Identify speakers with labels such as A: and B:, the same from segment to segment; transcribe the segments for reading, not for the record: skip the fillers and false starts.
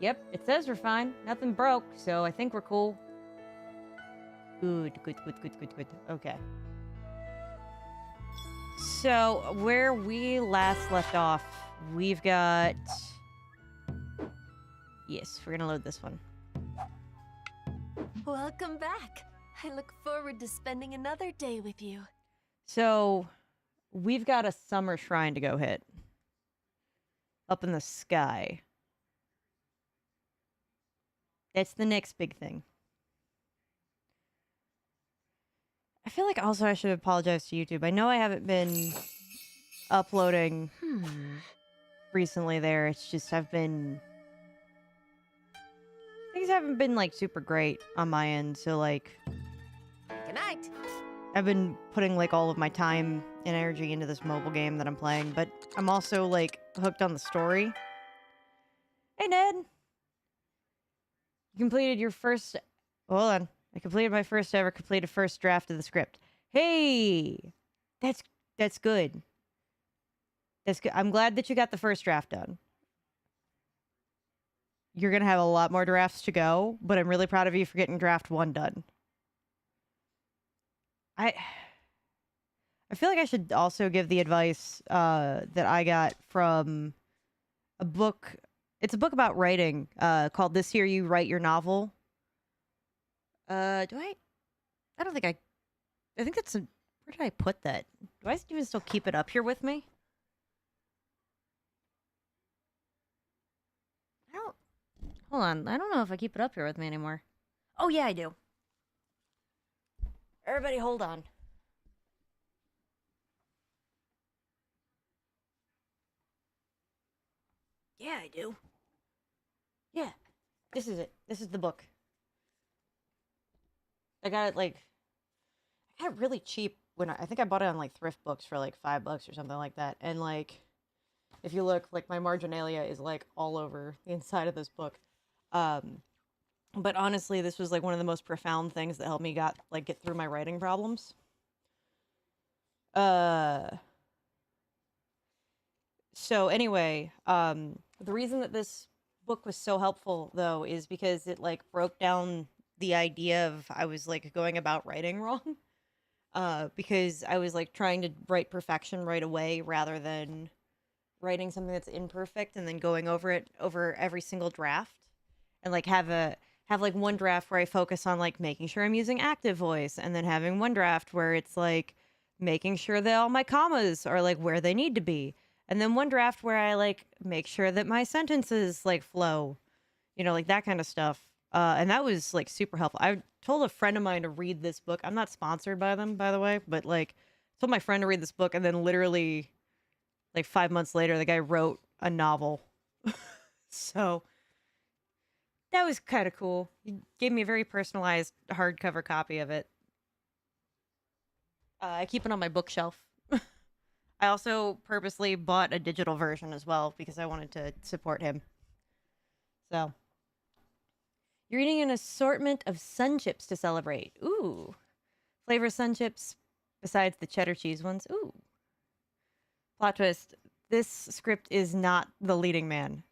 A: Yep, it says we're fine. Nothing broke, so I think we're cool. Good. Okay. So, where we last left off, we've got... Yes, we're gonna load this one.
B: Welcome back. I look forward to spending another day with you.
A: So, we've got a summer shrine to go hit. Up in the sky. That's the next big thing. I feel like also I should apologize to YouTube. I know I haven't been uploading recently there. It's just things haven't been like super great on my end. So like,
B: Good night.
A: I've been putting like all of my time and energy into this mobile game that I'm playing, but I'm also like hooked on the story. Hey Ned, you completed your first. Hold on. I completed my first draft of the script. Hey, that's good. That's good. I'm glad that you got the first draft done. You're gonna have a lot more drafts to go, but I'm really proud of you for getting draft 1 done. I feel like I should also give the advice that I got from a book. It's a book about writing called "This Year You Write Your Novel." I don't think I think that's where did I put that? Do I even still keep it up here with me? Hold on. I don't know if I keep it up here with me anymore. Oh, yeah, I do. Everybody hold on. Yeah, I do. Yeah. This is it. This is the book. I got it really cheap when I think I bought it on like thrift books for like $5 or something like that. And like, if you look, like my marginalia is like all over the inside of this book. But honestly, this was like one of the most profound things that helped me get through my writing problems. So anyway, the reason that this book was so helpful though is because it like broke down the idea of I was like going about writing wrong. Because I was like trying to write perfection right away rather than writing something that's imperfect and then going over it over every single draft, and like have like one draft where I focus on like making sure I'm using active voice, and then having one draft where it's like making sure that all my commas are like where they need to be, and then one draft where I like make sure that my sentences like flow, like that kind of stuff. And that was like super helpful. I told a friend of mine to read this book. I'm not sponsored by them, by the way, but like told my friend to read this book, and then literally like 5 months later, the guy wrote a novel. So that was kind of cool. He gave me a very personalized hardcover copy of it. I keep it on my bookshelf. I also purposely bought a digital version as well because I wanted to support him. So, you're eating an assortment of sun chips to celebrate. Ooh. Flavor sun chips besides the cheddar cheese ones. Ooh. Plot twist. This script is not the leading man.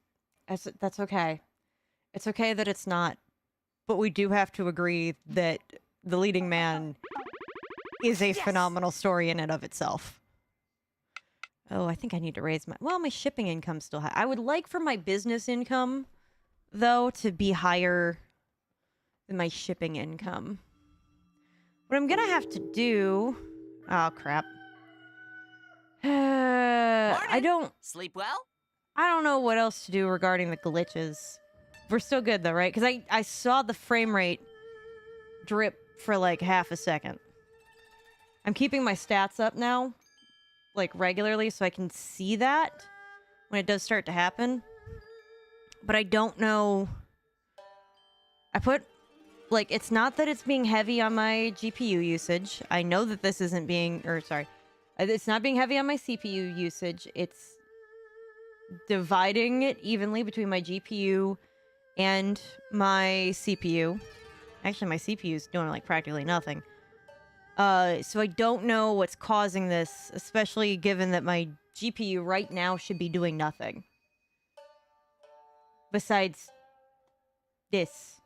A: That's okay. It's okay that it's not. But we do have to agree that the leading man is a phenomenal story in and of itself. Oh, I think I need to raise my shipping income's still high. I would like for my business income, though, to be higher than my shipping income. What I'm gonna have to do... Oh, crap. I don't...
C: Sleep well?
A: I don't know what else to do regarding the glitches. We're still good, though, right? Because I saw the frame rate drip for, like, half a second. I'm keeping my stats up now, like, regularly, so I can see that when it does start to happen. But I don't know... I put... Like, it's not that it's being heavy on my GPU usage. I know that this isn't being... Or, sorry. It's not being heavy on my CPU usage. It's dividing it evenly between my GPU and my CPU. Actually, my CPU is doing, like, practically nothing. So I don't know what's causing this, especially given that my GPU right now should be doing nothing. Besides this.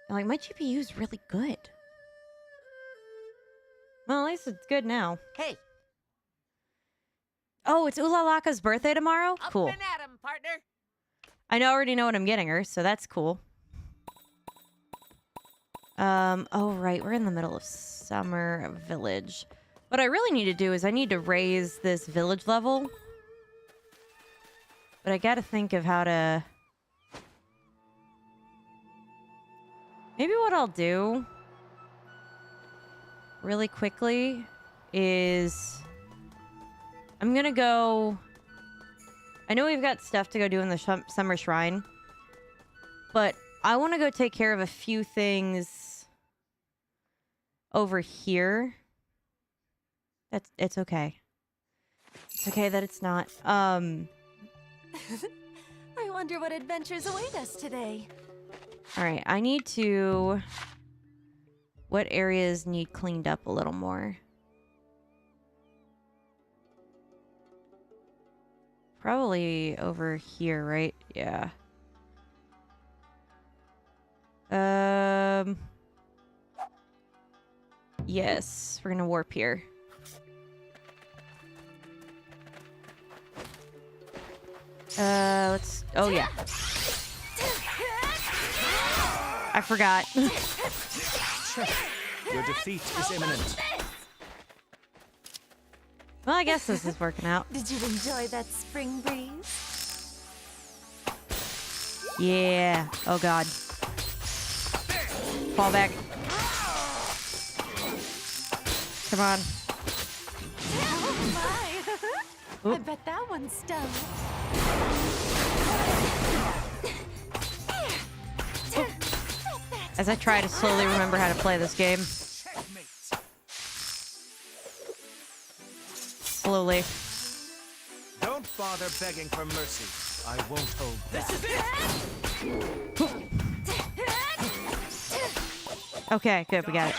A: And, like, my GPU is really good. Well, at least it's good now.
C: Hey,
A: Oh, it's Ulalaka's birthday tomorrow?
C: up
A: Cool.
C: and at 'em, partner.
A: I already know what I'm getting her, so that's cool. Oh, right. We're in the middle of Summer Village. What I really need to do is I need to raise this village level. But I gotta think of how to... Maybe what I'll do really quickly is... I'm gonna go... I know we've got stuff to go do in the Summer Shrine. But I want to go take care of a few things over here. It's okay. It's okay that it's not.
B: I wonder what adventures await us today.
A: All right, I need to... What areas need cleaned up a little more? Probably over here, right? Yeah. Yes, we're gonna warp here. Let's... Oh, yeah. I forgot.
D: Your defeat is imminent.
A: Well, I guess this is working out.
B: Did you enjoy that spring breeze?
A: Yeah. Oh, God. Fall back. Come on.
B: Oh my! I
A: Oop.
B: bet that one stung.
A: As I try to slowly remember how to play this game.
D: Checkmate.
A: Slowly.
D: Don't bother begging for mercy. I won't hold back.
A: Okay, good, we got it.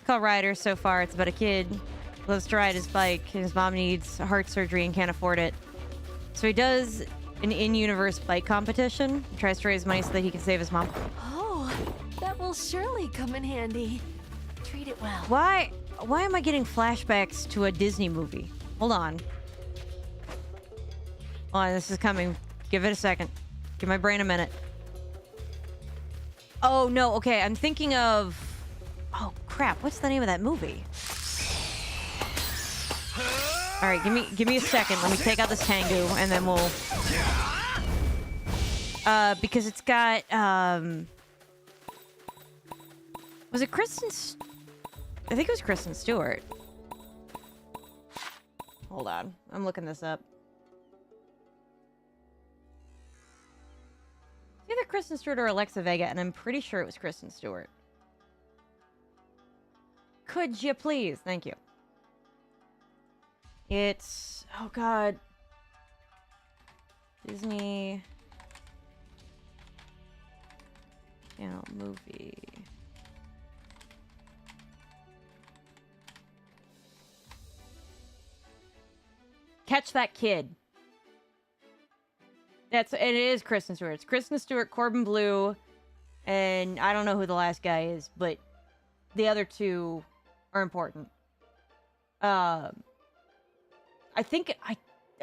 A: Call Ryder. So far, it's about a kid who loves to ride his bike, and his mom needs heart surgery and can't afford it. So he does an in-universe bike competition. He tries to raise money so that he can save his mom.
B: Oh, that will surely come in handy. Treat it well.
A: Why am I getting flashbacks to a Disney movie? Hold on. Hold on, this is coming. Give it a second. Give my brain a minute. Oh, no, okay, I'm thinking of... Oh, crap, what's the name of that movie? Alright, give me a second. Let me take out this Tengu, and then we'll... because it's got, Was it Kristen... I think it was Kristen Stewart. Hold on. I'm looking this up. It's either Kristen Stewart or Alexa Vega, and I'm pretty sure it was Kristen Stewart. Could you please? Thank you. It's... Oh, God. Disney... Channel movie... Catch That Kid. And it is Kristen Stewart. It's Kristen Stewart, Corbin Bleu, and I don't know who the last guy is, but the other two are important. I think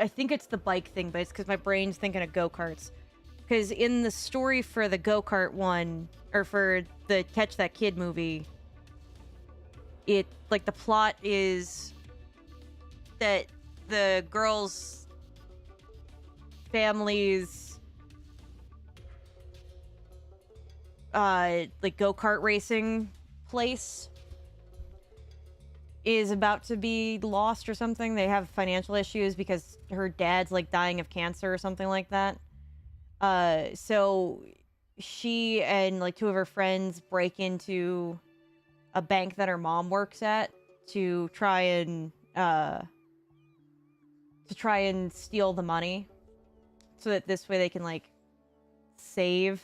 A: it's the bike thing, but it's because my brain's thinking of go-karts. Because in the story for the go-kart one, or for the Catch That Kid movie, the plot is that the girl's family's go-kart racing place is about to be lost or something. They have financial issues because her dad's dying of cancer or something like that. So she and two of her friends break into a bank that her mom works at to try and steal the money so that this way they can save.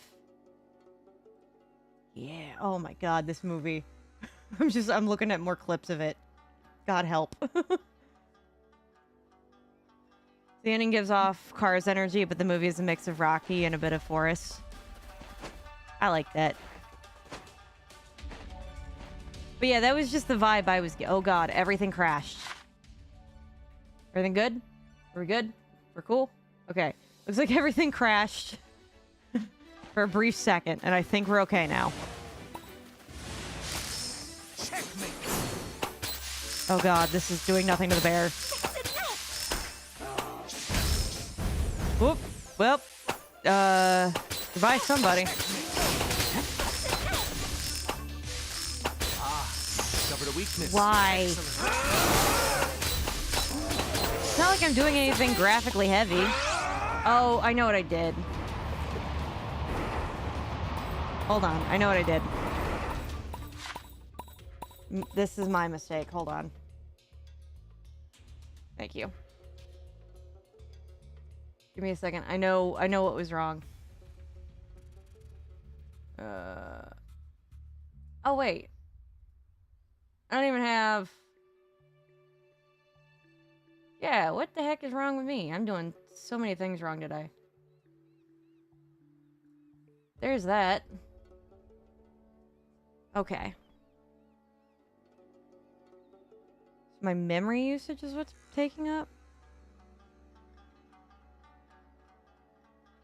A: Yeah. Oh my God, this movie. I'm looking at more clips of it. God help. The ending gives off Cars energy, but the movie is a mix of Rocky and a bit of Forest. I like that. But yeah, that was just the vibe I was... Oh god, everything crashed. Everything good? We're good? We're cool? Okay. Looks like everything crashed for a brief second, and I think we're okay now.
D: Checkmate.
A: Oh god, this is doing nothing to the bear. Whoop. Well, goodbye somebody.
D: Discovered a weakness.
A: Why?
D: Excellent.
A: It's not like I'm doing anything graphically heavy. Oh, I know what I did. Hold on, I know what I did. This is my mistake. Hold on. Thank you. Give me a second. I know what was wrong. Oh wait. I don't even have... Yeah, what the heck is wrong with me? I'm doing so many things wrong today. There's that. Okay. My memory usage is what's taking up?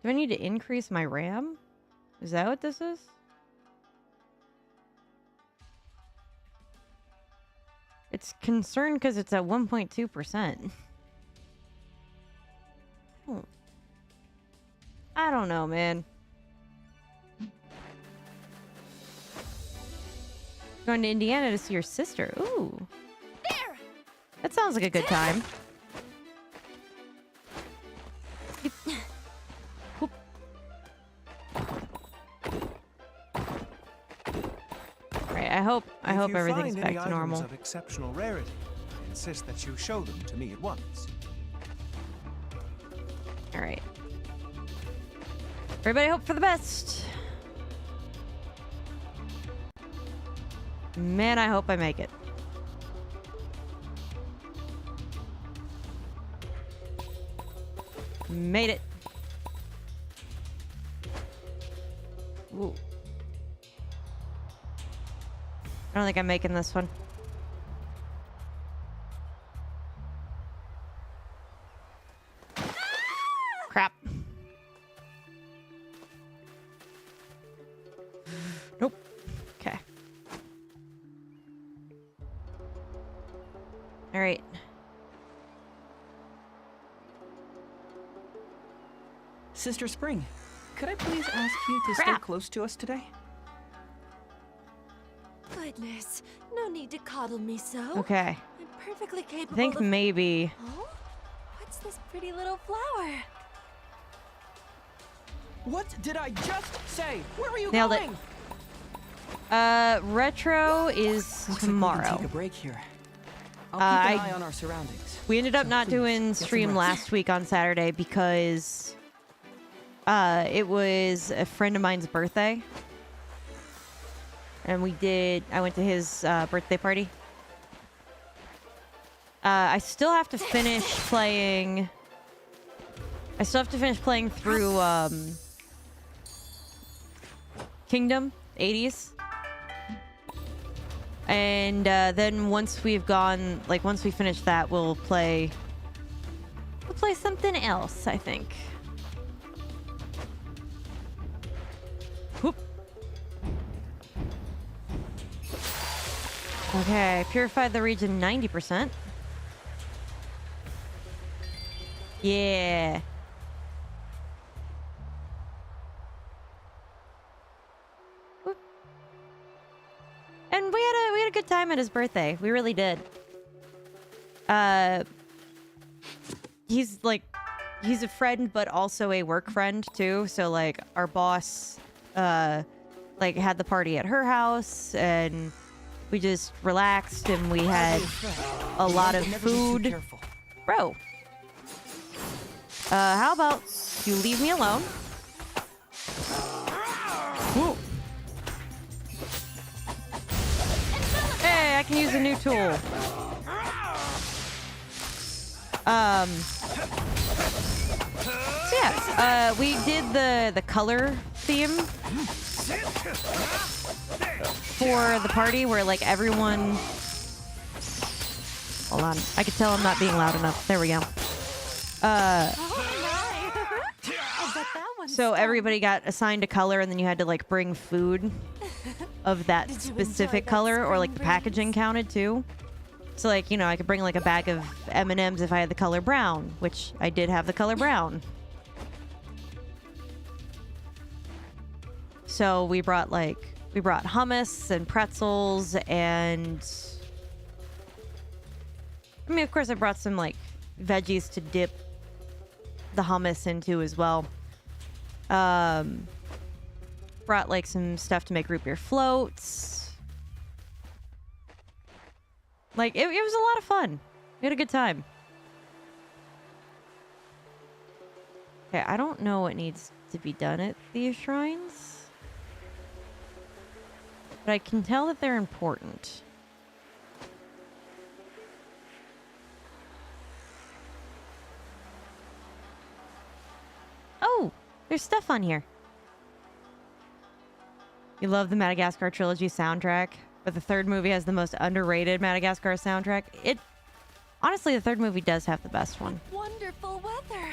A: Do I need to increase my RAM? Is that what this is? It's concerned because it's at 1.2%. I don't know, man. Going to Indiana to see your sister. Ooh.
B: There!
A: That sounds like a good time. Whoop. Right, I hope everything's back to normal.
D: Of exceptional rarity, I insist that you show them to me at once.
A: All right. Everybody hope for the best. Man, I hope I make it. Made it. Ooh. I don't think I'm making this one. Crap. Nope. Okay. All right.
C: Sister Spring, could I please ask you to stay
A: Crap.
C: close to us today?
B: Goodness, no need to coddle me so.
A: Okay.
B: I'm perfectly
A: I
B: capable
A: think
B: of...
A: maybe...
B: Oh? What's this pretty little flower?
C: What did I just say? Where are you
A: Nailed it.
C: going?
A: Retro is
C: Looks like we
A: tomorrow.
C: can take a break here. I'll keep an eye on our surroundings.
A: We ended up
C: So
A: not
C: please,
A: doing
C: get some
A: stream
C: rest.
A: last week on Saturday because it was a friend of mine's birthday. And I went to his birthday party. I still have to finish playing... I still have to finish playing through Kingdom 80s. And then once we've gone, like once we finish that, we'll play something else, I think. Whoop. Okay, purified the region 90%. Yeah. Whoop. And we had a good time at his birthday. We really did. He's a friend, but also a work friend too. So like our boss, like had the party at her house, and we just relaxed, and we had a lot of
C: Never be too
A: food.
C: careful.
A: Bro, how about you leave me alone? Whoa. Hey, I can use a new tool. yeah, we did the color theme for the party where like everyone. Hold on, I could tell I'm not being loud enough. There we go.
B: Oh my! I bet that one's
A: So
B: fun.
A: everybody got assigned a color, and then you had to like bring food of that
B: Did you
A: specific
B: enjoy that
A: color, or like the
B: spring
A: packaging
B: breeze?
A: counted too. So like, you know, I could bring like a bag of M&Ms if I had the color brown, which I did have the color brown. So we brought hummus and pretzels, and I mean, of course I brought some like veggies to dip the hummus into as well. Brought like some stuff to make root beer floats. Like, it was a lot of fun. We had a good time. Okay, I don't know what needs to be done at these shrines. But I can tell that they're important. Oh, there's stuff on here. You love the Madagascar trilogy soundtrack, but the third movie has the most underrated Madagascar soundtrack. Honestly, the third movie does have the best one.
B: Wonderful weather.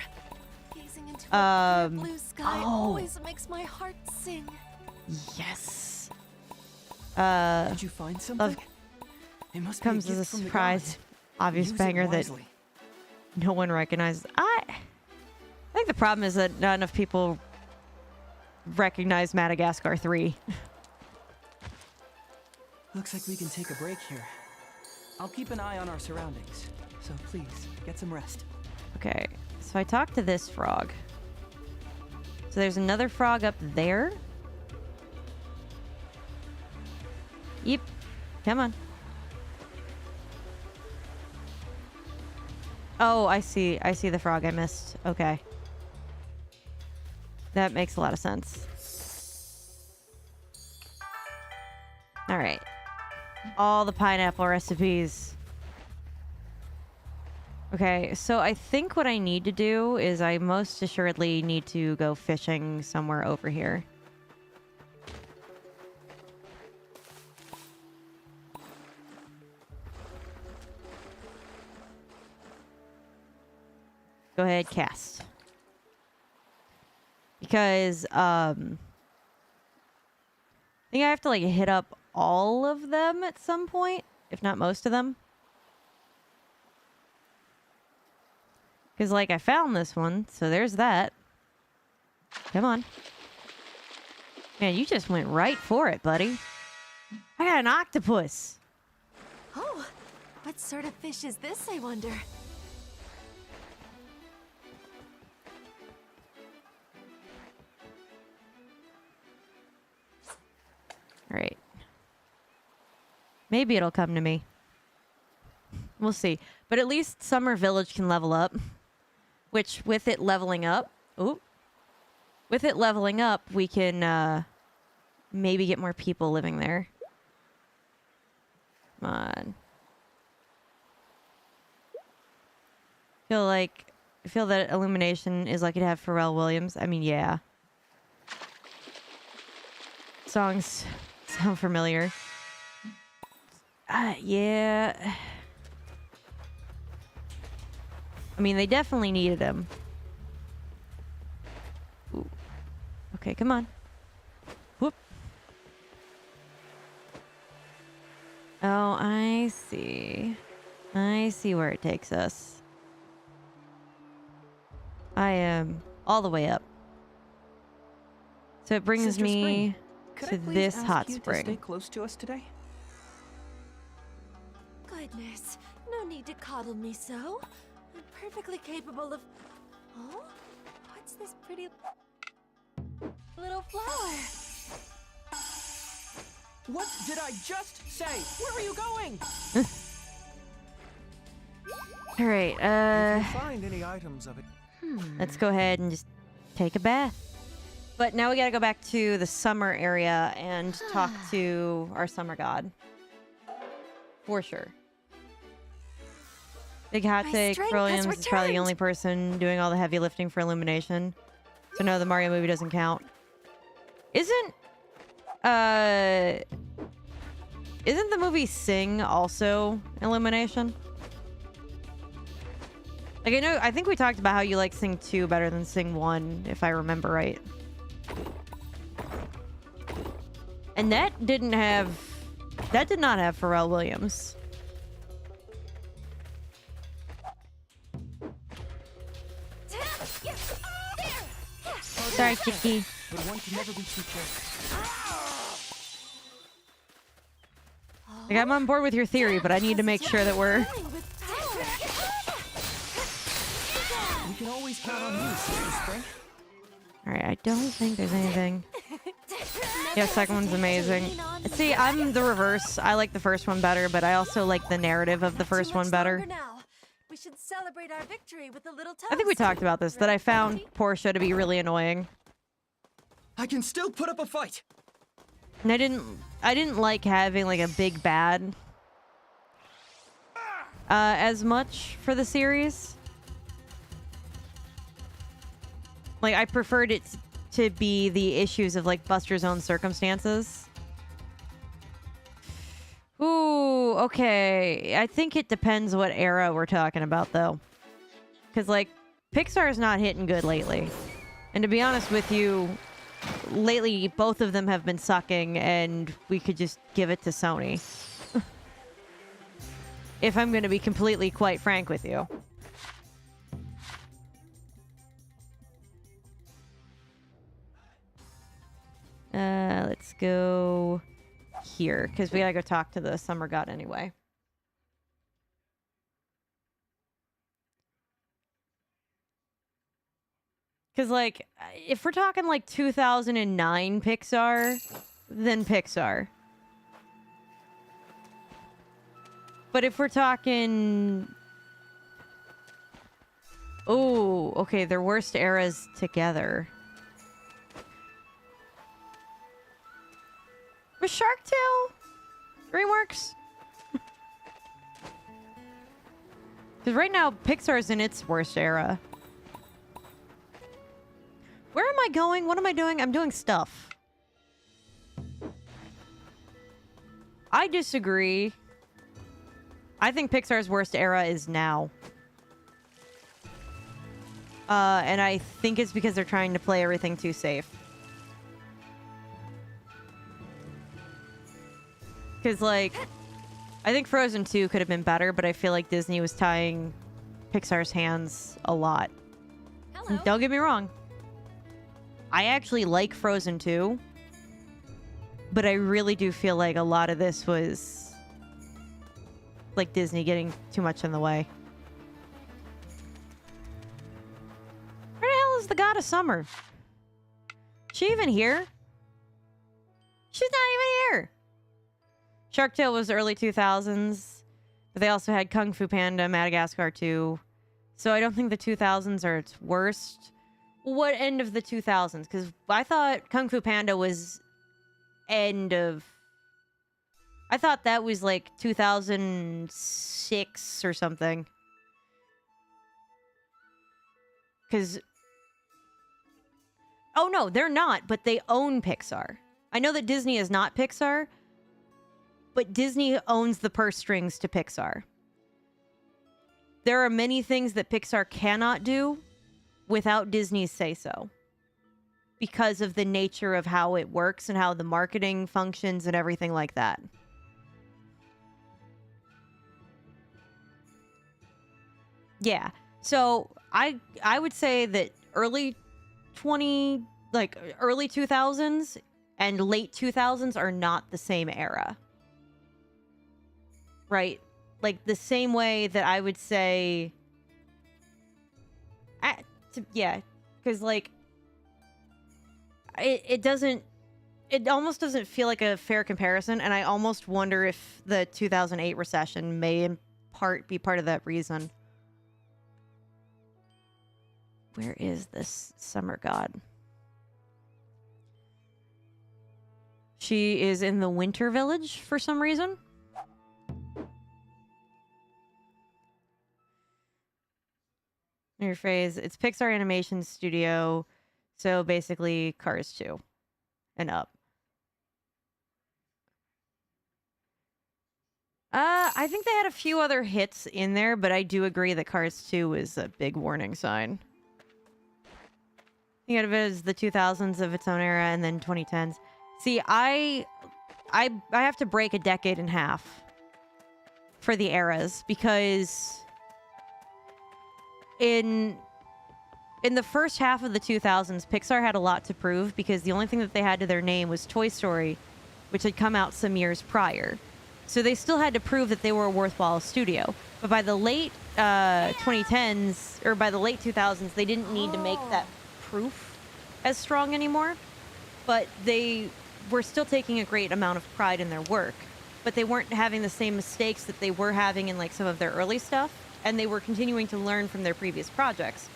B: Gazing into a clear blue sky
A: oh.
B: always makes my heart sing.
A: Yes.
C: Did you find something? It must be
A: Comes as a
C: gift from the
A: surprise.
C: gods.
A: Obvious
C: Use it
A: banger that
C: wisely.
A: no one recognizes. I think the problem is that not enough people recognize Madagascar 3.
C: Looks like we can take a break here. I'll keep an eye on our surroundings. So please, get some rest.
A: Okay, so I talked to this frog. So there's another frog up there. Yep. Come on. Oh, I see. I see the frog I missed. Okay. That makes a lot of sense. All right. All the pineapple recipes. Okay, so I think what I need to do is I most assuredly need to go fishing somewhere over here. Go ahead, cast. Because, I think I have to, like, hit up all of them at some point, if not most of them. Because, like, I found this one, so there's that. Come on. Man, you just went right for it, buddy. I got an octopus.
B: Oh, what sort of fish is this, I wonder?
A: All right. Maybe it'll come to me. We'll see. But at least Summer Village can level up. Which, with it leveling up... Ooh. With it leveling up, we can, maybe get more people living there. Come on. I feel that Illumination is lucky to have Pharrell Williams. I mean, yeah. Songs sound familiar. Yeah. I mean, they definitely needed him. Ooh. Okay, come on. Whoop. Oh, I see. I see where it takes us. I am all the way up. So it brings
C: Sister
A: me
C: Spring, could
A: to
C: I please
A: this
C: ask
A: hot
C: you to
A: spring.
C: stay close to us today?
B: Goodness, no need to coddle me so. I'm perfectly capable of... Oh? What's this pretty little flower?
C: What did I just say? Where are you going?
A: All right,
D: If you find any items of it.
A: let's go ahead and just take a bath. But now we gotta go back to the summer area and talk to our summer god. For sure. Big hot
B: My
A: take,
B: strength has
A: Williams is probably the
B: returned.
A: only person doing all the heavy lifting for Illumination. So no, the Mario movie doesn't count. Isn't the movie Sing also Illumination? Like, I think we talked about how you like Sing 2 better than Sing 1, if I remember right. And that did not have Pharrell Williams. Sorry, Kiki.
C: But one can never be too careful.
A: Like, I'm on board with your theory, but I need to make sure that we're...
C: We can always count on you, Sister Spring.
A: Alright, I don't think there's anything. Yeah, second one's amazing. See, I'm the reverse. I like the first one better, but I also like the narrative of the first one better.
B: We should celebrate our victory with a little toast.
A: I think we talked about this, that I found Portia to be really annoying.
C: I can still put up a fight.
A: And I didn't like having like a big bad as much for the series. Like, I preferred it to be the issues of like Buster's own circumstances. Ooh, okay. I think it depends what era we're talking about, though. Because, like, Pixar's not hitting good lately. And to be honest with you, lately both of them have been sucking, and we could just give it to Sony. If I'm going to be completely quite frank with you. Let's go here, because we gotta go talk to the summer god anyway. Because, like, if we're talking, like, 2009 Pixar, then Pixar. But if we're talking... Oh, okay, their worst eras together. Was Shark Tale DreamWorks? Because right now, Pixar's in its worst era. Where am I going? What am I doing? I'm doing stuff. I disagree. I think Pixar's worst era is now. And I think it's because they're trying to play everything too safe. Because, like, I think Frozen 2 could have been better, but I feel like Disney was tying Pixar's hands a lot.
B: Hello.
A: Don't get me wrong. I actually like Frozen 2, but I really do feel like a lot of this was, like, Disney getting too much in the way. Where the hell is the God of Summer? Is she even here? She's not even here! Shark Tale was early 2000s, but they also had Kung Fu Panda, Madagascar 2. So I don't think the 2000s are its worst. What end of the 2000s? Because I thought Kung Fu Panda was end of... I thought that was like 2006 or something. Because... Oh no, they're not, but they own Pixar. I know that Disney is not Pixar, but Disney owns the purse strings to Pixar. There are many things that Pixar cannot do without Disney's say-so. Because of the nature of how it works and how the marketing functions and everything like that. Yeah. So I would say that early 2000s and late 2000s are not the same era. Right? Like, the same way that I would say... yeah, because, like, it doesn't... It almost doesn't feel like a fair comparison, and I almost wonder if the 2008 recession may in part be part of that reason. Where is this summer god? She is in the Winter Village for some reason. Your phrase, it's Pixar Animation Studio, So basically, Cars 2 and up. I think they had a few other hits in there, but I do agree that Cars 2 is a big warning sign. Think of it as the 2000s of its own era, and then 2010s. See, I have to break a decade in half for the eras, because in the first half of the 2000s, Pixar had a lot to prove, because the only thing that they had to their name was Toy Story, which had come out some years prior. So they still had to prove that they were a worthwhile studio. But by the late 2010s, or by the late 2000s, they didn't need to make that proof as strong anymore. But they were still taking a great amount of pride in their work. But they weren't having the same mistakes that they were having in like some of their early stuff. And they were continuing to learn from their previous projects.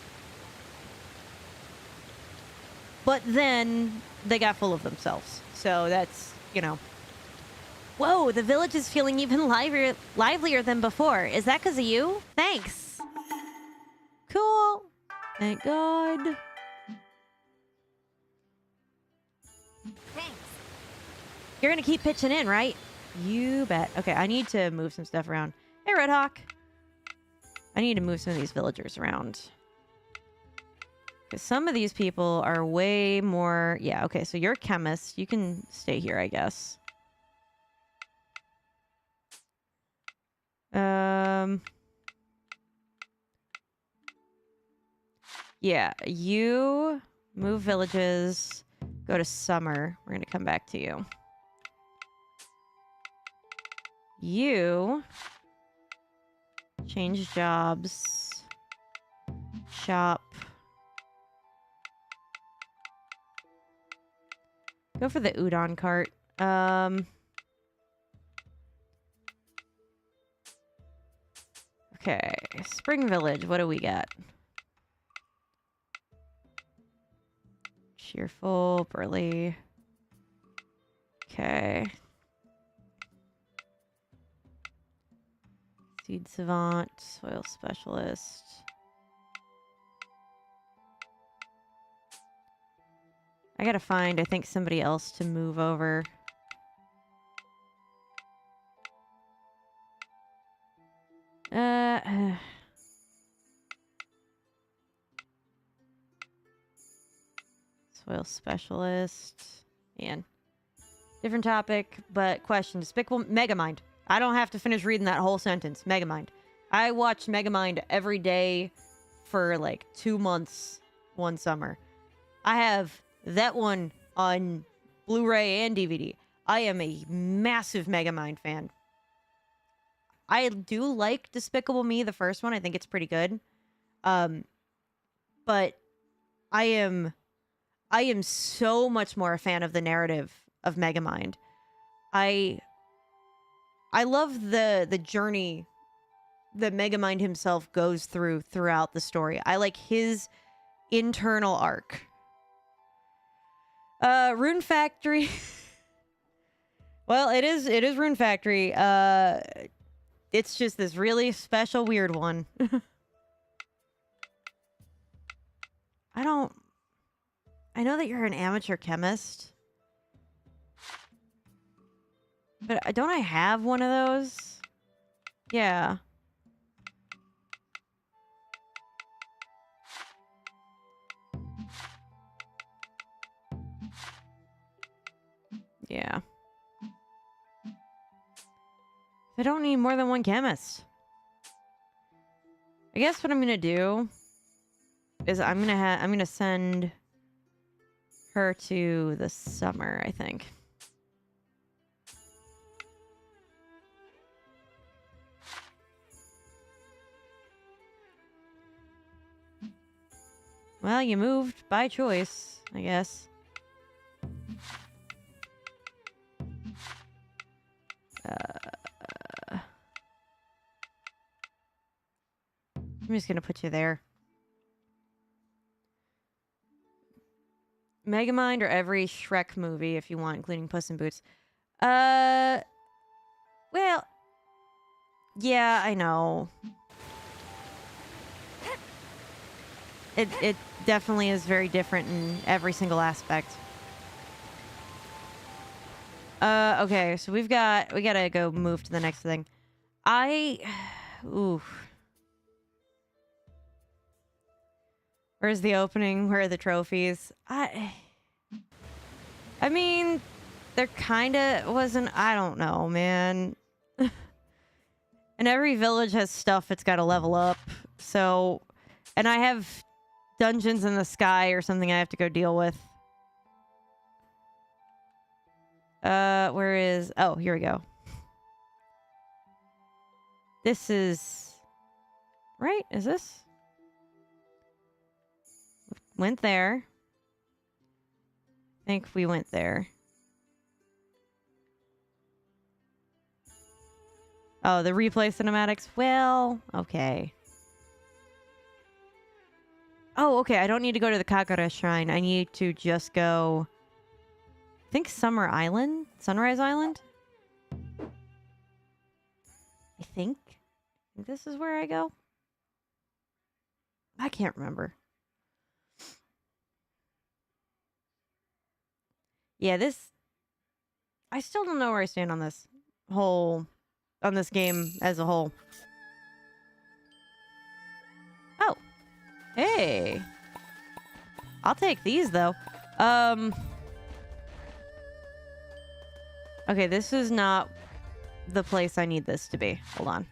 A: But then they got full of themselves. So that's, you know. Whoa, the village is feeling even livelier than before. Is that because of you? Thanks. Cool. Thank God.
B: Thanks.
A: You're going to keep pitching in, right? You bet. Okay, I need to move some stuff around. Hey, Red Hawk. I need to move some of these villagers around. Because some of these people are way more... Yeah, okay, so you're a chemist. You can stay here, I guess. Yeah, you move villages, go to summer. We're going to come back to you. You change jobs, shop. Go for the udon cart. Okay, Spring Village, what do we got? Cheerful, burly. Okay. Seed Savant, Soil Specialist. I gotta find, I think, somebody else to move over. Soil Specialist. Man. Different topic, but question. Despicable Megamind. I don't have to finish reading that whole sentence. Megamind. I watched Megamind every day for like 2 months one summer. I have that one on Blu-ray and DVD. I am a massive Megamind fan. I do like Despicable Me, the first one. I think it's pretty good. But I am so much more a fan of the narrative of Megamind. I love the journey that Megamind himself goes throughout the story. I like his internal arc. Rune Factory. Well, it is Rune Factory. It's just this really special weird one. I know that you're an amateur chemist. But don't I have one of those? Yeah. Yeah. I don't need more than one chemist. I guess what I'm gonna do is I'm gonna send her to the summer, I think. Well, you moved by choice, I guess. I'm just gonna put you there. Megamind or every Shrek movie if you want, including Puss in Boots. Well, yeah, I know. definitely is very different in every single aspect. Okay, so we gotta go move to the next thing. Ooh. Where's the opening? Where are the trophies? I mean, there kinda wasn't, I don't know, man. And every village has stuff it's gotta level up, so, and I have dungeons in the sky or something I have to go deal with. Where is... Oh, here we go. This is... Right? Is this? Went there. I think we went there. Oh, the replay cinematics? Well, okay. Oh, okay. I don't need to go to the Kakara Shrine. I need to just go... I think Summer Island? Sunrise Island? I think this is where I go. I can't remember. Yeah, this... I still don't know where I stand on this whole... on this game as a whole. Oh. Hey. I'll take these, though. Okay, this is not the place I need this to be. Hold on.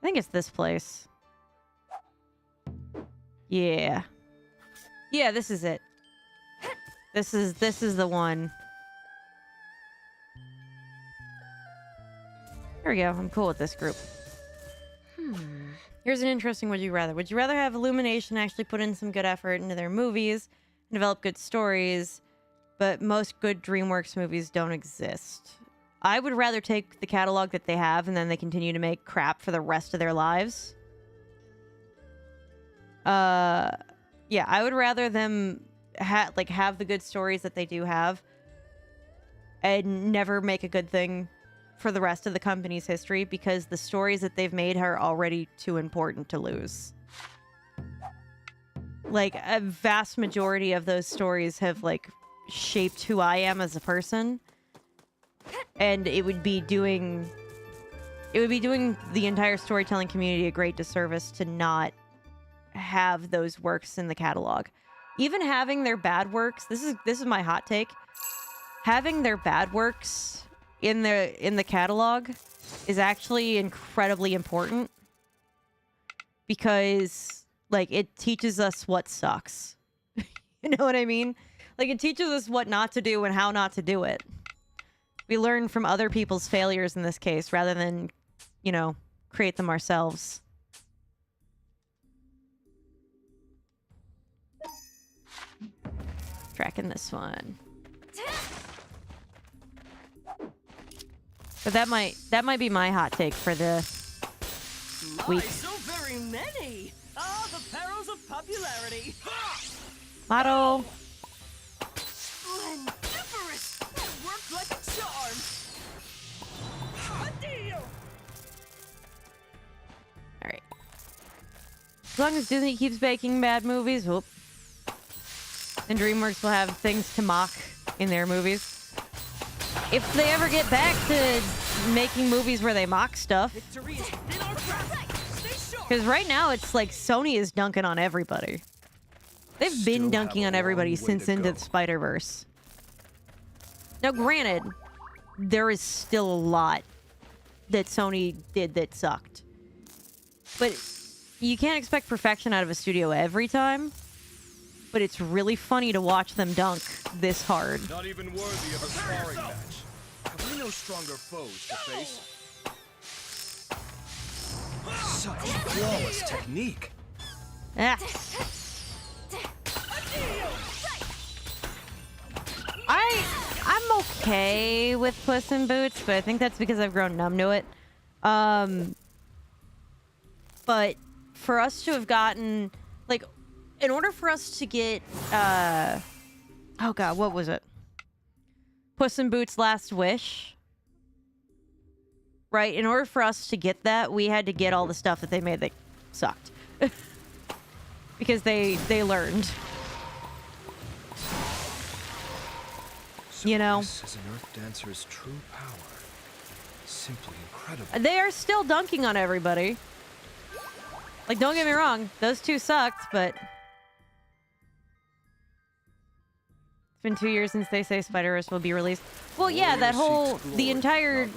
A: I think it's this place. Yeah. Yeah, this is it. This is the one. There we go. I'm cool with this group. Here's an interesting would you rather. Would you rather have Illumination actually put in some good effort into their movies, develop good stories, but most good DreamWorks movies don't exist? I would rather take the catalog that they have and then they continue to make crap for the rest of their lives. Yeah, I would rather them have the good stories that they do have and never make a good thing for the rest of the company's history, because the stories that they've made are already too important to lose. Like, a vast majority of those stories have, like, shaped who I am as a person. And it would be doing the entire storytelling community a great disservice to not have those works in the catalog. Even having their bad works, this is my hot take. Having their bad works in the catalog is actually incredibly important, because like it teaches us what sucks. You know what I mean? Like, it teaches us what not to do and how not to do it. We learn from other people's failures in this case, rather than, you know, create them ourselves. Tracking this one. But that might be my hot take for the week.
C: So very many. Ah, the perils of popularity.
A: Motto.
C: Splendiferous. That worked like a charm. A deal.
A: All right. As long as Disney keeps making bad movies, whoop, and DreamWorks will have things to mock in their movies. If they ever get back to making movies where they mock stuff. Because right now it's like Sony is dunking on everybody. They've been dunking on everybody since Into the Spider-Verse. Now granted, there is still a lot that Sony did that sucked. But you can't expect perfection out of a studio every time. But it's really funny to watch them dunk this hard.
D: Not even worthy of a sparring match. Have we no stronger foes to face? Such flawless technique.
A: Ah. I'm okay with Puss in Boots, but I think that's because I've grown numb to it. But for us to have gotten, like, in order for us to get, oh god, what was it? Puss in Boots' Last Wish. right? In order for us to get that, we had to get all the stuff that they made that sucked. Because they learned.
D: So
A: You know?
D: This is an Earth Dancer's true power. Simply incredible.
A: They are still dunking on everybody. Like, don't get me wrong, those two sucked, but... It's been 2 years since they say Spider-Verse will be released. Well, yeah, that whole... The entire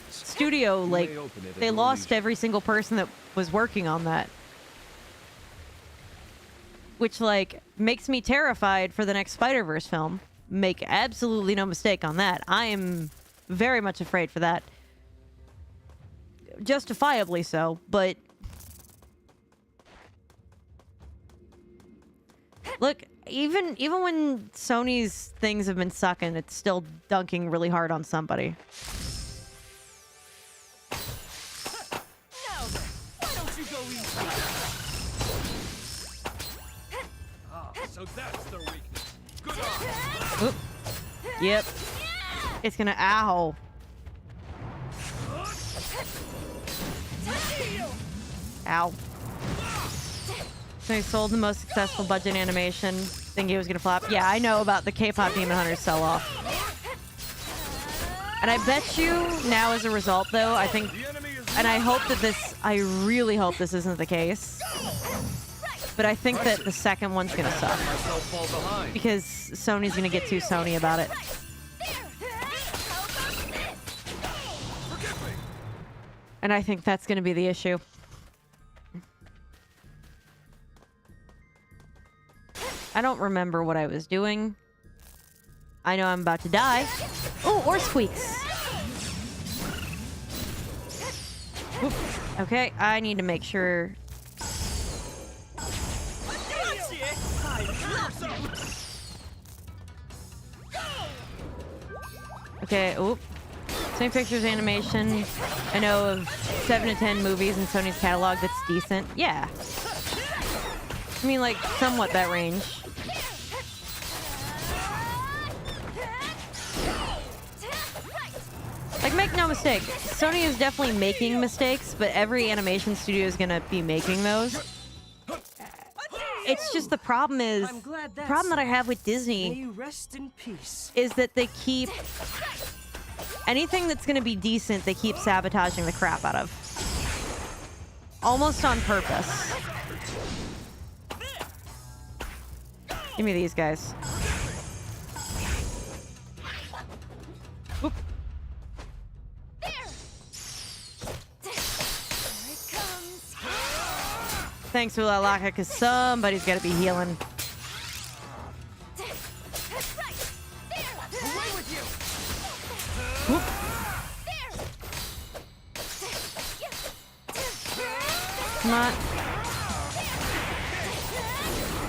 A: studio, like, they lost every single person that was working on that. Which, like, makes me terrified for the next Spider-Verse film. Make absolutely no mistake on that. I am very much afraid for that. Justifiably so, but... Look, even when Sony's things have been sucking, it's still dunking really hard on somebody.
C: Now then, why don't you go easy? Ah, so that's their weakness. Good on.
A: Oop. Yep. It's gonna... Ow. Ow. So he sold the most successful budget animation. Thinking it was gonna flop. Yeah, I know about the K-pop Demon Hunters sell-off. And I bet you now as a result, though, I think... And I hope that this... I really hope this isn't the case. But I think that the second one's gonna suck. Because Sony's gonna get too Sony about it. And I think that's gonna be the issue. I don't remember what I was doing. I know I'm about to die. Oh, or squeaks. Oop. Okay, I need to make sure. Okay, oop. Same pictures, animation. I know of 7 to 10 movies in Sony's catalog that's decent. Yeah. I mean, like, somewhat that range. Like, make no mistake, Sony is definitely making mistakes, but every animation studio is gonna be making those. It's just the problem is, the problem that I have with Disney
C: May you rest in peace.
A: is that they keep... Anything that's gonna be decent, they keep sabotaging the crap out of. Almost on purpose. Give me these guys. Whoop. Thanks, Ulalaka, because somebody's got to be healing. Whoop. Come on.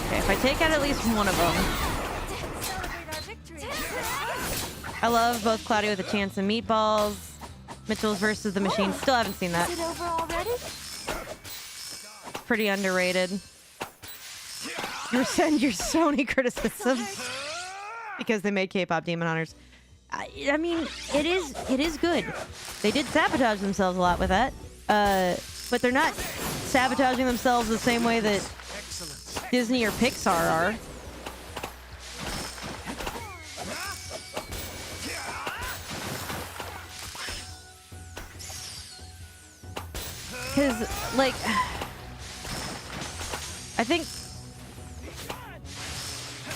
A: Okay, if I take out at least one of them. I love both Cloudy with a Chance and Meatballs. Mitchell's versus the Machine. Still haven't seen that.
B: Is it over already?
A: Pretty underrated. You rescind your Sony criticisms because they made K-pop Demon Hunters. I mean, it is good. They did sabotage themselves a lot with that, but they're not sabotaging themselves the same way that Disney or Pixar are. Because, like, I think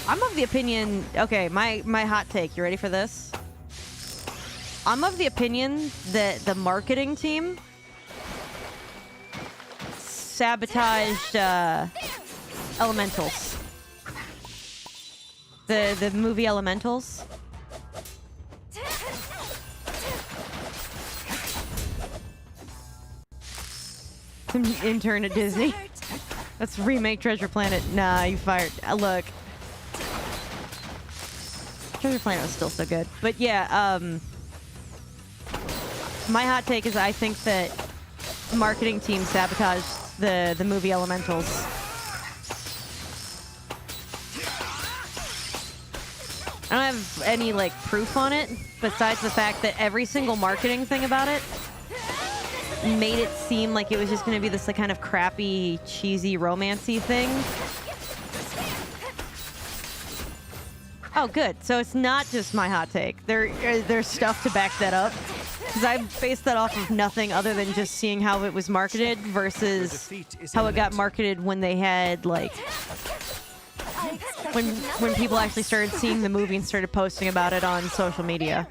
A: I'm of the opinion... Okay, my hot take. You ready for this? I'm of the opinion that the marketing team sabotaged Elementals. The movie Elementals. Intern at Disney. Let's remake Treasure Planet. Nah, you fired. Look. Treasure Planet was still so good. But yeah, my hot take is I think that the marketing team sabotaged the movie Elementals. I don't have any, like, proof on it, besides the fact that every single marketing thing about it made it seem like it was just gonna be this like kind of crappy, cheesy, romancy thing. Oh, good. So it's not just my hot take. There's stuff to back that up. Because I based that off of nothing other than just seeing how it was marketed versus how it got marketed when they had, like, when people actually started seeing the movie and started posting about it on social media.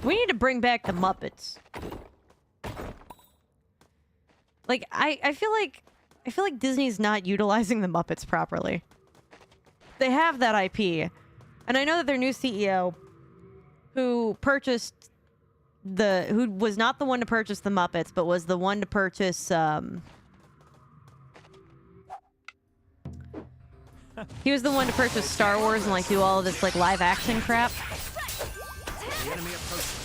A: We need to bring back the Muppets. Like, I feel like Disney's not utilizing the Muppets properly. They have that IP. And I know that their new CEO, who was not the one to purchase the Muppets, but was the one to purchase, he was the one to purchase Star Wars and, like, do all of this, like, live action crap.
D: The enemy approaches.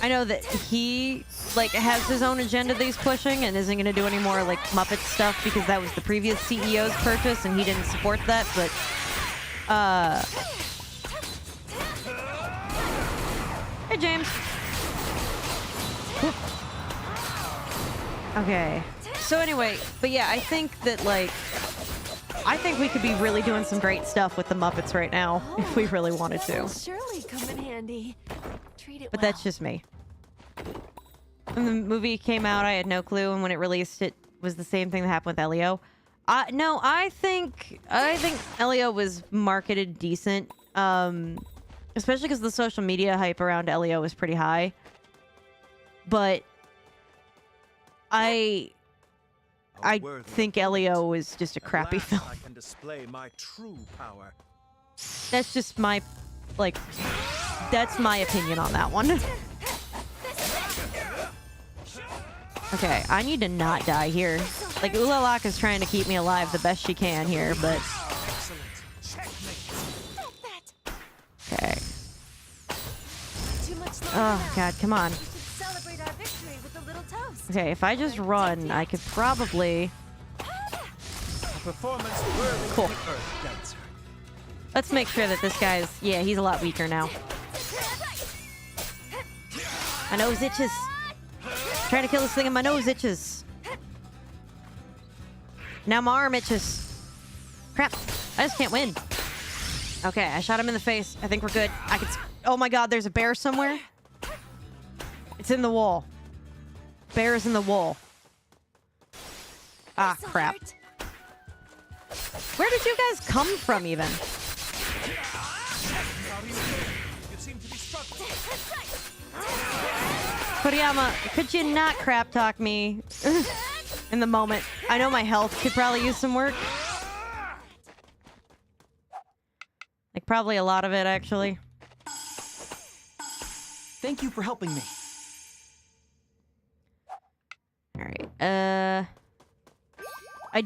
A: I know that he, like, has his own agenda that he's pushing and isn't going to do any more, like, Muppet stuff because that was the previous CEO's purchase and he didn't support that, but, hey, James. Whoop. Okay. So anyway, but yeah, I think that, like, I think we could be really doing some great stuff with the Muppets right now if we really wanted to.
B: Will surely come in handy. Treat it
A: But
B: well.
A: that's just me. When the movie came out, I had no clue, and when it released, it was the same thing that happened with Elio. No, I think Elio was marketed decent, especially because the social media hype around Elio was pretty high. But I think Elio was just a crappy film.
D: I can display my true power.
A: That's just my, like, that's my opinion on that one. Okay, I need to not die here. Like, Ulalak is trying to keep me alive the best she can here, but... Okay. Oh, God, come on. Okay, if I just run, I could probably... Cool. Let's make sure that this guy's... Yeah, he's a lot weaker now. My nose itches. Trying to kill this thing and my nose itches. Now my arm itches. Crap. I just can't win. Okay, I shot him in the face. I think we're good. I can... Oh my God, there's a bear somewhere. It's in the wall. Bear is in the wall. Ah, crap. Where did you guys come from, even? Koriyama, could you not crap talk me in the moment? I know my health could probably use some work. Like, probably a lot of it, actually.
C: Thank you for helping me.
A: Alright, I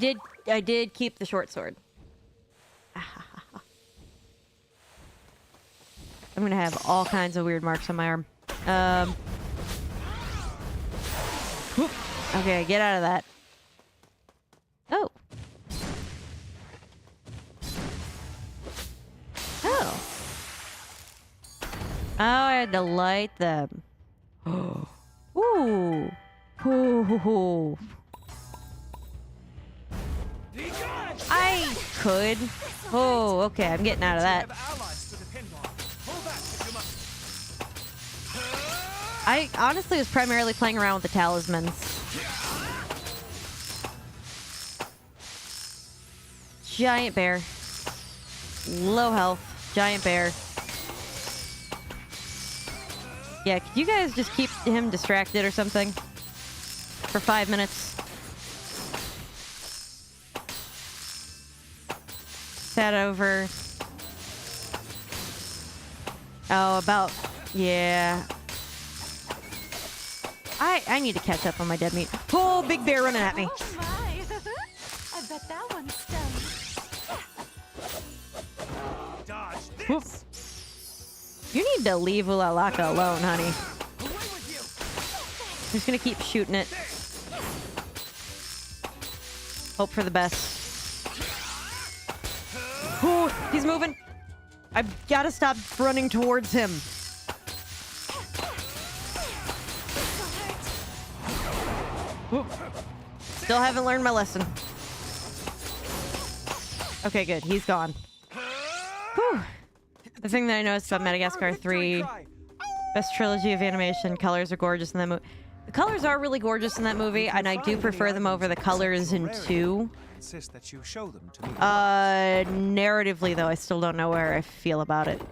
A: did keep the short sword. I'm gonna have all kinds of weird marks on my arm. Whoop. Okay, get out of that. Oh. Oh. Oh, I had to light them. Ooh. Ooh. I could. Oh, okay, I'm getting out of that. I honestly was primarily playing around with the talismans. Giant bear. Low health. Giant bear. Yeah, could you guys just keep him distracted or something? For 5 minutes. That over. Oh, about... Yeah. I need to catch up on my dead meat. Oh, big bear running at me.
B: Oh my! I bet that one's stunned.
D: Dodge this.
A: Whoop. You need to leave Ulalaka alone, honey. I'm just gonna keep shooting it. Hope for the best. He's moving. I've got to stop running towards him. Ooh. Still haven't learned my lesson. Okay, good. He's gone. Whew. The thing that I noticed about Madagascar 3, best trilogy of animation, colors are gorgeous in that movie. The colors are really gorgeous in that movie, and I do prefer them over the colors in 2.
D: Insist that you show them to me.
A: Narratively, though, I still don't know where I feel about it.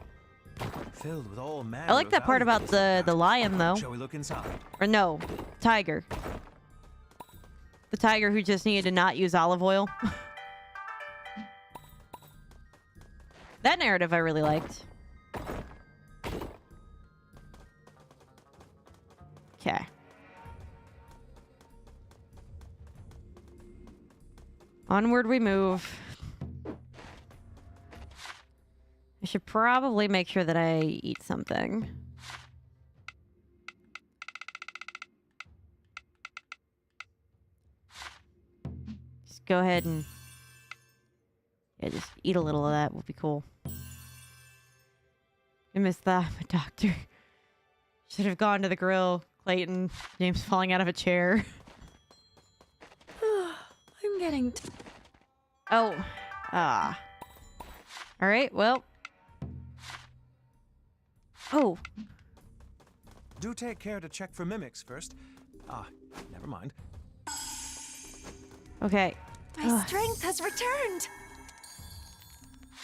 D: Filled with all manner
A: I like
D: of
A: that part about
D: valuables.
A: the lion, though.
D: Shall we look inside?
A: Or no, tiger. The tiger who just needed to not use olive oil. That narrative I really liked. Okay. Onward we move. I should probably make sure that I eat something. Just go ahead and... yeah, just eat a little of that would be cool. I missed that. I'm a doctor. Should have gone to the grill. Clayton. James falling out of a chair.
B: I'm getting...
A: Oh. Ah. Alright, well. Oh.
D: Do take care to check for mimics first. Ah, never mind.
A: Okay.
B: My strength has returned.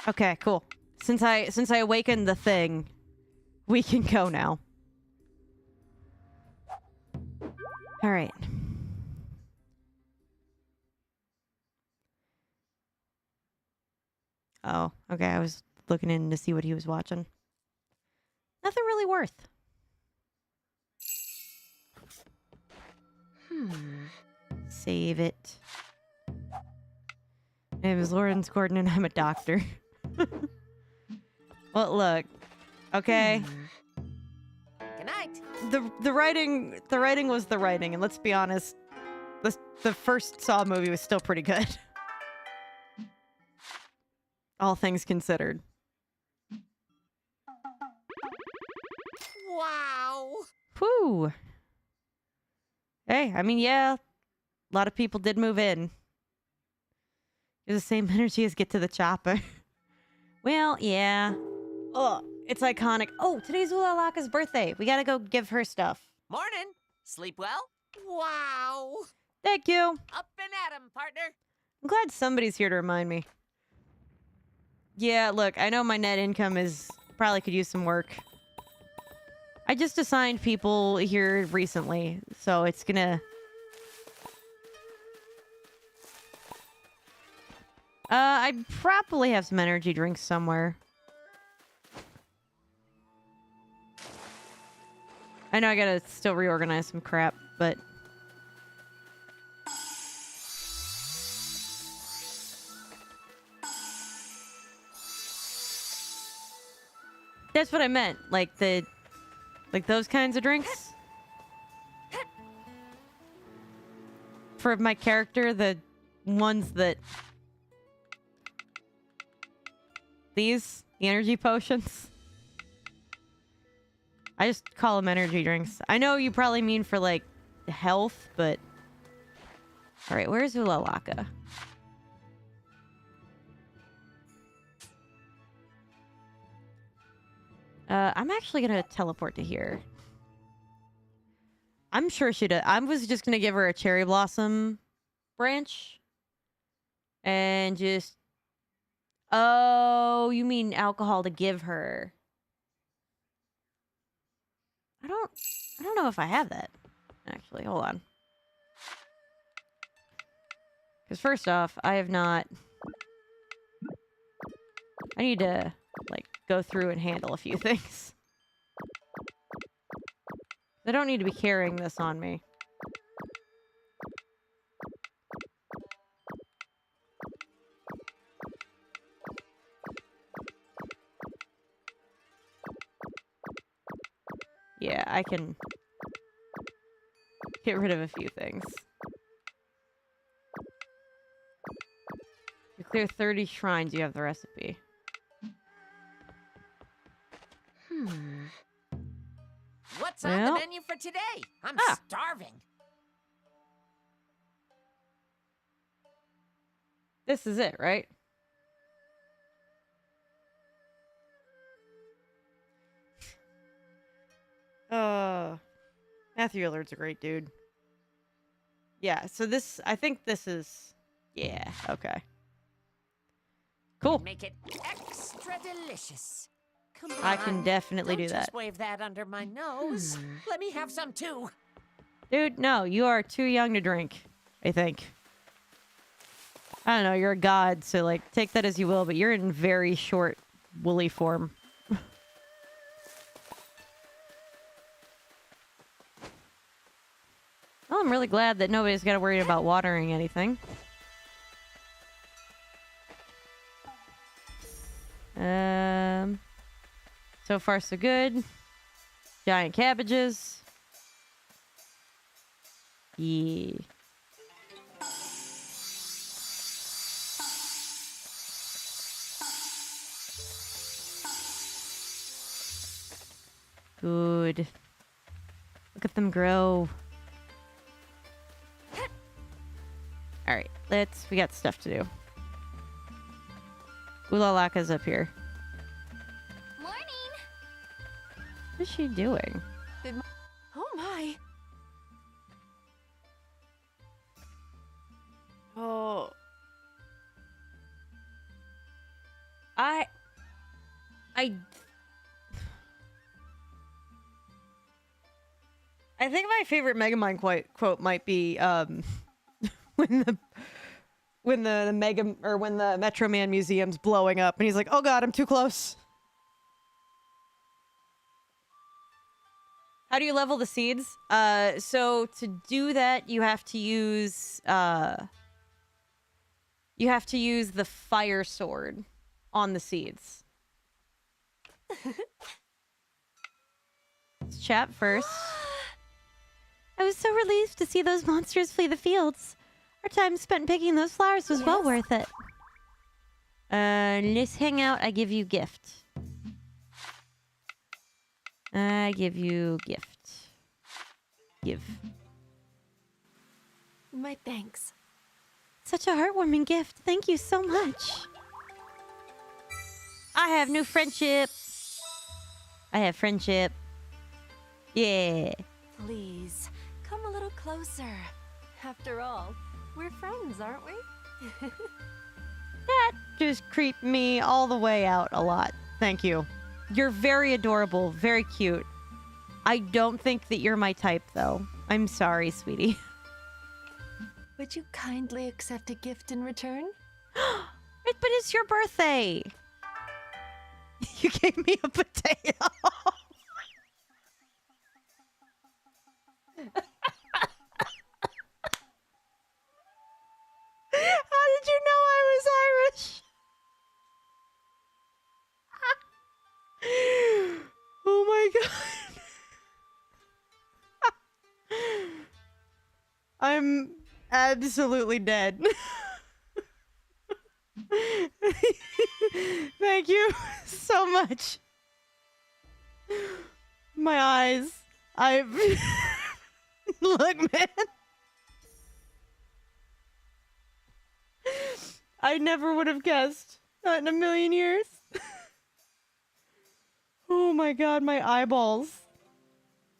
A: Okay, cool. Since I awakened the thing, we can go now. Alright. Oh, okay. I was looking in to see what he was watching. Nothing really worth. Save it. My name is Lawrence Gordon and I'm a doctor. Well, look. Okay.
B: Good night.
A: The writing was the writing, and let's be honest, the first Saw movie was still pretty good. All things considered.
B: Wow.
A: Whew. Hey, I mean, yeah, a lot of people did move in. It's the same energy as Get to the Chopper. Well, yeah. Oh, it's iconic. Oh, today's Ulalaka's birthday. We gotta go give her stuff.
E: Morning. Sleep well?
B: Wow.
A: Thank you.
E: Up and at 'em, partner.
A: I'm glad somebody's here to remind me. Yeah, look, I know my net income is... probably could use some work. I just assigned people here recently, so it's gonna... I probably have some energy drinks somewhere. I know I gotta still reorganize some crap, but... that's what I meant. Like those kinds of drinks. For my character, the ones that... these? The energy potions? I just call them energy drinks. I know you probably mean for, like, health, but... alright, where's Ulalaka? I'm actually gonna teleport to here. I'm sure she'd... I was just gonna give her a cherry blossom branch. And just... oh, you mean alcohol to give her. I don't know if I have that. Actually, hold on. Because first off, I have not... I need to, like, go through and handle a few things. I don't need to be carrying this on me. Yeah, I can get rid of a few things. You clear 30 shrines, you have the recipe.
E: What's on
A: Well.
E: the menu for today? I'm
A: Ah.
E: starving. I'm
A: Ah.
E: starving.
A: This is it, right? Matthew Illard's a great dude. Yeah, so this, I think this is, yeah, okay. Cool.
E: Make it extra delicious. Come
A: I can
E: on,
A: definitely
E: don't
A: do
E: just
A: that.
E: wave that under my nose. Let me have some too.
A: Dude, no, you are too young to drink, I think. I don't know, you're a god, so like, take that as you will, but you're in very short, woolly form. Well, I'm really glad that nobody's got to worry about watering anything. So far so good. Giant cabbages. Yeah. Good. Look at them grow. Alright, we got stuff to do. Ulalaka's up here.
B: Morning!
A: What is she doing?
B: Oh my!
A: Oh. I think my favorite Megamind quote might be when the Metro Man Museum's blowing up and he's like, "Oh god, I'm too close." How do you level the seeds? So to do that, you have to use the fire sword on the seeds. Let's chat first. I was so relieved to see those monsters flee the fields. Our time spent picking those flowers was well worth it. Let's hang out. I give you gift. I give you gift. Give.
B: My thanks.
A: Such a heartwarming gift. Thank you so much. I have new friendship. I have friendship. Yeah.
B: Please, come a little closer. After all, we're friends, aren't we?
A: That just creeped me all the way out a lot. Thank you. You're very adorable, very cute. I don't think that you're my type, though. I'm sorry, sweetie.
B: Would you kindly accept a gift in return?
A: But it's your birthday. You gave me a potato. How did you know I was Irish? Oh my god. I'm absolutely dead. Thank you so much. My eyes. Look, man. I never would have guessed. Not in a million years. Oh my god, my eyeballs.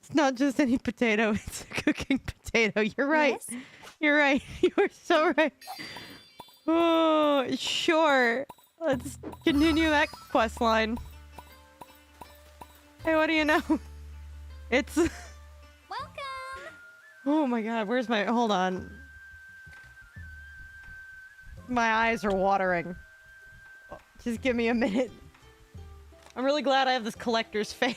A: It's not just any potato, it's a cooking potato. You're right.
B: Yes?
A: You're right. You're so right. Oh, sure. Let's continue that quest line. Hey, what do you know? It's...
B: Welcome!
A: Oh my god, where's my... Hold on. My eyes are watering. Just give me a minute. I'm really glad I have this collector's fan.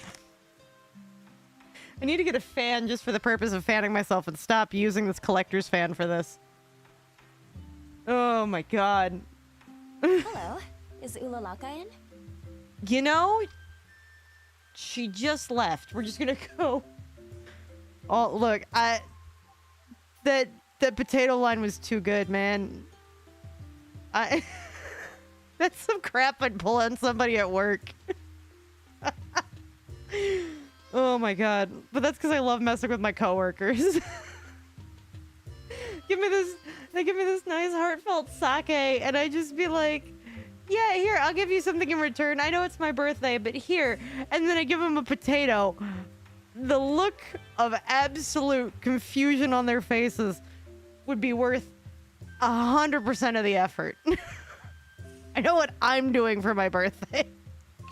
A: I need to get a fan just for the purpose of fanning myself and stop using this collector's fan for this. Oh my god.
B: Hello. Is Ulalaka in?
A: You know, she just left. We're just gonna go. Oh, look, that potato line was too good, man. That's some crap I'd pull on somebody at work. Oh my god. But that's because I love messing with my coworkers. They give me this nice heartfelt sake, and I just be like, yeah, here, I'll give you something in return. I know it's my birthday, but here. And then I give them a potato. The look of absolute confusion on their faces would be worth 100% of the effort. I know what I'm doing for my birthday.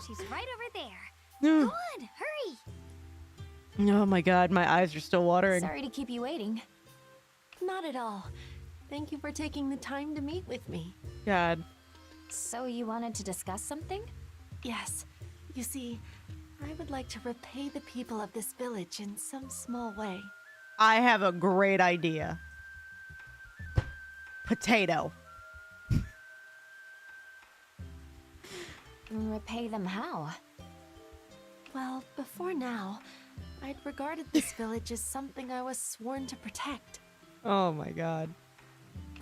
B: She's right over there.
A: No.
B: Go on, hurry.
A: Oh my god, my eyes are still watering.
B: Sorry to keep you waiting. Not at all. Thank you for taking the time to meet with me.
A: God.
B: So you wanted to discuss something? Yes. You see, I would like to repay the people of this village in some small way.
A: I have a great idea. Potato.
B: Repay them how? Well, before now, I'd regarded this village as something I was sworn to protect.
A: Oh my god.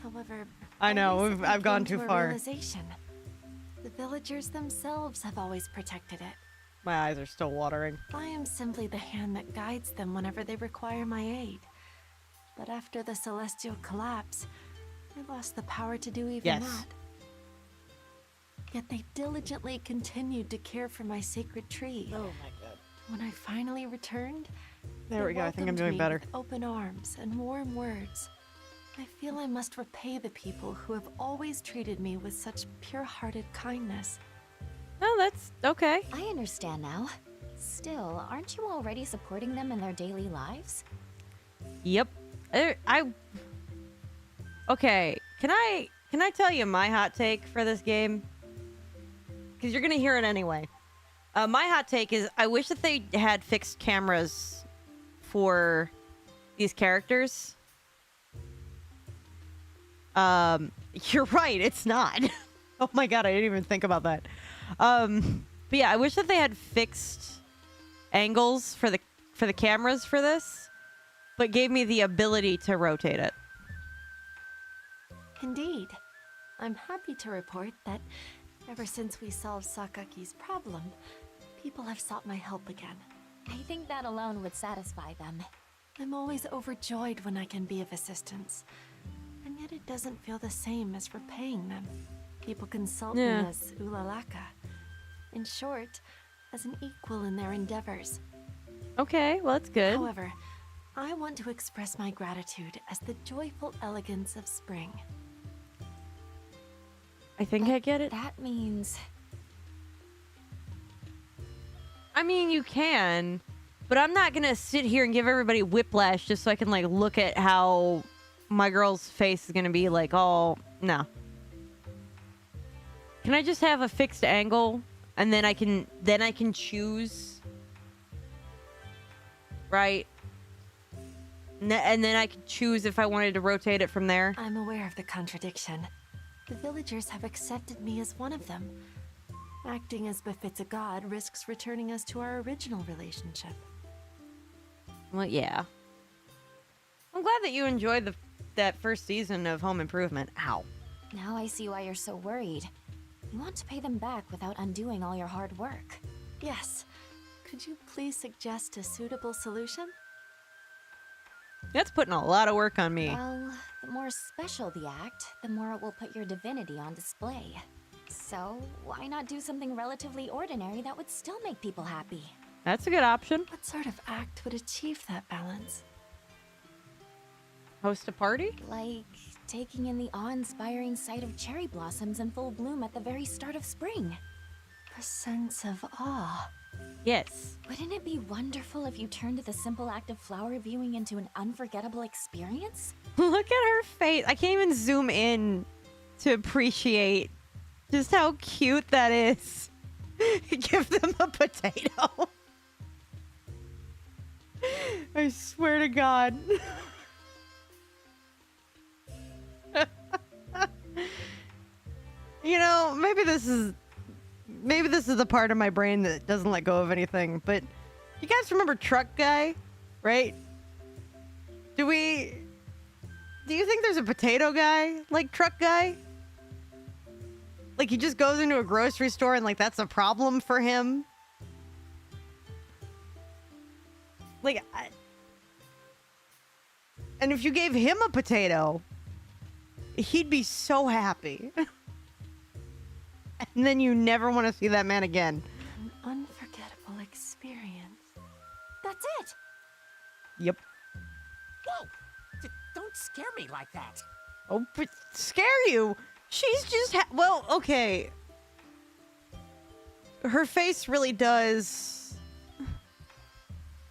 B: However,
A: I know,
B: recently
A: I've gone
B: came
A: too
B: to a
A: far.
B: realization. The villagers themselves have always protected it.
A: My eyes are still watering.
B: I am simply the hand that guides them whenever they require my aid. But after the celestial collapse, I lost the power to do even
A: Yes.
B: that. Yet they diligently continued to care for my sacred tree.
A: Oh my god.
B: When I finally returned,
A: There
B: they
A: we go, I think I'm
B: welcomed
A: doing
B: me
A: better.
B: with open arms and warm words. I feel I must repay the people who have always treated me with such pure-hearted kindness.
A: Oh, that's okay.
F: I understand now. Still, aren't you already supporting them in their daily lives?
A: Yep. Okay, can I tell you my hot take for this game? Because you're gonna hear it anyway. My hot take is I wish that they had fixed cameras for these characters. You're right, it's not. Oh my god, I didn't even think about that. But yeah, I wish that they had fixed angles for the cameras for this, but gave me the ability to rotate it.
B: Indeed. I'm happy to report that ever since we solved Sakaki's problem, people have sought my help again.
F: I think that alone would satisfy them.
B: I'm always overjoyed when I can be of assistance. And yet it doesn't feel the same as repaying them. People consult me
A: Yeah.
B: as Ulalaka. In short, as an equal in their endeavors.
A: Okay, well, that's good.
B: However, I want to express my gratitude as the joyful elegance of spring.
A: I think I get it.
F: That means...
A: I mean, you can, but I'm not gonna sit here and give everybody whiplash just so I can, like, look at how my girl's face is gonna be like, oh, no. Can I just have a fixed angle and then I can choose, right? And then I can choose if I wanted to rotate it from there.
B: I'm aware of the contradiction. The villagers have accepted me as one of them. Acting as befits a god risks returning us to our original relationship.
A: Well, yeah. I'm glad that you enjoyed that first season of Home Improvement. Ow.
F: Now I see why you're so worried. You want to pay them back without undoing all your hard work.
B: Yes. Could you please suggest a suitable solution?
A: That's putting a lot of work on me.
F: Well, the more special the act, the more it will put your divinity on display. So, why not do something relatively ordinary that would still make people happy?
A: That's a good option.
B: What sort of act would achieve that balance?
A: Host a party?
F: Like taking in the awe-inspiring sight of cherry blossoms in full bloom at the very start of spring.
B: A sense of awe.
A: Yes.
F: Wouldn't it be wonderful if you turned the simple act of flower viewing into an unforgettable experience?
A: Look at her face. I can't even zoom in to appreciate just how cute that is. Give them a potato. I swear to God. You know, maybe this is the part of my brain that doesn't let go of anything, but you guys remember Truck Guy, right? Do you think there's a potato guy like Truck Guy? Like he just goes into a grocery store and like that's a problem for him? Like, and if you gave him a potato, he'd be so happy. And then you never want to see that man again.
B: An unforgettable experience. That's it!
A: Yep.
E: Whoa! Don't scare me like that.
A: Oh, but scare you? She's just well, okay. Her face really does.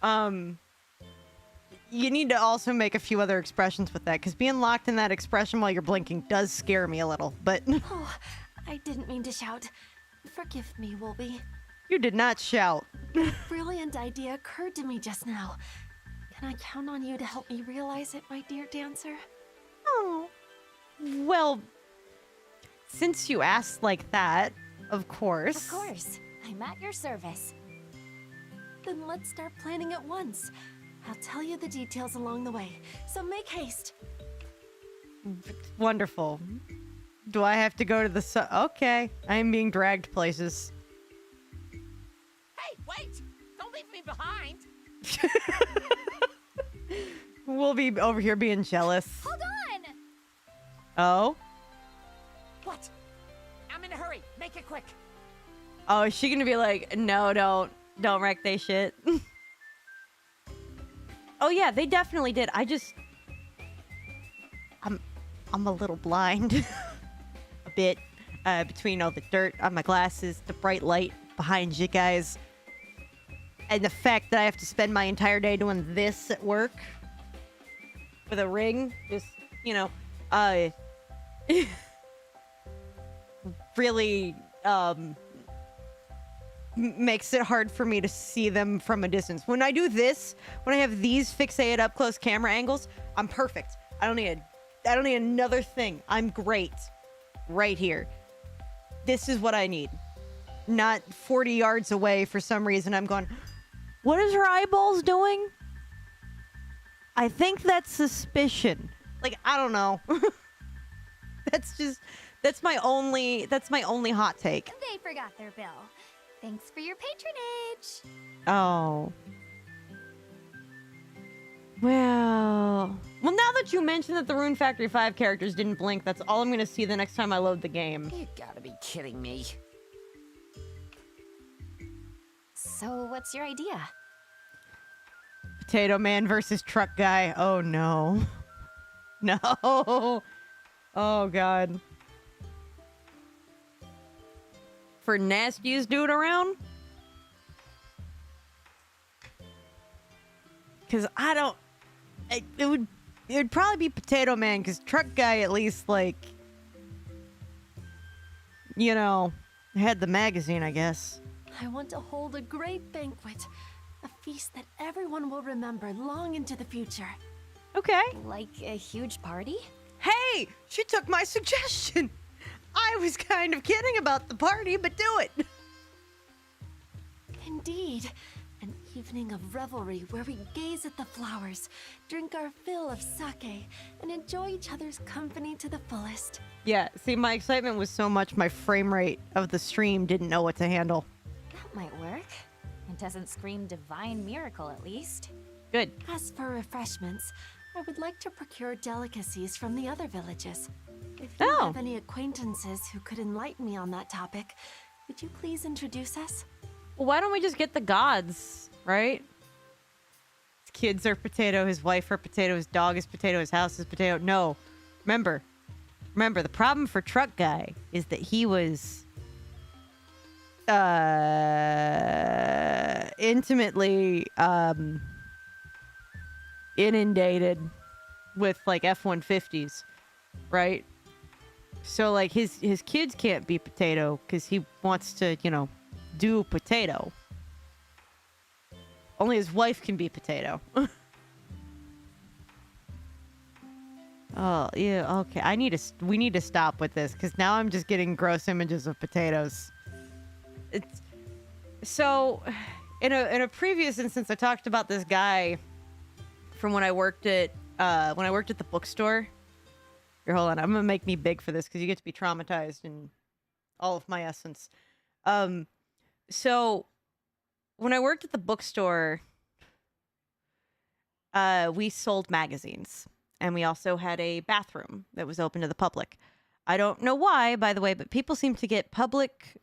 A: You need to also make a few other expressions with that, because being locked in that expression while you're blinking does scare me a little, but...
B: Oh, I didn't mean to shout. Forgive me, Wolby.
A: You did not shout.
B: A brilliant idea occurred to me just now. Can I count on you to help me realize it, my dear dancer?
A: Oh. Well, since you asked like that, of course.
F: Of course. I'm at your service.
B: Then let's start planning at once. I'll tell you the details along the way, so make haste.
A: Wonderful. Do I have to go to the okay, I'm being dragged places.
E: Hey, wait! Don't leave me behind!
A: We'll be over here being jealous.
F: Hold on!
A: Oh?
E: What? I'm in a hurry. Make it quick.
A: Oh, is she gonna be like, no, don't wreck they shit? Oh yeah, they definitely did. I'm a little blind. A bit. Between all the dirt on my glasses, the bright light behind you guys, and the fact that I have to spend my entire day doing this at work with a ring, just, you know, really, makes it hard for me to see them from a distance. When I do this, when I have these fixated up close camera angles, I'm perfect. I don't need another thing. I'm great right here. This is what I need. Not 40 yards away for some reason. I'm going, what is her eyeballs doing? I think that's suspicion. Like, I don't know. That's my only hot take.
F: They forgot their bill. Thanks for your patronage.
A: Oh. Well, now that you mentioned that the Rune Factory 5 characters didn't blink, that's all I'm going to see the next time I load the game.
E: You gotta be kidding me.
F: So, what's your idea?
A: Potato Man versus Truck Guy. Oh, no. No. Oh, God. For nastiest dude around? Because I don't... It would probably be Potato Man, because Truck Guy at least, like... You know, had the magazine, I guess.
B: I want to hold a great banquet. A feast that everyone will remember long into the future.
A: Okay.
F: Like a huge party?
A: Hey! She took my suggestion! I was kind of kidding about the party, but do it!
B: Indeed. An evening of revelry where we gaze at the flowers, drink our fill of sake, and enjoy each other's company to the fullest.
A: Yeah, see, my excitement was so much my frame rate of the stream didn't know what to handle.
F: That might work. It doesn't scream divine miracle, at least.
A: Good.
B: As for refreshments, I would like to procure delicacies from the other villages. If you
A: Oh.
B: have any acquaintances who could enlighten me on that topic, would you please introduce us?
A: Well, why don't we just get the gods, right? His kids are potato, his wife are potato, his dog is potato, his house is potato. No. Remember, the problem for Truck Guy is that he was intimately inundated with like F-150s, right? So like his kids can't be potato because he wants to, you know, do potato. Only his wife can be potato. Oh, yeah, okay. We need to stop with this because now I'm just getting gross images of potatoes. It's so in a previous instance I talked about this guy from when I worked at the bookstore. Here, hold on. I'm gonna make me big for this because you get to be traumatized in all of my essence. So when I worked at the bookstore, we sold magazines, and we also had a bathroom that was open to the public. I don't know why, by the way, but people seem to get public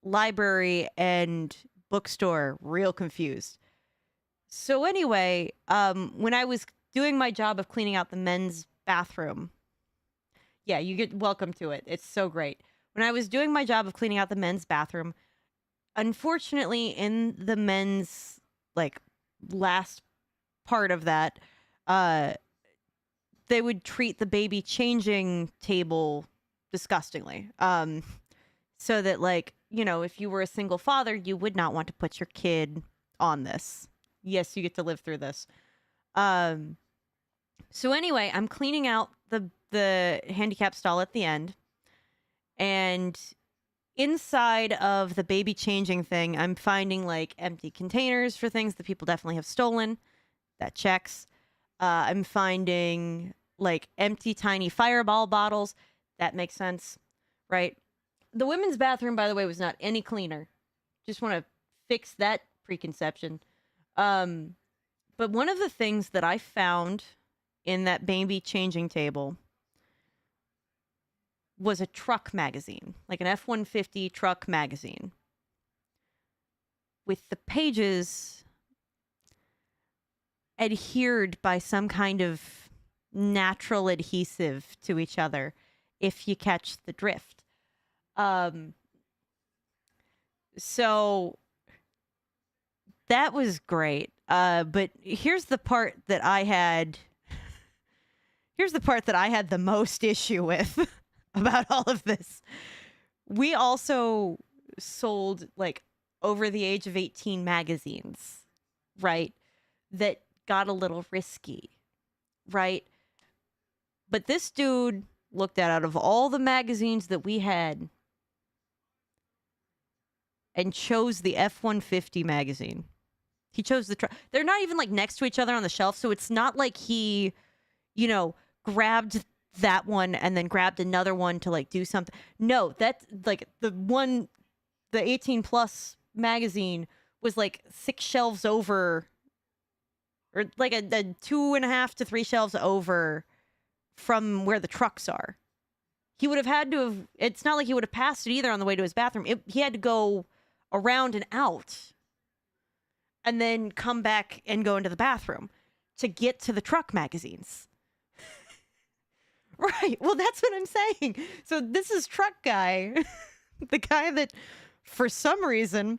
A: library and bookstore real confused. So anyway, when I was doing my job of cleaning out the men's bathroom, yeah, you get welcome to it. It's so great. When I was doing my job of cleaning out the men's bathroom, unfortunately, in the men's like last part of that, they would treat the baby changing table disgustingly. So that, like, you know, if you were a single father, you would not want to put your kid on this. Yes, you get to live through this. So anyway, I'm cleaning out the handicap stall at the end, and inside of the baby changing thing, I'm finding like empty containers for things that people definitely have stolen. That checks. I'm finding like empty tiny Fireball bottles. That makes sense, right? The women's bathroom, by the way, was not any cleaner. Just want to fix that preconception. But one of the things that I found in that baby changing table was a truck magazine, like an F-150 truck magazine, with the pages adhered by some kind of natural adhesive to each other, if you catch the drift. So that was great. But here's the part that I had the most issue with about all of this. We also sold like over the age of 18 magazines, right? That got a little risky, right? But this dude looked at out of all the magazines that we had and chose the F-150 magazine. He chose the truck. They're not even like next to each other on the shelf, so it's not like he, you know, grabbed that one and then grabbed another one to like do something. No, that's like the 18 plus magazine was like 6 shelves over, or like a 2.5 to 3 shelves over from where the trucks are. He would have had to have, it's not like he would have passed it either on the way to his bathroom. He had to go around and out and then come back and go into the bathroom to get to the truck magazines. Right. Well, that's what I'm saying. So this is truck guy, the guy that for some reason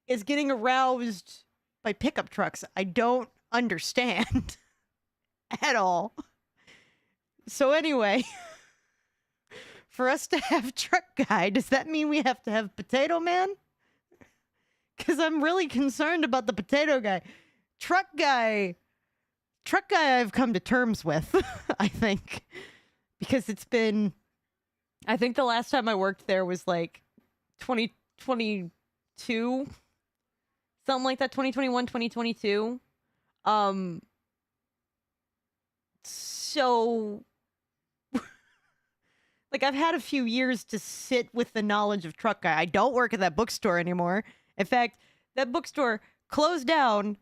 A: is getting aroused by pickup trucks. I don't understand at all. So anyway, for us to have truck guy, does that mean we have to have potato man? Because I'm really concerned about the potato guy. Truck guy I've come to terms with, I think. Because it's been, I think the last time I worked there was like 2022. Something like that, 2021, 2022. So, like, I've had a few years to sit with the knowledge of truck guy. I don't work at that bookstore anymore. In fact, that bookstore closed down,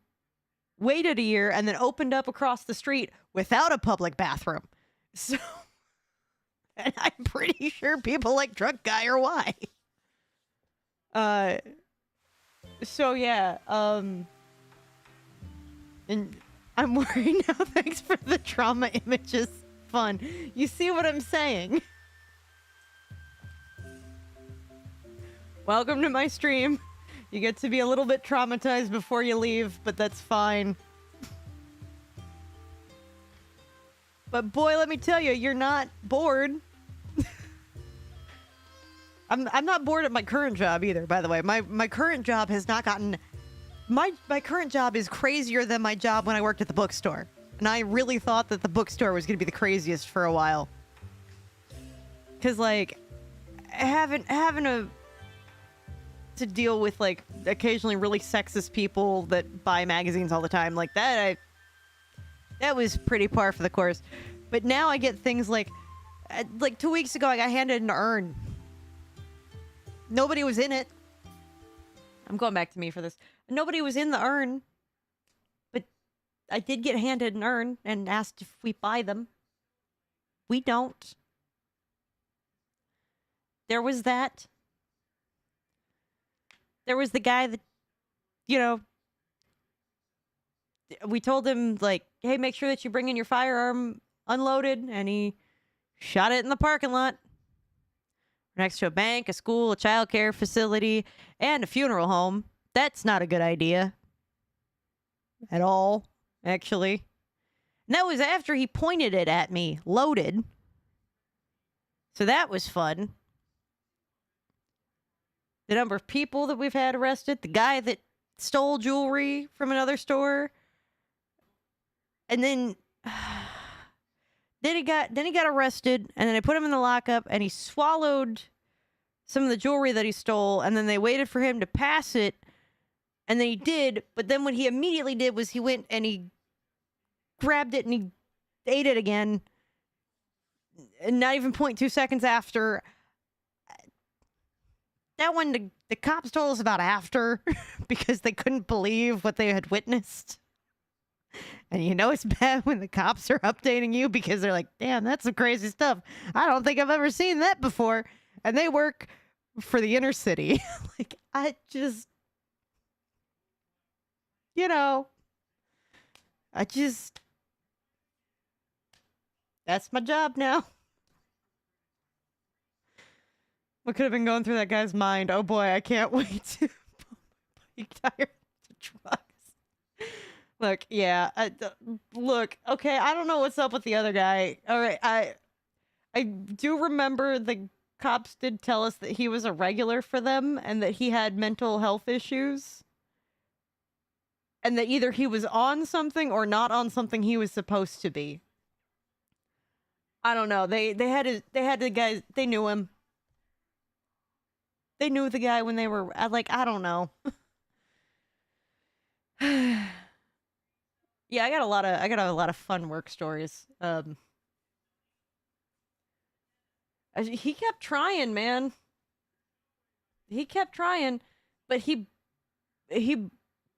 A: waited a year, and then opened up across the street without a public bathroom. So, and I'm pretty sure people like truck guy or why. So yeah, and I'm worried now. Thanks for the trauma images. Fun. You see what I'm saying? Welcome to my stream. You get to be a little bit traumatized before you leave, but that's fine. But boy, let me tell you, you're not bored. I'm not bored at my current job either, by the way. My current job has not gotten... My current job is crazier than my job when I worked at the bookstore. And I really thought that the bookstore was going to be the craziest for a while. Because, like, having to deal with, like, occasionally really sexist people that buy magazines all the time, like, that was pretty par for the course. But now I get things like 2 weeks ago, I got handed an urn. Nobody was in it. I'm going back to me for this. Nobody was in the urn. But I did get handed an urn and asked if we buy them. We don't. There was that. There was the guy that, you know, we told him, like, hey, make sure that you bring in your firearm unloaded, and he shot it in the parking lot next to a bank, a school, a childcare facility, and a funeral home. That's not a good idea at all, actually. And that was after he pointed it at me, loaded. So that was fun. The number of people that we've had arrested, the guy that stole jewelry from another store, and then he got arrested, and then they put him in the lockup, and he swallowed some of the jewelry that he stole, and then they waited for him to pass it, and then he did, but then what he immediately did was he went and he grabbed it and he ate it again, and not even 0.2 seconds after. That one, the cops told us about after because they couldn't believe what they had witnessed. And you know it's bad when the cops are updating you because they're like, damn, that's some crazy stuff. I don't think I've ever seen that before. And they work for the inner city. Like, I just, you know, that's my job now. What could have been going through that guy's mind? Oh boy, I can't wait to put my bike tire to trucks. Look, yeah, look, okay, I don't know what's up with the other guy. All right, I do remember the cops did tell us that he was a regular for them and that he had mental health issues. And that either he was on something or not on something he was supposed to be. I don't know. They had the guys, they knew him. They knew the guy when they were like, I don't know. Yeah, I got a lot of fun work stories. He kept trying, man. He kept trying, but he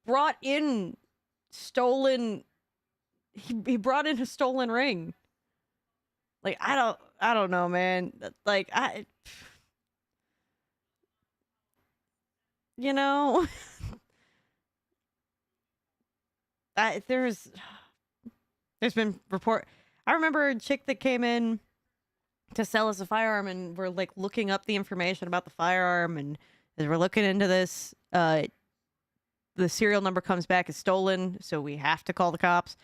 A: brought in stolen. He brought in a stolen ring. Like, I don't know, man. Like, you know, there's been report. I remember a chick that came in to sell us a firearm, and we're like looking up the information about the firearm, and as we're looking into this, the serial number comes back as stolen, so we have to call the cops.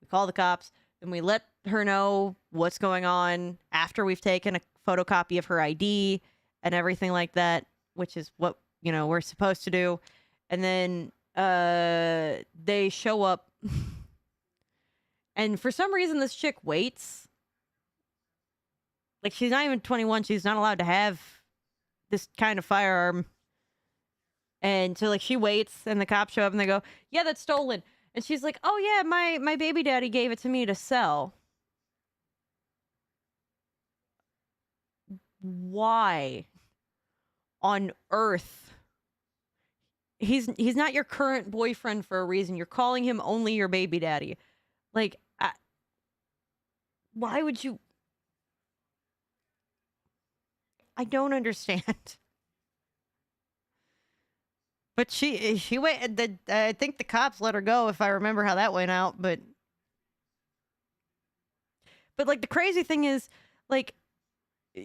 A: We call the cops, and we let her know what's going on after we've taken a photocopy of her ID and everything like that, which is what, you know, we're supposed to do. And then they show up, and for some reason this chick waits. Like, she's not even 21. She's not allowed to have this kind of firearm. And so, like, she waits, and the cops show up, and they go, yeah, that's stolen. And she's like, oh, yeah, my baby daddy gave it to me to sell. Why on earth? He's not your current boyfriend for a reason. You're calling him only your baby daddy. Like, why would you? I don't understand. But she waited. I think the cops let her go, if I remember how that went out. But like, the crazy thing is, like,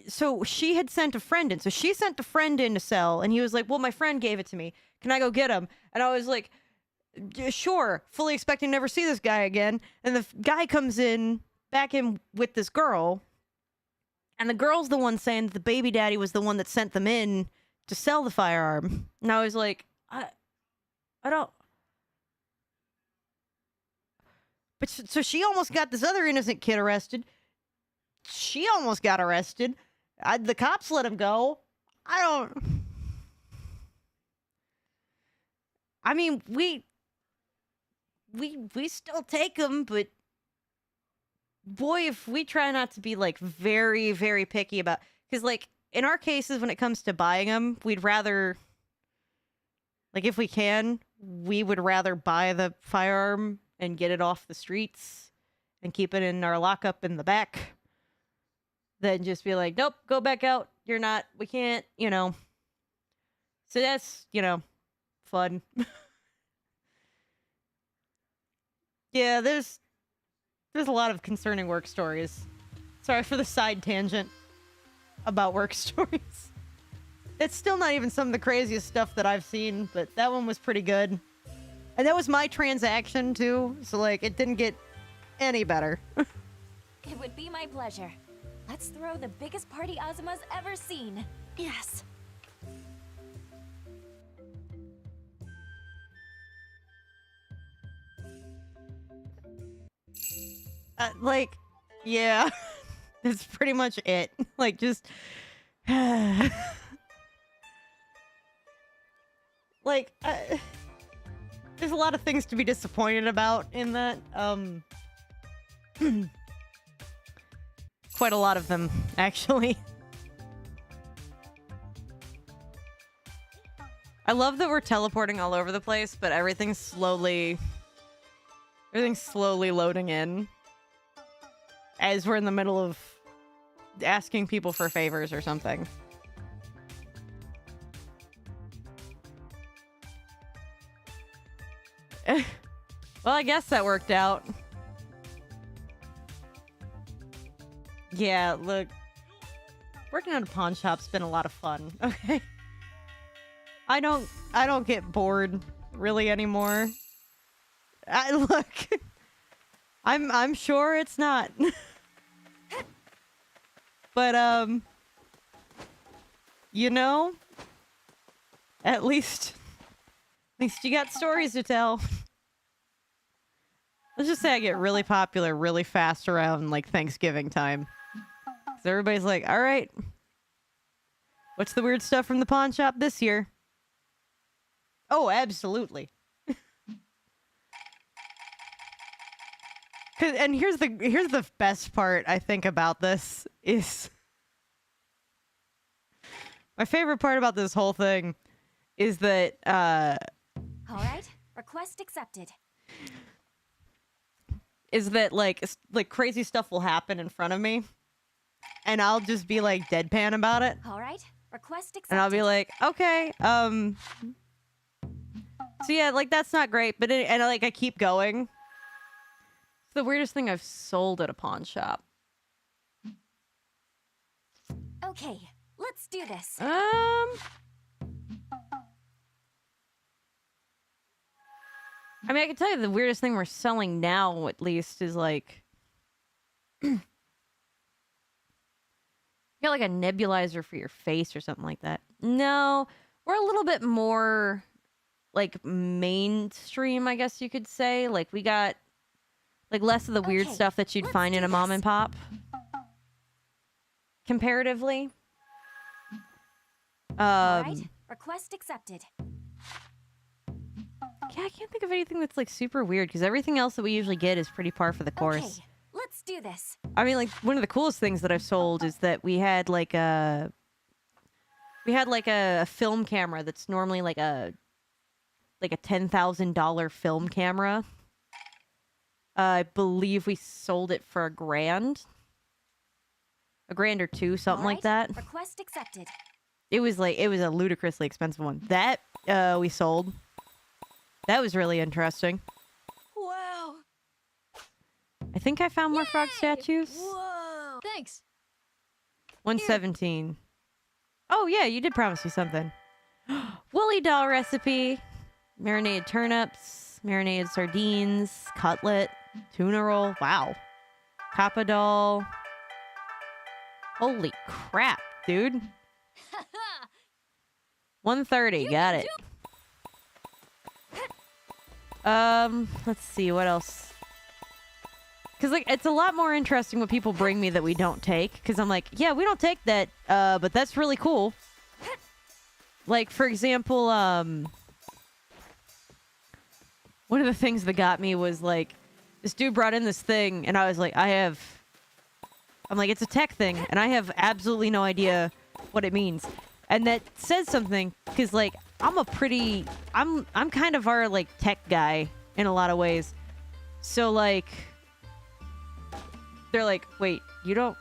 A: so she had sent a friend in. So she sent a friend in to sell, and he was like, well, my friend gave it to me. Can I go get him? And I was like, sure, fully expecting to never see this guy again. And the guy comes back in with this girl, and the girl's the one saying that the baby daddy was the one that sent them in to sell the firearm. And I was like, I don't. But so she almost got this other innocent kid arrested. She almost got arrested. The cops let him go. I mean, we still take them, but boy, if we try not to be, like, very, very picky about, because, like, in our cases, when it comes to buying them, we'd rather, like, if we can, we would rather buy the firearm and get it off the streets and keep it in our lockup in the back than just be like, nope, go back out. You're not, we can't, you know. So that's, you know, fun. Yeah, there's a lot of concerning work stories. Sorry for the side tangent about work stories. It's still not even some of the craziest stuff that I've seen, but that one was pretty good. And that was my transaction, too, so, like, it didn't get any better.
F: It would be my pleasure. Let's throw the biggest party Azuma's ever seen.
B: Yes.
A: Like, yeah, that's pretty much it. Like, just... like, there's a lot of things to be disappointed about in that. Quite a lot of them, actually. I love that we're teleporting all over the place, but everything's slowly loading in as we're in the middle of asking people for favors or something. Well, I guess that worked out. Yeah, look. Working at a pawn shop's been a lot of fun, okay? I don't get bored really anymore. Look. I'm sure it's not. But you know, at least you got stories to tell. Let's just say I get really popular really fast around, like, Thanksgiving time. 'Cause everybody's like, all right, what's the weird stuff from the pawn shop this year? Oh, absolutely. And here's the best part, I think, about this is... My favorite part about this whole thing is that,
F: All right, request accepted.
A: is that, like crazy stuff will happen in front of me, and I'll just be, like, deadpan about it.
F: All right, request accepted.
A: And I'll be like, okay, so yeah, like, that's not great, but I keep going. It's the weirdest thing I've sold at a pawn shop.
F: Okay, let's do this.
A: I mean, I can tell you the weirdest thing we're selling now, at least, is, like... you got, like, a nebulizer for your face or something like that. No, we're a little bit more, like, mainstream, I guess you could say. Like, we got, like, less of the weird
F: Okay,
A: stuff that you'd
F: let's
A: find
F: do
A: in a mom
F: this.
A: and pop. Comparatively.
F: All right, request accepted.
A: Yeah, I can't think of anything that's, like, super weird, because everything else that we usually get is pretty par for the course.
F: Okay, let's do this.
A: I mean, like, one of the coolest things that I've sold is that we had like a film camera that's normally like a $10,000 film camera. I believe we sold it for $1,000 or two, something
F: All
A: like
F: right,
A: that.
F: Request accepted.
A: It was a ludicrously expensive one. That we sold. That was really interesting.
B: Wow.
A: I think I found more frog statues.
B: Whoa. Thanks.
A: 117. Oh, yeah, you did promise me something. Woolly doll recipe. Marinated turnips. Marinated sardines. Cutlet. Tuna roll. Wow. Kappa doll. Holy crap, dude. 130. Got it. Let's see. What else? Because, like, it's a lot more interesting what people bring me that we don't take. Because I'm like, yeah, we don't take that, but that's really cool. Like, for example, one of the things that got me was, like, this dude brought in this thing, and I was like, I'm like, it's a tech thing, and I have absolutely no idea what it means. And that says something, because, like, I'm kind of our, like, tech guy in a lot of ways. So, like, they're like, wait, you don't...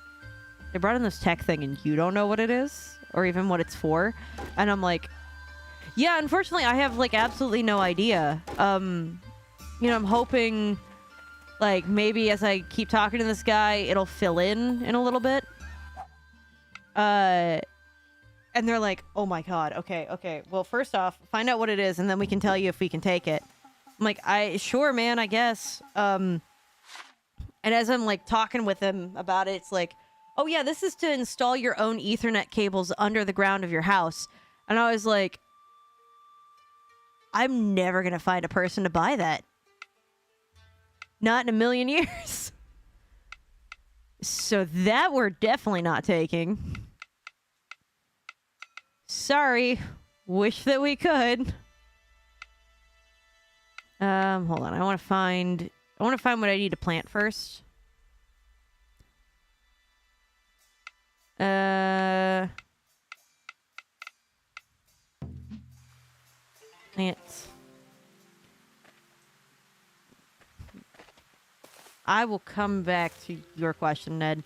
A: They brought in this tech thing and you don't know what it is? Or even what it's for? And I'm like, yeah, unfortunately, I have, like, absolutely no idea. You know, I'm hoping, like, maybe as I keep talking to this guy, it'll fill in a little bit. And they're like, oh my god, okay. Well, first off, find out what it is, and then we can tell you if we can take it. I'm like, sure, man, I guess. And as I'm, like, talking with him about it, it's like, oh yeah, this is to install your own Ethernet cables under the ground of your house. And I was like, I'm never gonna find a person to buy that. Not in a million years. So that we're definitely not taking. Sorry. Wish that we could. Hold on. I want to find what I need to plant first. Plants. I will come back to your question, Ned.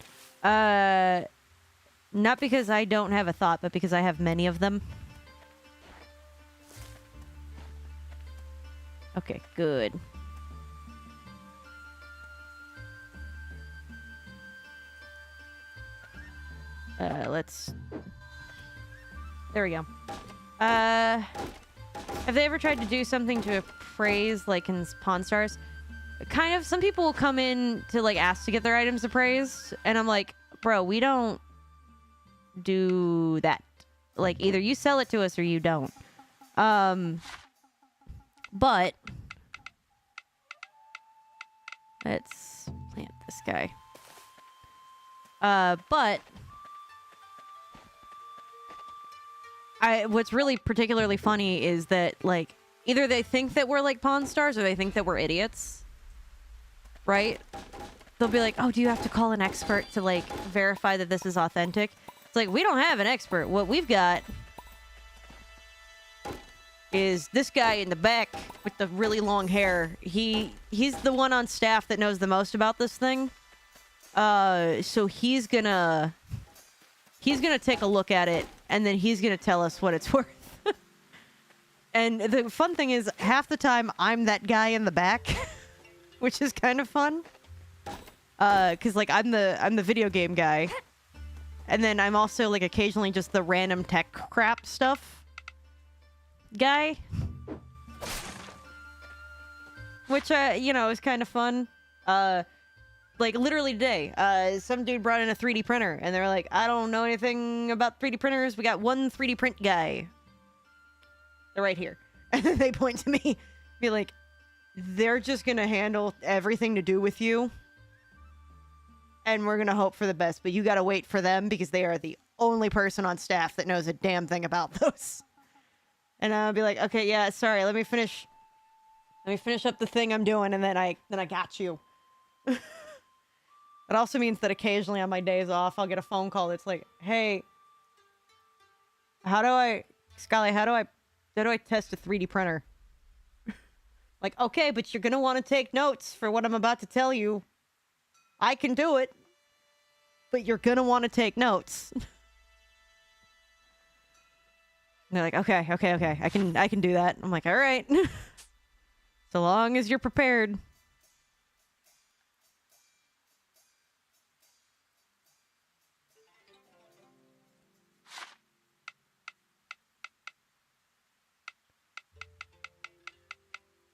A: Not because I don't have a thought, but because I have many of them. Okay, good. Let's... There we go. Have they ever tried to do something to appraise, like in Pawn Stars? Kind of. Some people will come in to, like, ask to get their items appraised, and I'm like, bro, we don't do that. Like, either you sell it to us or you don't. But let's plant this guy. But what's really particularly funny is that, like, either they think that we're like Pawn Stars or they think that we're idiots. Right? They'll be like, oh, do you have to call an expert to, like, verify that this is authentic? It's like, we don't have an expert. What we've got is this guy in the back with the really long hair. He's the one on staff that knows the most about this thing. So he's gonna take a look at it, and then he's gonna tell us what it's worth. And the fun thing is, half the time, I'm that guy in the back. Which is kind of fun. Cause, like, I'm the video game guy. And then I'm also, like, occasionally just the random tech crap stuff guy. Which, you know, is kind of fun. Like, literally today, some dude brought in a 3D printer, and they're like, I don't know anything about 3D printers. We got one 3D print guy. They're right here. And then they point to me, be like, they're just gonna handle everything to do with you. And we're gonna hope for the best, but you gotta wait for them because they are the only person on staff that knows a damn thing about those. And I'll be like, okay, yeah, sorry, let me finish up the thing I'm doing, and then I got you. It also means that occasionally on my days off, I'll get a phone call that's like, hey, Scully, how do I test a 3D printer? Like, okay, but you're gonna want to take notes for what I'm about to tell you. I can do it, but you're gonna want to take notes. And they're like, okay, I can do that. I'm like, all right. So long as you're prepared.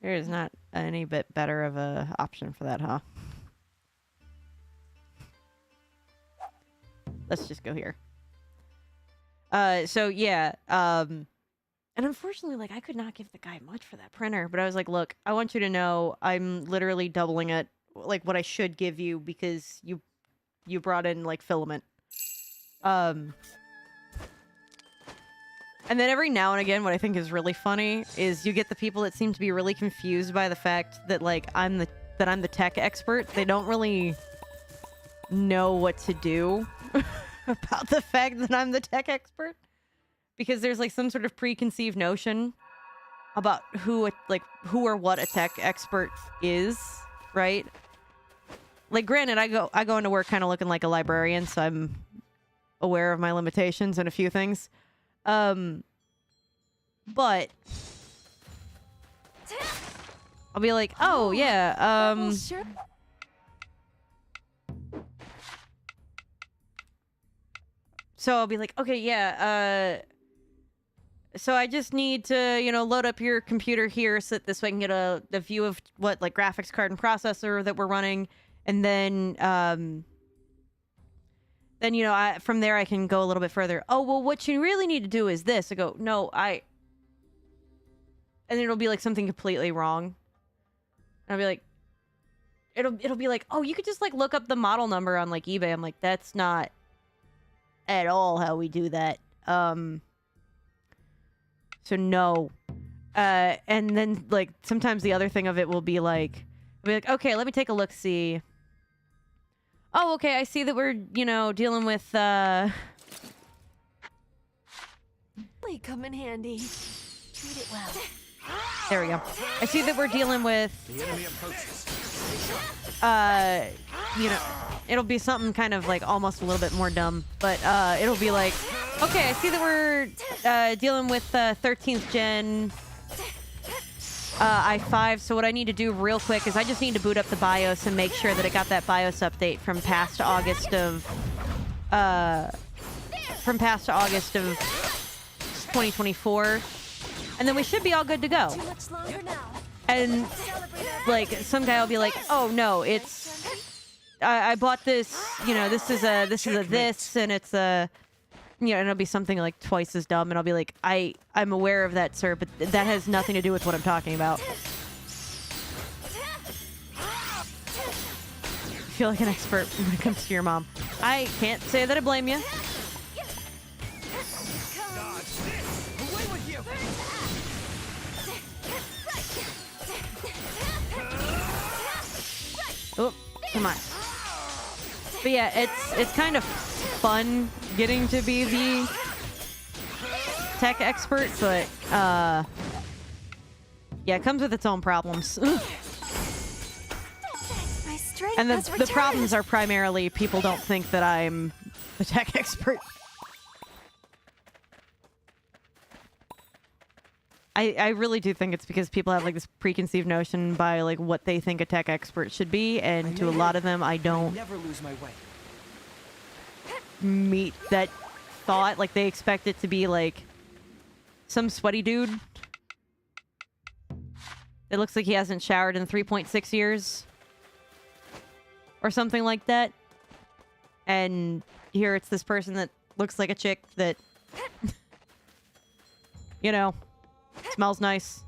A: There is not any bit better of a option for that, huh? Let's just go here. So yeah, and unfortunately, like, I could not give the guy much for that printer, but I was like, look, I want you to know I'm literally doubling it, like, what I should give you because you brought in, like, filament. And then every now and again, what I think is really funny is you get the people that seem to be really confused by the fact that, like, I'm the tech expert. They don't really know what to do about the fact that I'm the tech expert, because there's, like, some sort of preconceived notion about who or what a tech expert is. right? Like, granted, I go into work kind of looking like a librarian, so I'm aware of my limitations and a few things. But I'll be like, oh yeah,
B: Well, sure.
A: so I'll be like, okay, yeah, so I just need to, you know, load up your computer here so that this way I can get a view of what, like, graphics card and processor that we're running. And then, you know, from there I can go a little bit further. Oh, well, what you really need to do is this. I go, no, and then it'll be like something completely wrong. And I'll be like, it'll be like, oh, you could just like look up the model number on like eBay. I'm like, that's not at all how we do that. So no. And then like sometimes the other thing of it will be like, I'll be like, okay, let me take a look, see. Oh, okay, I see that we're, you know, dealing with,
B: Really come in handy. Treat it well.
A: there we go. I see that we're dealing with,
D: The enemy approaches.
A: you know, it'll be something kind of like almost a little bit more dumb, but it'll be like, okay, I see that we're dealing with 13th gen i5, so what I need to do real quick is I just need to boot up the BIOS and make sure that it got that BIOS update from past August of 2024, and then we should be all good to go.
B: Too much longer now.
A: And like some guy will be like, oh no, it's I bought this, you know, this is a this, and it's a, you know, and it'll be something like twice as dumb, and I'll be like, I'm aware of that, sir, but that has nothing to do with what I'm talking about. I feel like an expert when it comes to your mom. I can't say that I blame you.
D: Away with you!
A: Oh, come on. But yeah, it's kind of fun getting to be the tech expert, but yeah, it comes with its own problems.
B: My strength
A: And
B: has
A: the
B: returned.
A: problems are primarily people don't think that I'm the tech expert. I really do think it's because people have like this preconceived notion by like what they think a tech expert should be, and to a lot of them I don't
C: Never lose my way.
A: meet that thought. Like they expect it to be like some sweaty dude. It looks like he hasn't showered in 3.6 years. Or something like that. And here it's this person that looks like a chick that, you know, smells nice.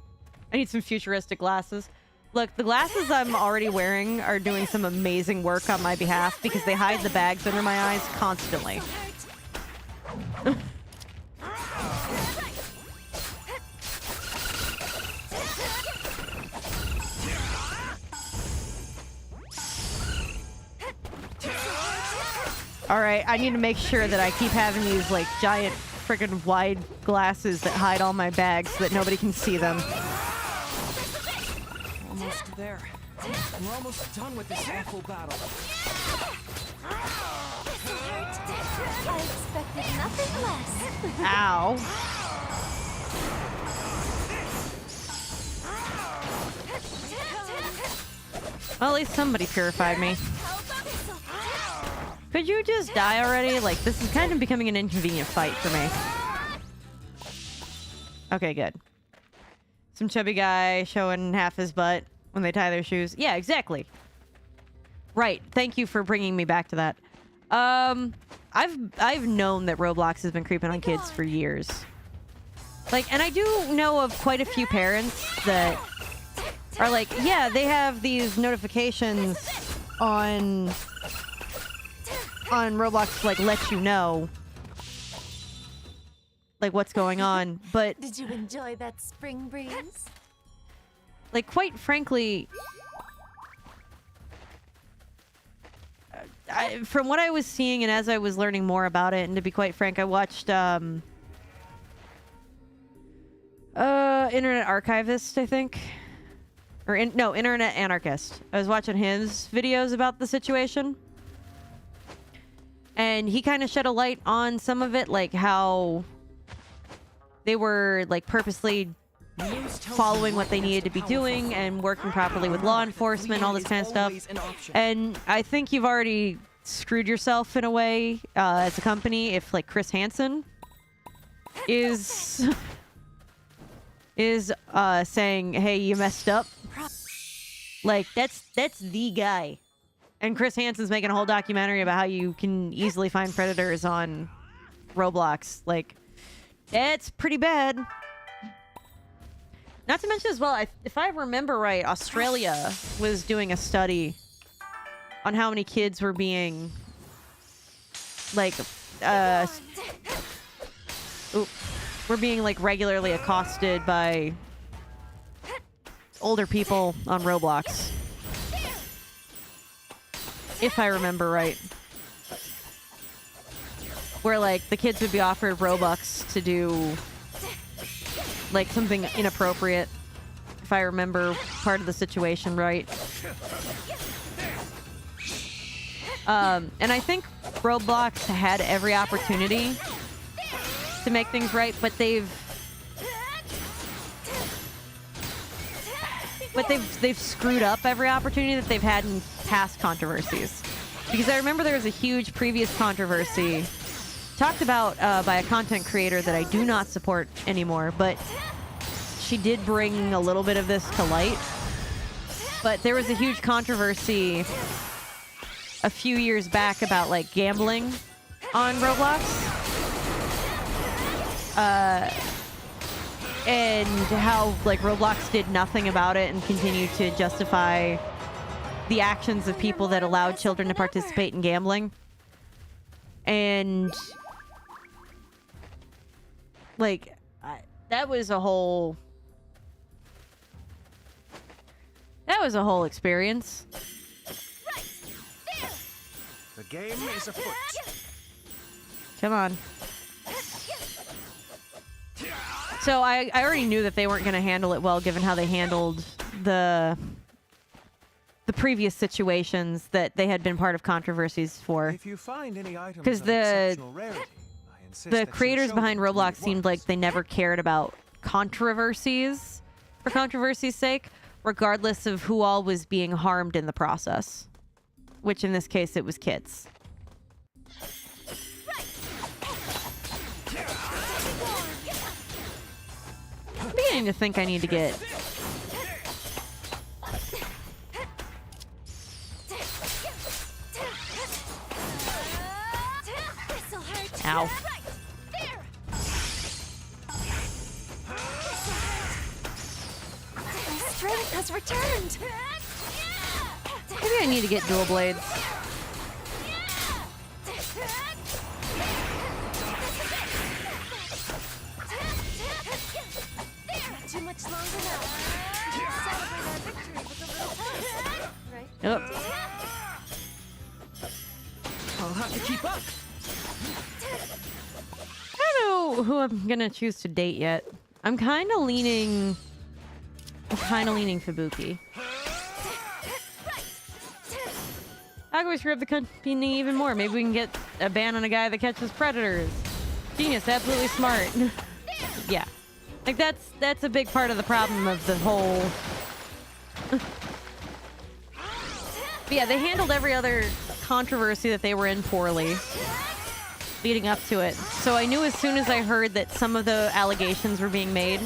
A: I need some futuristic glasses. Look, the glasses I'm already wearing are doing some amazing work on my behalf because they hide the bags under my eyes constantly. Alright, I need to make sure that I keep having these, like, giant freaking wide glasses that hide all my bags so that nobody can see them.
C: Almost there. We're almost done with this awful battle.
B: This'll hurt. I expected nothing less.
A: Ow. Well, at least somebody purified me. Could you just die already? Like, this is kind of becoming an inconvenient fight for me. Okay, good. Some chubby guy showing half his butt when they tie their shoes. Yeah, exactly. Right. Thank you for bringing me back to that. I've known that Roblox has been creeping on kids for years. Like, and I do know of quite a few parents that are like, yeah, they have these notifications on Roblox to, like, let you know, like, what's going on, but,
B: Did you enjoy that spring breeze?
A: like, quite frankly, from what I was seeing and as I was learning more about it, and to be quite frank, I watched, Internet Archivist, I think. no, Internet Anarchist. I was watching his videos about the situation. And he kind of shed a light on some of it, like how they were like purposely following what they needed to be doing and working properly with law enforcement, all this kind of stuff. And I think you've already screwed yourself in a way as a company if like Chris Hansen is saying, hey, you messed up. Like that's the guy. And Chris Hansen's making a whole documentary about how you can easily find predators on Roblox. Like, it's pretty bad. Not to mention as well, if I remember right, Australia was doing a study on how many kids were being, like, were being, like, regularly accosted by older people on Roblox. If I remember right. Where, like, the kids would be offered Robux to do, like, something inappropriate. If I remember part of the situation right. And I think Roblox had every opportunity to make things right, but they've screwed up every opportunity that they've had in past controversies. Because I remember there was a huge previous controversy talked about by a content creator that I do not support anymore, but she did bring a little bit of this to light. But there was a huge controversy a few years back about like gambling on Roblox. And how like Roblox did nothing about it and continued to justify the actions of people that allowed children to participate in gambling. And like that was a whole experience.
D: The game is afoot.
A: Come on. So I already knew that they weren't going to handle it well, given how they handled the previous situations that they had been part of controversies for.
D: If you find any items
A: Because
D: of exceptional rarity, I insist that
A: the
D: you
A: creators
D: show
A: behind
D: them to me
A: Roblox
D: at
A: seemed
D: once.
A: like they never cared about controversies for controversy's sake, regardless of who all was being harmed in the process. Which in this case, it was kids. I'm beginning to think I need to get... Ow.
B: My strength has returned.
A: Maybe I need to get dual blades.
B: Not too much longer now. Celebrate our victory with a little toast, right?
A: Yep.
C: I'll have to keep up.
A: I don't know who I'm gonna choose to date yet. I'm kind of leaning Fubuki. I can screw up the company even more. Maybe we can get a ban on a guy that catches predators. Genius, absolutely smart. Yeah, like that's a big part of the problem of the whole. But yeah, they handled every other controversy that they were in poorly leading up to it. So I knew as soon as I heard that some of the allegations were being made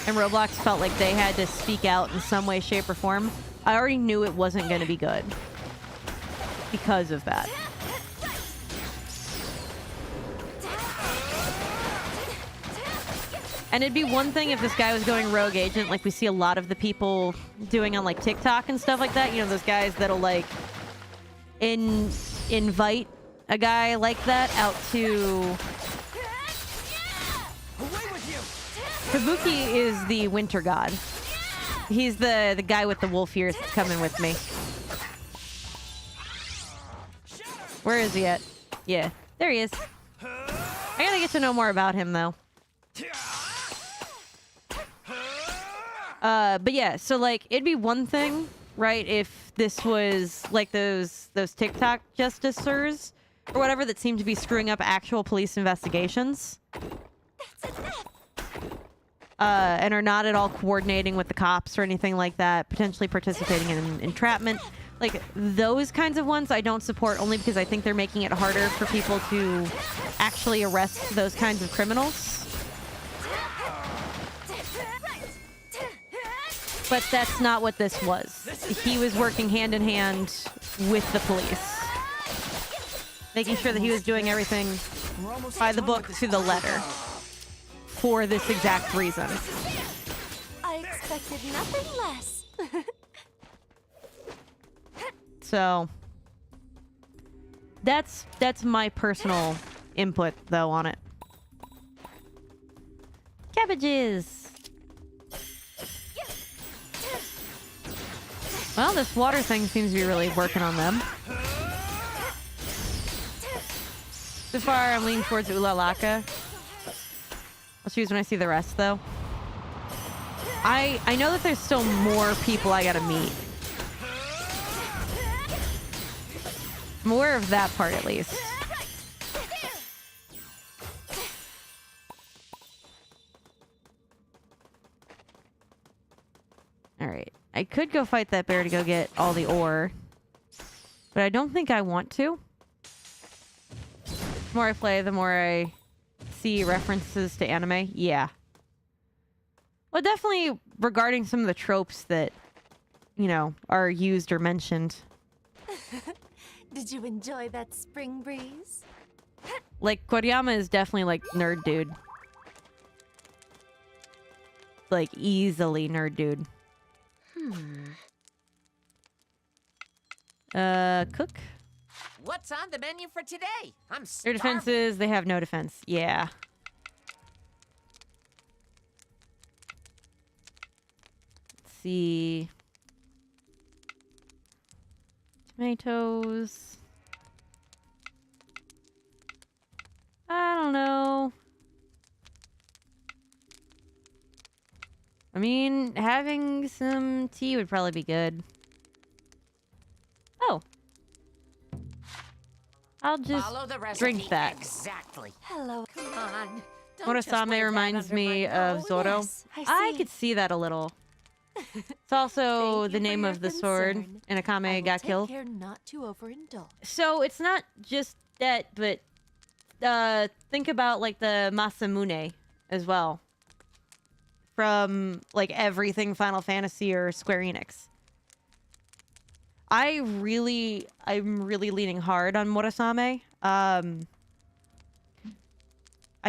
A: and Roblox felt like they had to speak out in some way, shape, or form, I already knew it wasn't going to be good because of that. And it'd be one thing if this guy was going rogue agent, like we see a lot of the people doing on like TikTok and stuff like that. You know, those guys that'll like invite a guy like that out to... Kabuki is the winter god. He's the guy with the wolf ears that's coming with me. Where is he at? Yeah, there he is. I gotta get to know more about him, though. But yeah, so like it'd be one thing, right, if this was like those TikTok justicers or whatever that seem to be screwing up actual police investigations.
B: That's enough.
A: And are not at all coordinating with the cops or anything like that, potentially participating in entrapment. Like, those kinds of ones I don't support, only because I think they're making it harder for people to actually arrest those kinds of criminals. But that's not what this was. He was working hand in hand with the police, making sure that he was doing everything by the book to the letter for this exact reason.
B: I expected nothing less.
A: So that's my personal input though on it. Cabbages. Well, this water thing seems to be really working on them. So far, I'm leaning towards Ulalaka. I'll choose when I see the rest, though. I know that there's still more people I gotta meet. I'm aware of that part, at least. Alright. I could go fight that bear to go get all the ore. But I don't think I want to. The more I play, the more I see references to anime. Yeah. Well, definitely regarding some of the tropes that, you know, are used or mentioned.
B: Did you enjoy that spring breeze?
A: Like, Koriyama is definitely, like, nerd dude. Like, easily nerd dude. Cook?
E: What's on the menu for today? I'm
A: Their
E: starving.
A: defenses, they have no defense. Yeah. Let's see. Tomatoes. I don't know. I mean, having some tea would probably be good. Oh. I'll just
E: Follow the recipe
A: drink that.
E: exactly.
B: Hello.
E: Come on. Don't just
A: Morasame
E: wave that
A: reminds
E: under
A: me
E: my
A: of
E: nose.
A: Zoro.
B: Yes, I
A: I
B: see.
A: could see that a little. It's also
B: Thank
A: the
B: you
A: name
B: for
A: of the
B: your
A: sword.
B: concern.
A: And
B: I
A: Akame
B: will
A: got
B: take
A: killed.
B: care not to overindulge.
A: So it's not just that, but think about like the Masamune as well. From like everything Final Fantasy or Square Enix. I'm really leaning hard on Morasame. I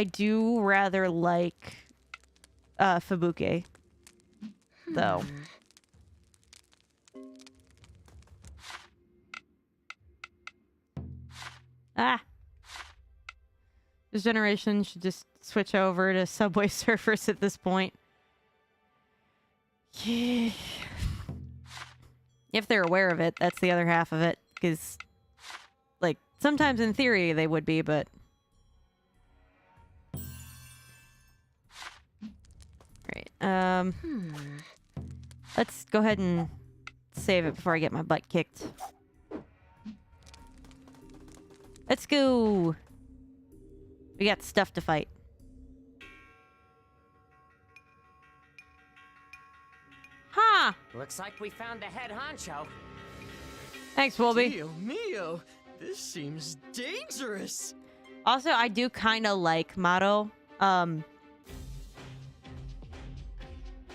A: do rather like Fubuke, though. Ah. This generation should just switch over to Subway Surfers at this point. Yeah. If they're aware of it, that's the other half of it. Because, like, sometimes in theory they would be, but... Right, let's go ahead and save it before I get my butt kicked. Let's go! We got stuff to fight. Huh!
E: Looks like we found the head honcho.
A: Thanks, Wolby.
G: Dio mio, this seems dangerous.
A: Also, I do kind of like Mato.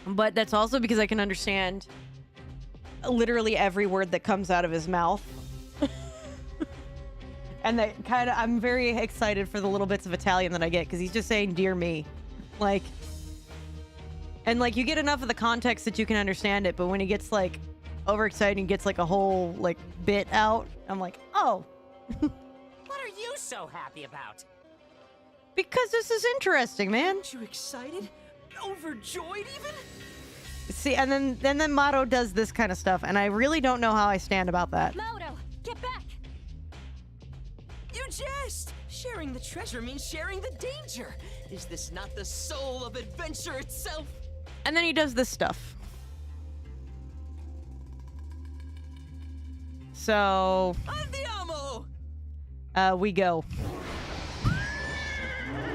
A: But that's also because I can understand literally every word that comes out of his mouth. And that kind of, I'm very excited for the little bits of Italian that I get, because he's just saying, dear me. Like, and like, you get enough of the context that you can understand it, but when he gets like overexcited and gets like a whole like bit out, I'm like, oh.
E: What are you so happy about?
A: Because this is interesting, man.
G: Aren't you excited? Overjoyed even?
A: See, and then Mato does this kind of stuff, and I really don't know how I stand about that.
B: Moto, get back!
G: You jest! Sharing the treasure means sharing the danger. Is this not the soul of adventure itself?
A: And then he does this stuff. So,
G: Andiamo!
A: we go.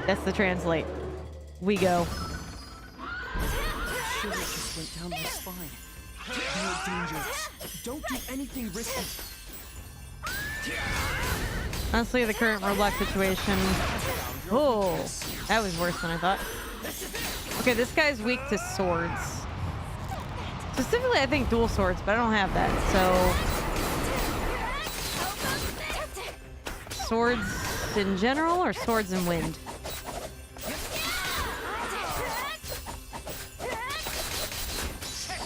A: That's the translate. We go.
C: Sugar just went down my spine. No danger. Don't do anything risky.
A: Honestly, the current roadblock situation. Oh, that was worse than I thought. Okay, this guy's weak to swords. Specifically, I think dual swords, but I don't have that, so... Swords in general, or swords in wind?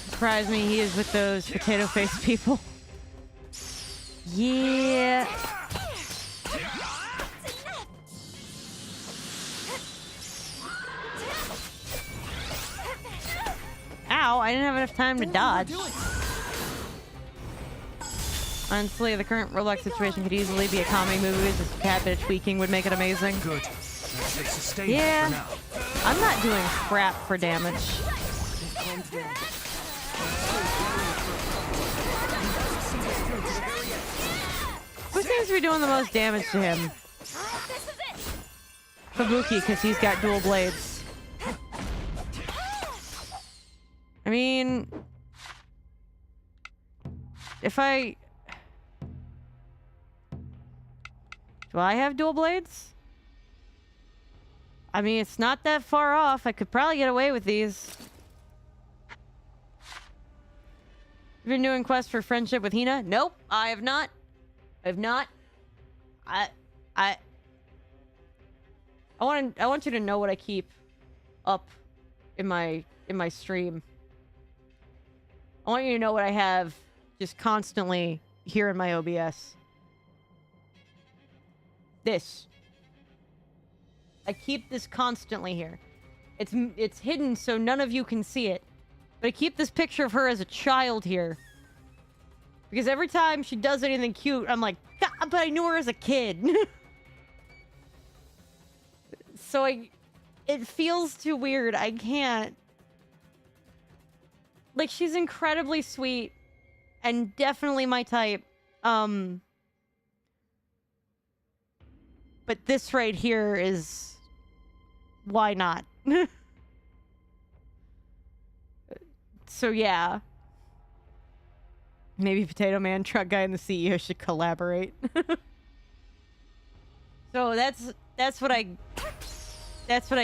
A: Surprise me, he is with those potato-faced people. Yeah. Ow, I didn't have enough time to dodge. Honestly, the current Roblox situation could easily be a comedy movie. Just a tad bit of tweaking would make it amazing.
D: Good. That should sustain it
A: Yeah,
D: for now.
A: I'm not doing crap for damage. Who seems to be doing the most damage to him? Kabuki, because he's got dual blades. I mean... If I... Do I have dual blades? I mean, it's not that far off. I could probably get away with these. You've been doing quests for friendship with Hina? Nope, I have not. I have not. I want you to know what I keep up in my stream. I want you to know what I have just constantly here in my OBS. This. I keep this constantly here. It's hidden so none of you can see it. But I keep this picture of her as a child here. Because every time she does anything cute, I'm like, God, but I knew her as a kid. So it feels too weird. I can't. Like, she's incredibly sweet and definitely my type. But this right here is... Why not? So yeah. Maybe Potato Man, Truck Guy, and the CEO should collaborate. So that's what I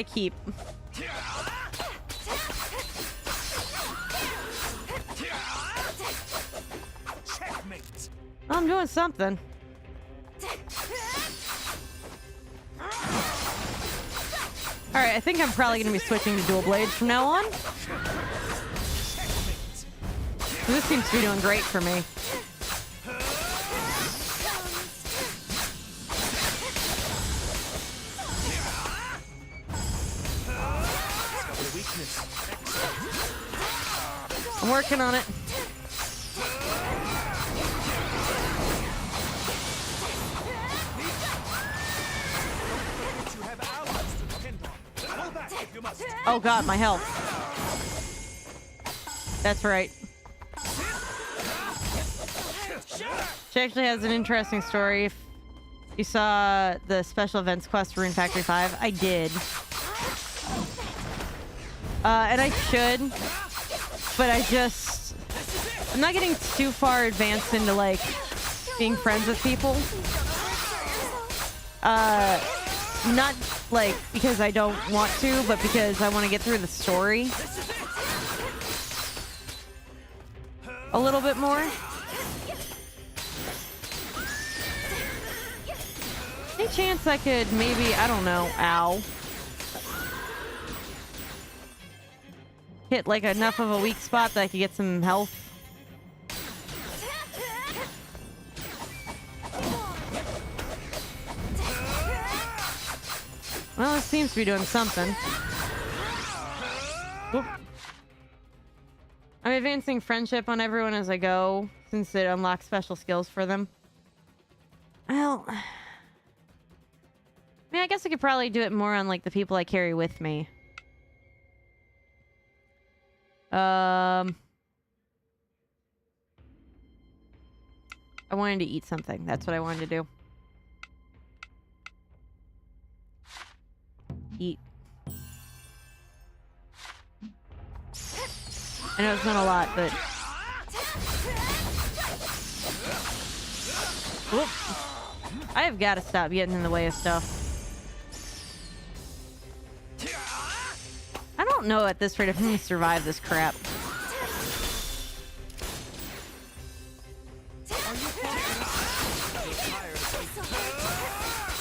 A: keep.
D: Checkmate.
A: I'm doing something. Alright, I think I'm probably going to be switching to dual blades from now on. This seems to be doing great for me. I'm working on it. Oh god, my health. That's right. She actually has an interesting story. If you saw the special events quest for Rune Factory 5, I did. And I should, but I'm not getting too far advanced into, like, being friends with people. Not, like, because I don't want to, but because I want to get through the story a little bit more. Any chance I could maybe, I don't know, ow. Hit, like, enough of a weak spot that I could get some health? Well, it seems to be doing something. Whoop. I'm advancing friendship on everyone as I go, since it unlocks special skills for them. Well... I mean, I guess I could probably do it more on, like, the people I carry with me. I I wanted to eat something. That's what I wanted to do. Eat. I know it's not a lot, but... Whoop. I have got to stop getting in the way of stuff. I don't know at this rate if I'm going to survive this crap.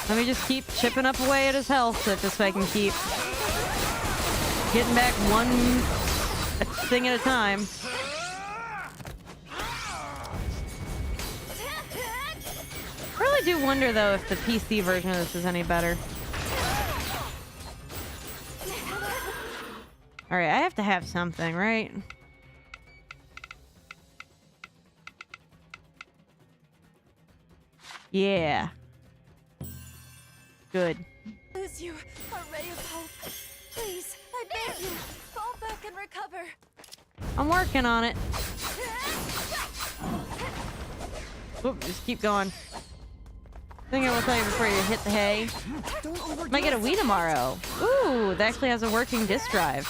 A: Let me just keep chipping up away at his health so that this way I can keep getting back one thing at a time. I really do wonder, though, if the PC version of this is any better. Alright, I have to have something, right? Yeah. Good.
B: Lose you, a ray of hope. Please, I beg you, fall back and recover.
A: I'm working on it. Oop, just keep going. Thing I will tell you before you hit the hay. Might get a Wii tomorrow. Ooh, that actually has a working disk drive.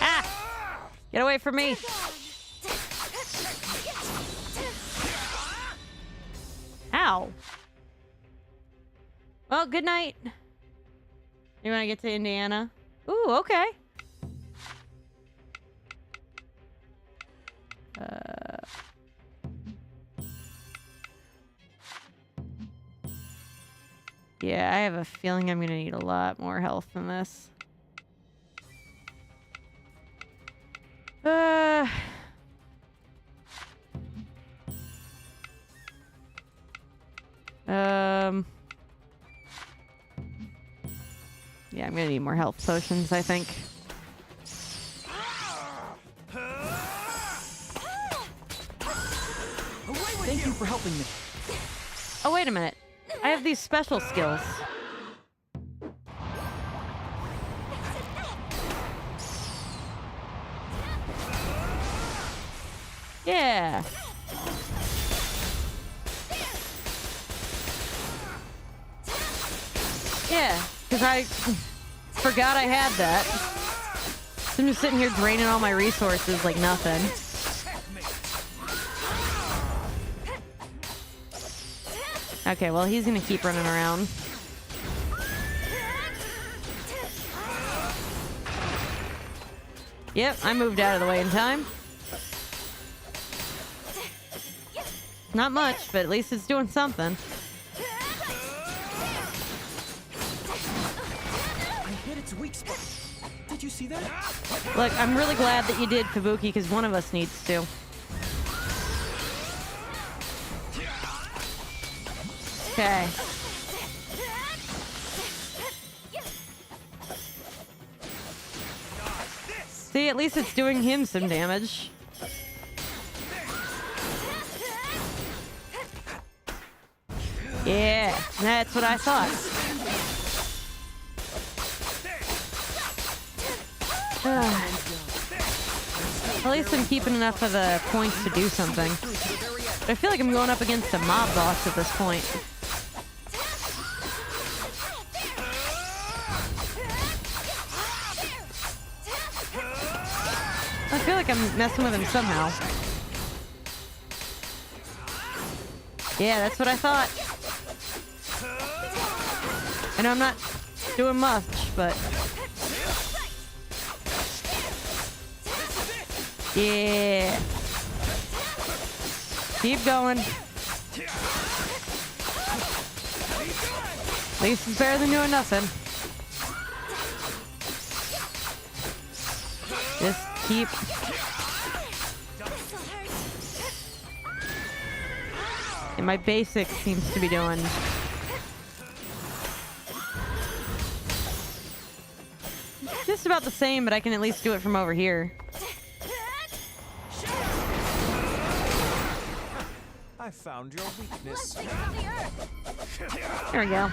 A: Ah! Get away from me. Ow. Well, good night. You want to get to Indiana? Ooh, okay. Yeah, I have a feeling I'm gonna need a lot more health than this. Yeah, I'm gonna need more health potions, I think.
C: Thank you for helping me.
A: Oh, wait a minute. I have these special skills. Yeah. Yeah, because I forgot I had that. So I'm just sitting here draining all my resources like nothing. Okay, well, he's gonna keep running around. Yep, I moved out of the way in time. Not much, but at least it's doing something.
C: I hit its weak spot. Did you see that?
A: Look, I'm really glad that you did, Kabuki, because one of us needs to. Okay. See, at least it's doing him some damage. Yeah, that's what I thought. At least I'm keeping enough of the points to do something. But I feel like I'm going up against a mob boss at this point. I feel like I'm messing with him somehow. Yeah, that's what I thought. I know I'm not doing much, but... Yeah. Keep going. At least it's better than doing nothing. Just keep... And my basic seems to be doing... just about the same, but I can at least do it from over here.
D: I found your weakness.
A: There we go.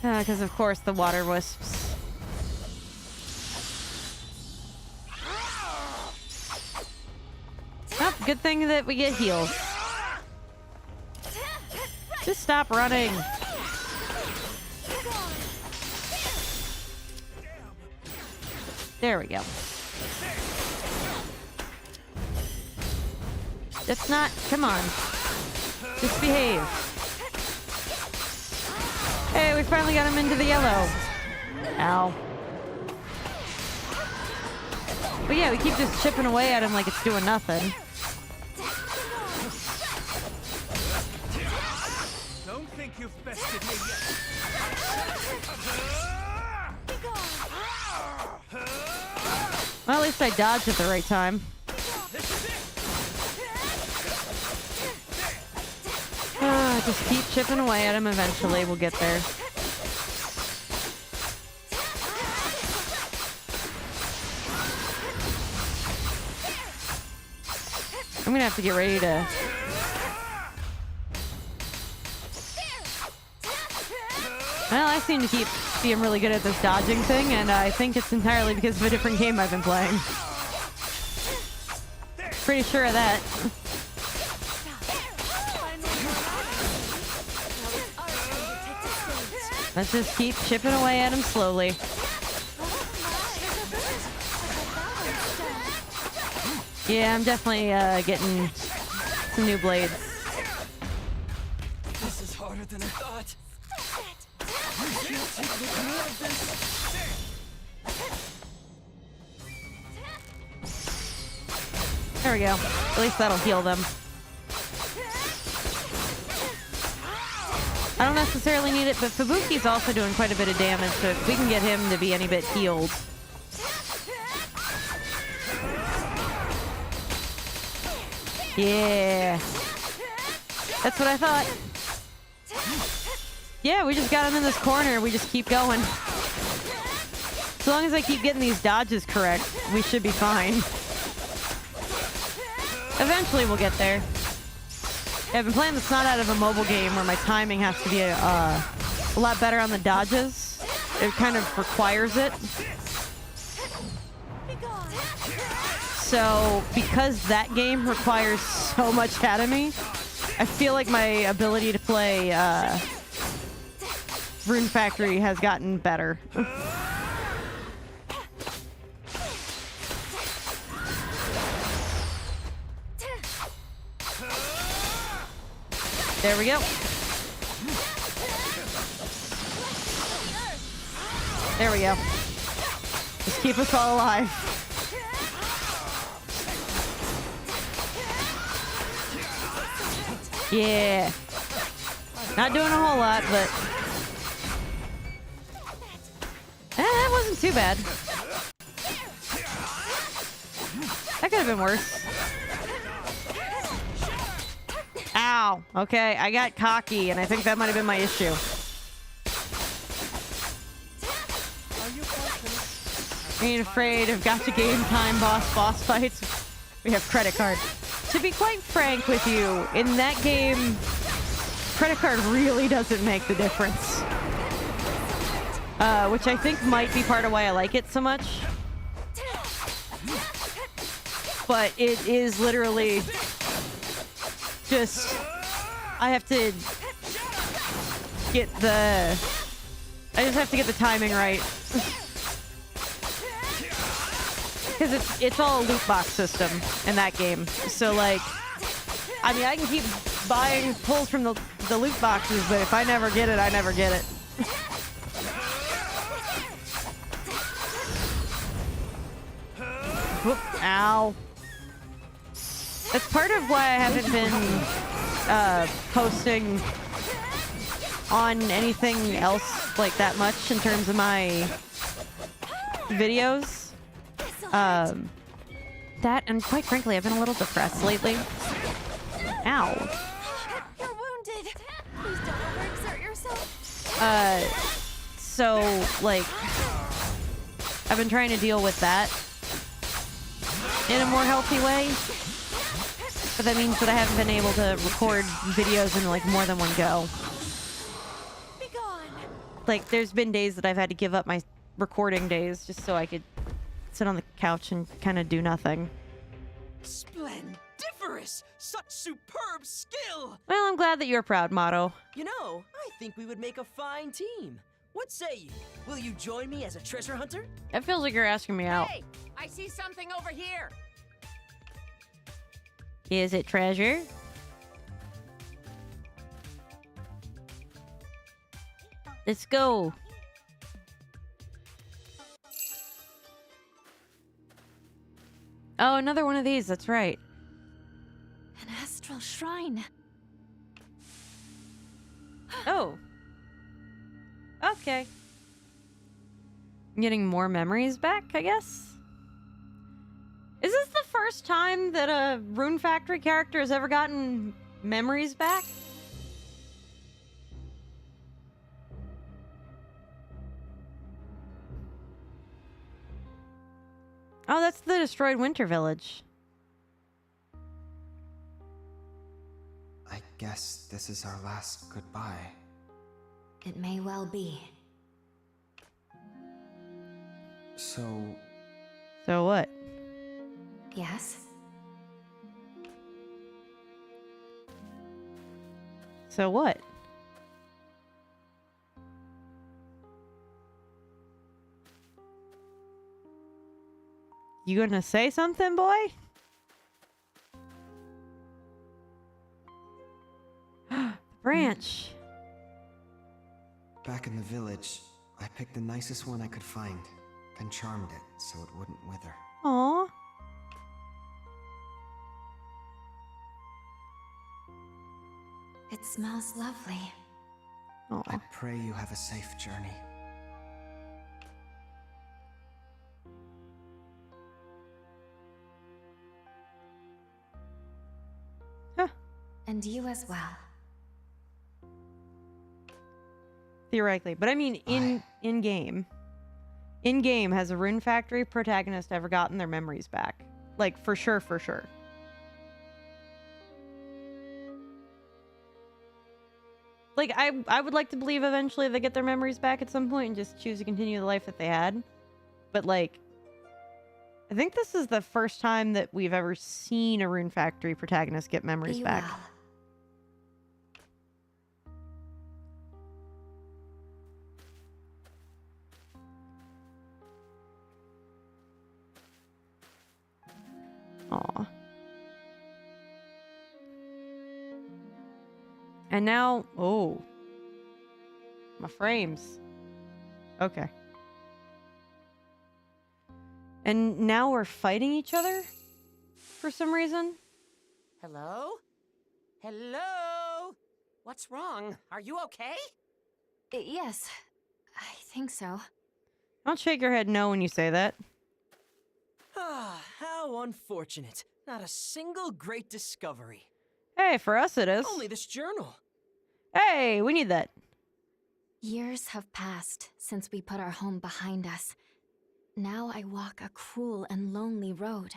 A: Because of course the water wisps. good thing that we get heals. Just stop running. There we go. That's not... Come on. Just behave. Hey, we finally got him into the yellow. Ow. But yeah, we keep just chipping away at him like it's doing nothing.
D: Don't think you've bested me yet.
A: Well, at least I dodged at the right time. Just keep chipping away at him. Eventually, we'll get there. I'm gonna have to get ready to... Well, I seem to keep being really good at this dodging thing, and I think it's entirely because of a different game I've been playing. Pretty sure of that. Let's just keep chipping away at him slowly. Yeah, I'm definitely getting some new blades.
C: This is harder than I thought.
A: There we go. At least that'll heal them. I don't necessarily need it, but Fubuki's also doing quite a bit of damage, so if we can get him to be any bit healed. Yeah. That's what I thought. Yeah, we just got him in this corner. We just keep going. As long as I keep getting these dodges correct, we should be fine. Eventually we'll get there. I've been playing the snot out of a mobile game where my timing has to be a lot better on the dodges. It kind of requires it. So, because that game requires so much out of me, I feel like my ability to play Rune Factory has gotten better. There we go. There we go. Just keep us all alive. Yeah. Not doing a whole lot, but... that wasn't too bad. That could have been worse. Ow. Okay, I got cocky, and I think that might have been my issue. Ain't afraid of gotcha game time boss fights. We have credit card. To be quite frank with you, in that game, credit card really doesn't make the difference. Which I think might be part of why I like it so much. But it is literally just... I have to get the... I just have to get the timing right. Because it's all a loot box system in that game. So, like, I mean, I can keep buying pulls from the loot boxes, but if I never get it, I never get it. Whoop, ow. That's part of why I haven't been posting on anything else like that much in terms of my videos. That, and quite frankly, I've been a little depressed lately. Ow.
B: You're wounded. Please don't overexert yourself.
A: So, like, I've been trying to deal with that in a more healthy way. But that means that I haven't been able to record videos in, like, more than one go.
B: Be gone.
A: Like, there's been days that I've had to give up my recording days just so I could sit on the couch and kind of do nothing.
G: Splendiferous! this! Such superb skill!
A: Well, I'm glad that you're proud, Motto.
G: You know, I think we would make a fine team. What say you? Will you join me as a treasure hunter?
A: It feels like you're asking me out.
E: Hey, I see something over here.
A: Is it treasure? Let's go. Oh, another one of these. That's right.
F: An astral shrine.
A: Oh. Okay. I'm getting more memories back, I guess. Is this the first time that a Rune Factory character has ever gotten memories back? Oh, that's the destroyed Winter Village.
H: I guess this is our last goodbye.
F: It may well be.
H: So,
A: So what?
F: Yes?
A: So what? You gonna say something, boy? The branch.
H: back in the village, I picked the nicest one I could find, then charmed it so it wouldn't wither.
A: Aw.
F: It smells lovely.
A: Aw.
H: I pray you have a safe journey.
F: And you as well.
A: Theoretically, but I mean in game. In game, has a Rune Factory protagonist ever gotten their memories back? Like for sure, for sure. Like I would like to believe eventually they get their memories back at some point and just choose to continue the life that they had. But like I think this is the first time that we've ever seen a Rune Factory protagonist get memories
F: Be
A: back.
F: well.
A: Aw. And now, oh. My frames. Okay. And now we're fighting each other? For some reason?
E: Hello? Hello? What's wrong? Are you okay?
F: Yes, I think so.
A: Don't shake your head no when you say that.
G: Ah, how unfortunate. Not a single great discovery.
A: Hey, for us it is.
G: Only this journal.
A: Hey, we need that.
F: Years have passed since we put our home behind us. Now I walk a cruel and lonely road.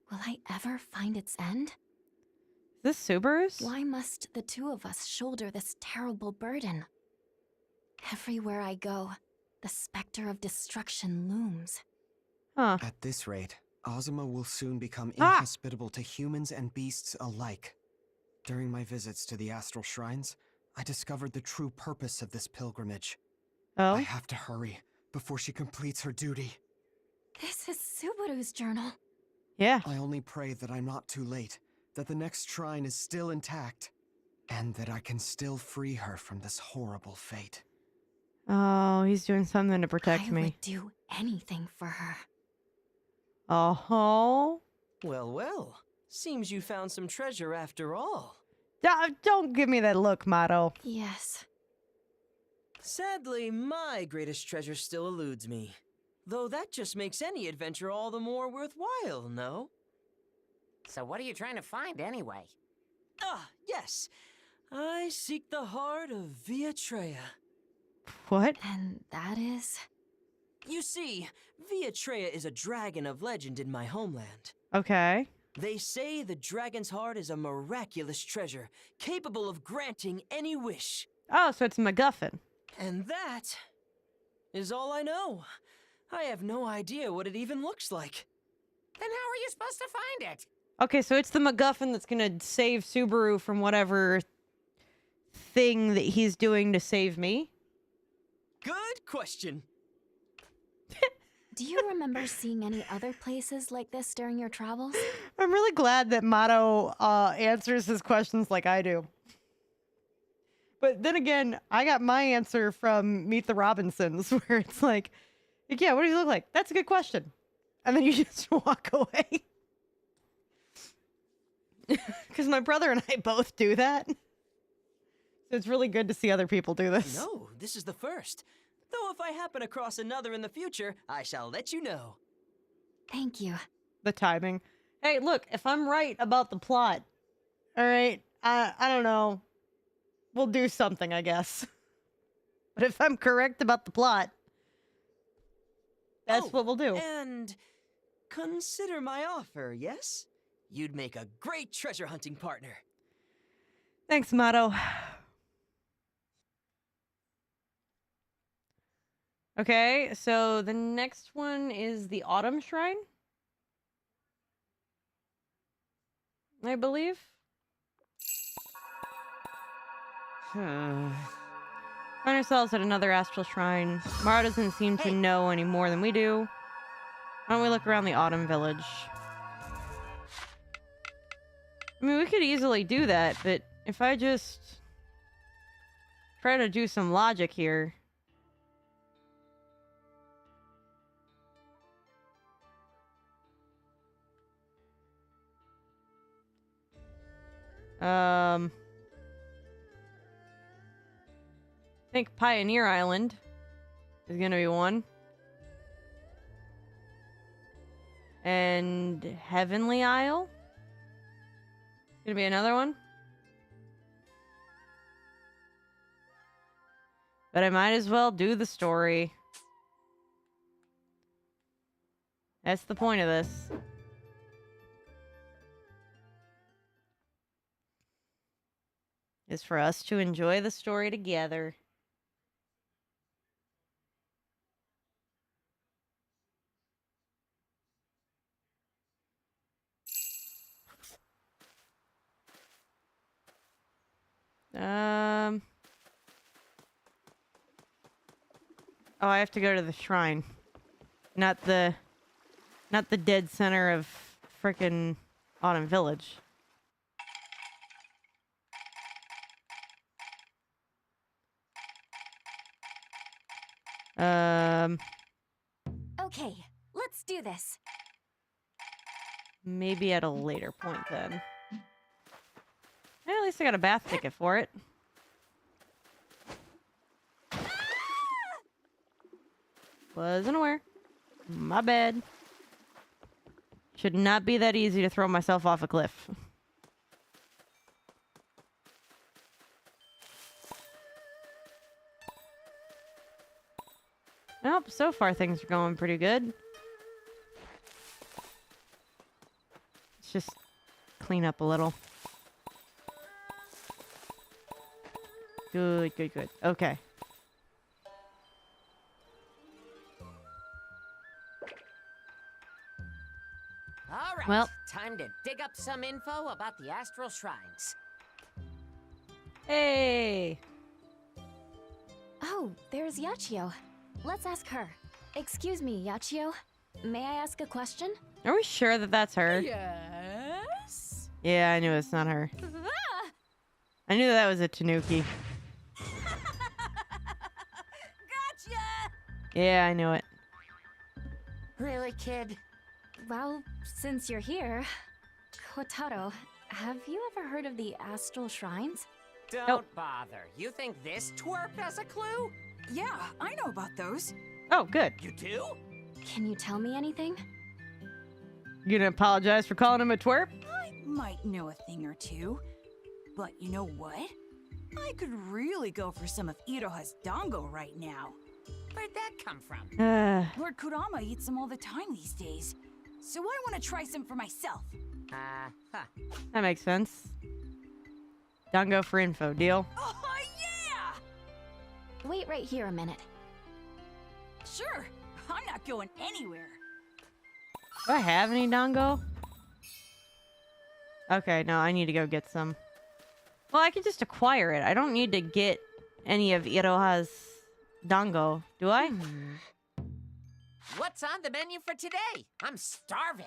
F: Will I ever find its end?
A: Is this Subaru's?
F: Why must the two of us shoulder this terrible burden? Everywhere I go, the specter of destruction looms.
A: Huh.
H: At this rate, Azuma will soon become
A: Ah!
H: inhospitable to humans and beasts alike. During my visits to the astral shrines, I discovered the true purpose of this pilgrimage.
A: Oh?
H: I have to hurry before she completes her duty.
F: This is Subaru's journal.
A: Yeah.
H: I only pray that I'm not too late, that the next shrine is still intact, and that I can still free her from this horrible fate.
A: Oh, he's doing something to protect
F: I
A: me.
F: would do anything for her.
A: Oh.
G: Well, well. Seems you found some treasure after all.
A: Don't give me that look, Motto.
F: Yes.
G: Sadly, my greatest treasure still eludes me. Though that just makes any adventure all the more worthwhile, no?
E: So what are you trying to find anyway?
G: Ah, yes. I seek the heart of Viatreya.
A: What?
F: And that is?
G: You see, Viatreya is a dragon of legend in my homeland.
A: Okay.
G: They say the dragon's heart is a miraculous treasure, capable of granting any wish.
A: Oh, so it's MacGuffin.
G: And that is all I know. I have no idea what it even looks like.
E: Then how are you supposed to find it?
A: Okay, so it's the MacGuffin that's gonna save Subaru from whatever thing that he's doing to save me.
G: Good question.
F: Do you remember seeing any other places like this during your travels?
A: I'm really glad that Mato answers his questions like I do. But then again, I got my answer from Meet the Robinsons, where it's like, yeah, what does he look like? That's a good question. And then you just walk away. Because my brother and I both do that. So it's really good to see other people do this.
G: No, this is the first. Though if I happen across another in the future, I shall let you know.
F: Thank you.
A: The timing. Hey, look, if I'm right about the plot, all right, I don't know. We'll do something, I guess. But if I'm correct about the plot, that's what we'll do.
G: And consider my offer, yes? You'd make a great treasure hunting partner.
A: Thanks, Mato. Okay, so the next one is the Autumn Shrine, I believe. Find ourselves at another astral shrine. Mara doesn't seem to know any more than we do. Why don't we look around the Autumn Village? I mean, we could easily do that, but if I just try to do some logic here... I think Pioneer Island is gonna be one. And Heavenly Isle? Gonna be another one. But I might as well do the story. That's the point of this. Is for us to enjoy the story together. Oh, I have to go to the shrine. Not the dead center of frickin' Autumn Village.
F: Okay, let's do this.
A: Maybe at a later point then. At least I got a bath ticket for it. Wasn't aware. My bad. Should not be that easy to throw myself off a cliff. Nope, so far things are going pretty good. Let's just clean up a little. Good, good, good. Okay.
E: All right,
A: Well.
E: time to dig up some info about the astral shrines.
A: Hey!
F: Oh, there's Yachio. Let's ask her. Excuse me, Yachio. May I ask a question?
A: Are we sure that that's her?
B: Yes?
A: Yeah, I knew it's not her. I knew that was a Tanuki.
B: Gotcha!
A: Yeah, I knew it.
E: Really, kid?
F: Well, since you're here, Kotaro, have you ever heard of the astral shrines?
E: Don't bother. You think this twerp has a clue?
B: Yeah, I know about those.
A: Oh, good.
E: You do?
F: Can you tell me anything?
A: You gonna apologize for calling him a twerp?
B: I might know a thing or two. But you know what? I could really go for some of Iroha's dango right now.
E: Where'd that come from?
B: Lord Kurama eats them all the time these days. So I want to try some for myself.
A: That makes sense. Dango for info, deal?
B: Oh, yeah!
F: Wait right here a minute.
B: Sure, I'm not going anywhere.
A: Do I have any Dango? Okay, no, I need to go get some. Well, I can just acquire it. I don't need to get any of Iroha's dango, do I?
E: What's on the menu for today? I'm starving.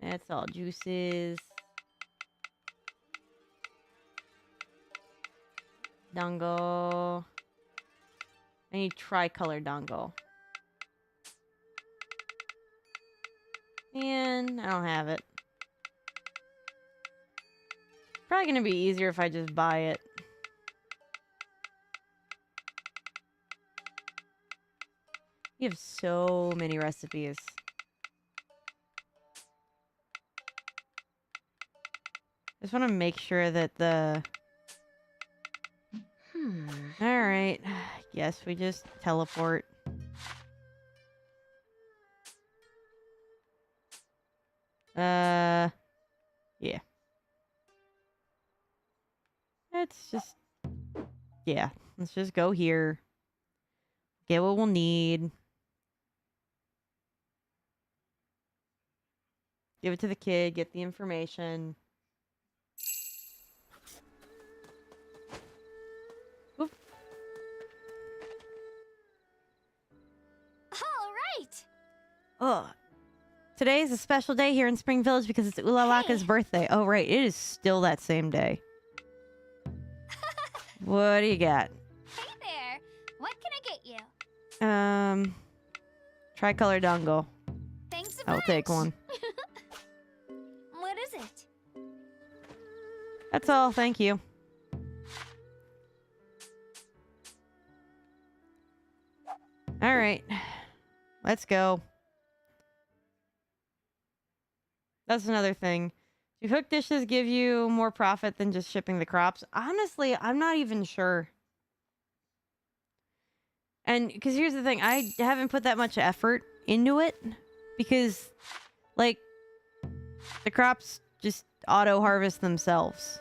A: That's all juices. Dango. I need tricolor dango. And I don't have it. Probably gonna be easier if I just buy it. You have so many recipes. Just want to make sure that the... Alright. Yes, we just teleport. Yeah. Let's just... Yeah. Let's just go here. Get what we'll need. Give it to the kid. Get the information. Oop.
B: All right.
A: Ugh. Today is a special day here in Spring Village because it's Ulalaka's
B: Hey.
A: birthday. Oh, right. It is still that same day. What do you got?
B: Hey there. What can I get you?
A: Tricolor dango.
B: Thanks a
A: I'll
B: bunch.
A: take one.
B: What is it?
A: That's all. Thank you. All right. Let's go. That's another thing. Do hook dishes give you more profit than just shipping the crops? Honestly, I'm not even sure. And because here's the thing, I haven't put that much effort into it because, like, the crops just auto harvest themselves.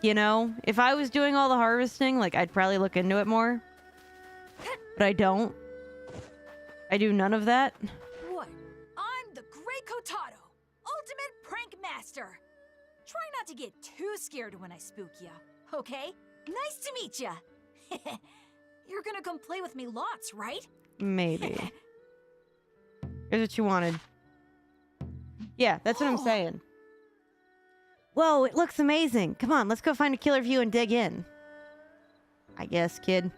A: You know, if I was doing all the harvesting, like, I'd probably look into it more. But I don't. I do none of that.
I: What? I'm the Great Kotaro, ultimate prank master. Try not to get too scared when I spook ya, okay? Nice to meet ya. You're gonna come play with me lots, right?
A: Maybe. Here's what you wanted. Yeah, that's what I'm saying. Whoa, it looks amazing. Come on, let's go find a killer view and dig in. I guess, kid.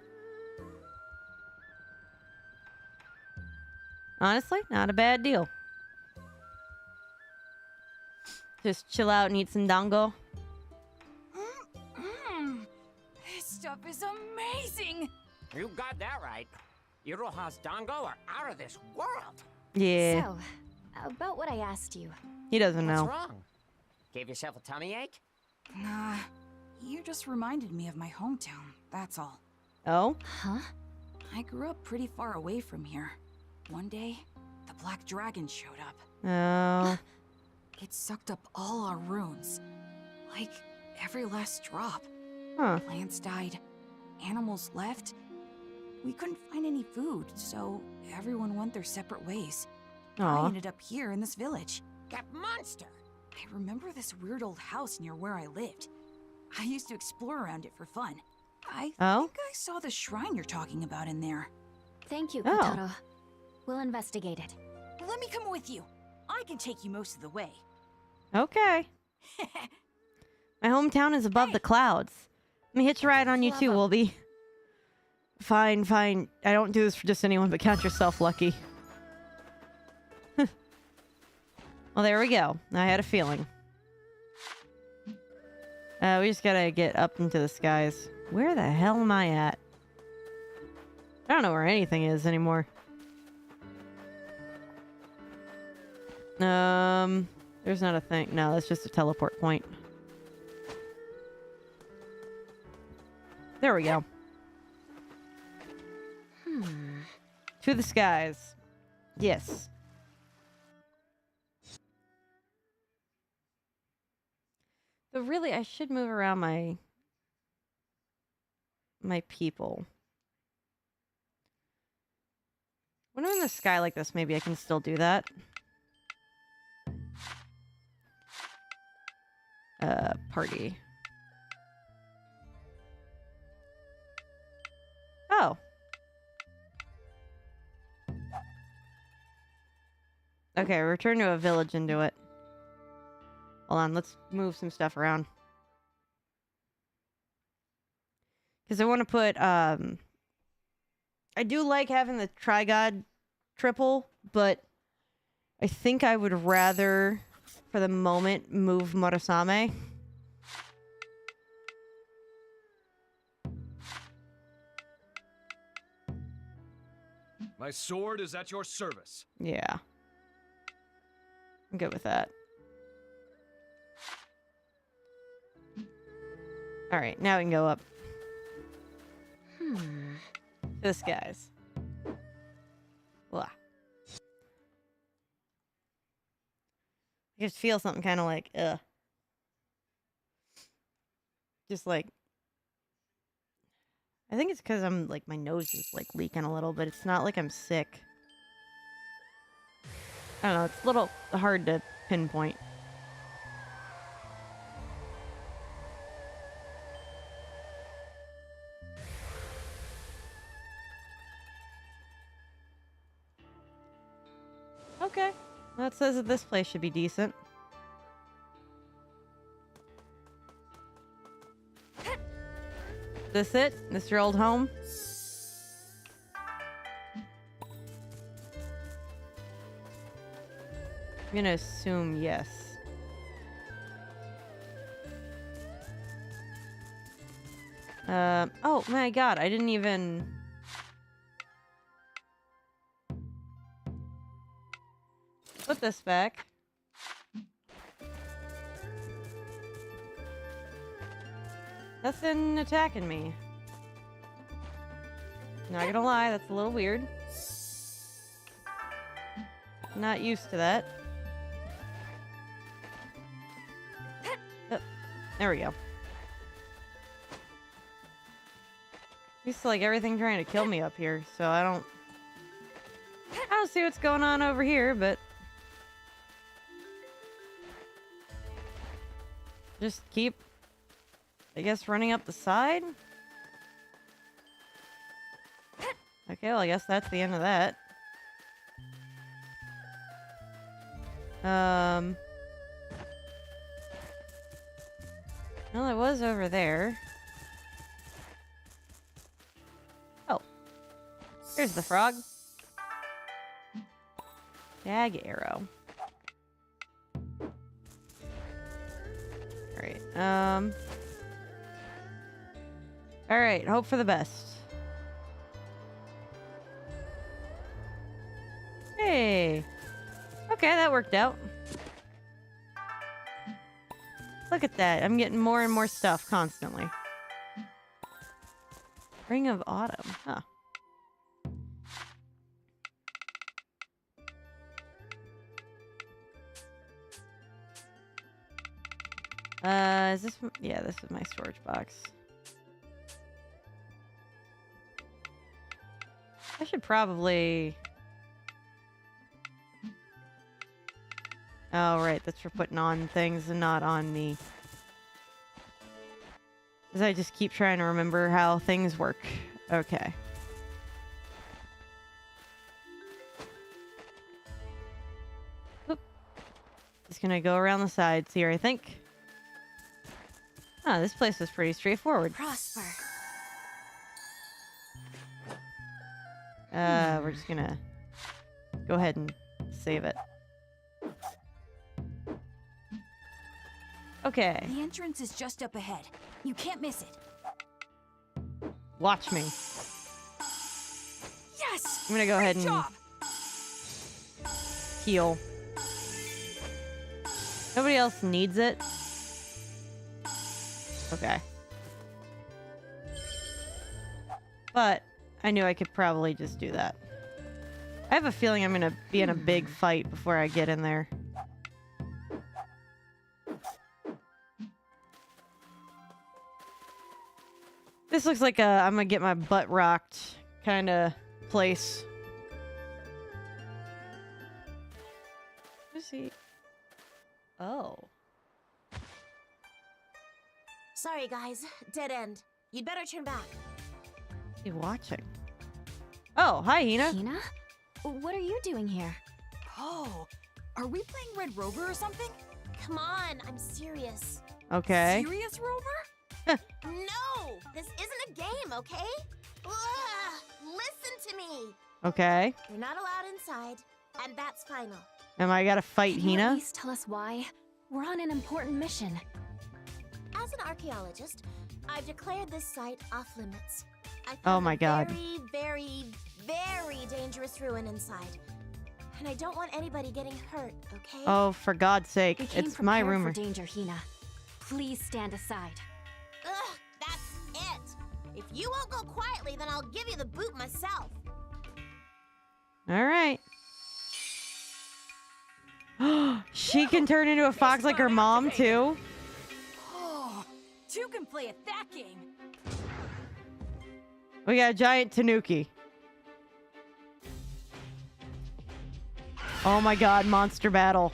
A: Honestly, not a bad deal. Just chill out and eat some dango.
I: This stuff is amazing.
E: You got that right. Iroha's dango are out of this world.
A: Yeah,
F: So, about what I asked you.
A: he doesn't
E: What's
A: know.
E: wrong? Gave yourself a tummy ache?
I: Nah, you just reminded me of my hometown, that's all.
A: Oh?
F: Huh?
I: I grew up pretty far away from here. One day, the Black Dragon showed up.
A: Oh.
I: It sucked up all our runes. Like, every last drop.
A: Huh.
I: Plants died, animals left. We couldn't find any food, so everyone went their separate ways. I
A: Aw.
I: ended up here in this village.
E: That monster!
I: I remember this weird old house near where I lived. I used to explore around it for fun. I
A: Oh?
I: think I saw the shrine you're talking about in there.
F: Thank you,
A: Oh.
F: Kotaro. We'll investigate it.
I: Let me come with you. I can take you most of the way.
A: Okay. My hometown is above the clouds. Let me hitch a ride on you too, Wolby. Fine, fine. I don't do this for just anyone, but count yourself lucky. Well, there we go. I had a feeling. We just gotta get up into the skies. Where the hell am I at? I don't know where anything is anymore. There's not a thing. No, that's just a teleport point. There we go. To the skies. Yes. But really, I should move around my people. When I'm in the sky like this, maybe I can still do that. party. Oh. Okay, return to a village and do it. Hold on, let's move some stuff around. Because I want to put, I do like having the Trigod triple, but I think I would rather, for the moment, move Murasame.
J: My sword is at your service.
A: Yeah. I'm good with that. Alright, now we can go up. This guy's. Blah. I just feel something kind of like, ugh. Just like... I think it's because I'm, like, my nose is, like, leaking a little, but it's not like I'm sick. I don't know, it's a little hard to pinpoint. Okay. That says that this place should be decent. This it? This your old home? I'm gonna assume yes. Oh my god, I didn't even... Put this back. Nothing attacking me. Not gonna lie, that's a little weird. Not used to that. Oh, there we go. Used to like everything trying to kill me up here, so I don't see what's going on over here, but just keep, I guess, running up the side. Okay, well, I guess that's the end of that. Well, it was over there. Oh. Here's the frog. Dag arrow. Alright, alright, hope for the best. Hey! Okay, that worked out. Look at that. I'm getting more and more stuff constantly. Ring of Autumn. Huh. Is this... Yeah, this is my storage box. I should probably... Oh, right. That's for putting on things and not on me. Because I just keep trying to remember how things work. Okay. Oop. Just gonna go around the sides here, I think. Oh, this place is pretty straightforward.
B: Prosper.
A: We're just gonna go ahead and save it. Okay.
I: The entrance is just up ahead. You can't miss it.
A: Watch me.
I: Yes!
A: I'm gonna go ahead and
I: Job!
A: heal. Nobody else needs it. Okay. But I knew I could probably just do that. I have a feeling I'm gonna be in a big fight before I get in there. This looks like a I'm gonna get my butt rocked kind of place. Who's he? Oh.
B: Sorry, guys. Dead end. You'd better turn back.
A: You watching? Oh, hi, Hina.
F: Hina? What are you doing here?
I: Oh, are we playing Red Rover or something?
B: Come on, I'm serious.
A: Okay.
I: Serious Rover?
B: No! This isn't a game, okay? Ugh, listen to me!
A: Okay.
B: You're not allowed inside, and that's final.
A: Am I gotta fight
F: Can you at
A: Hina?
F: least tell us why? We're on an important mission.
B: As an archaeologist, I've declared this site off limits. I
A: Oh
B: found
A: my
B: a
A: God.
B: very, very, very dangerous ruin inside. And I don't want anybody getting hurt, okay?
A: Oh, for God's sake.
F: We came
A: It's my
F: prepared
A: rumor.
F: for danger, Hina. Please stand aside.
B: Ugh, that's it! If you won't go quietly, then I'll give you the boot myself.
A: Alright. She can turn into a fox like her mom, too?
I: Oh, two can play at that game.
A: We got a giant tanuki. Oh my god, monster battle.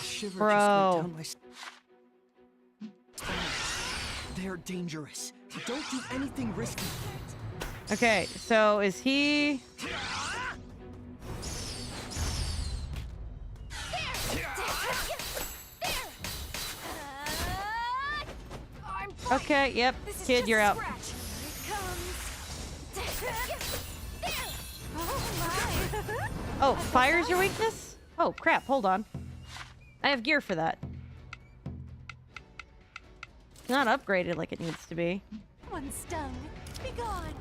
C: Shiver
A: Bro.
C: just went down my spine. They're dangerous. Don't do anything risky.
A: Okay, so is he... Okay, yep.
I: This is
A: Kid,
I: just
A: you're
I: a
A: out.
I: scratch. Here it comes. Oh my.
A: Oh, fire's your weakness? Oh, crap, hold on. I have gear for that. It's not upgraded like it needs to be.
I: One stung. Be gone.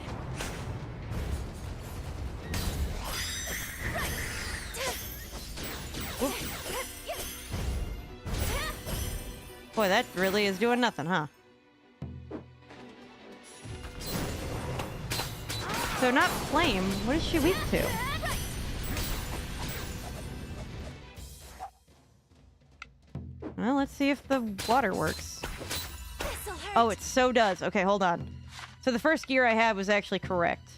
A: Boy, that really is doing nothing, huh? So not flame. What is she weak to? Well, let's see if the water works.
I: This'll hurt.
A: Oh, it so does. Okay, hold on. So the first gear I had was actually correct.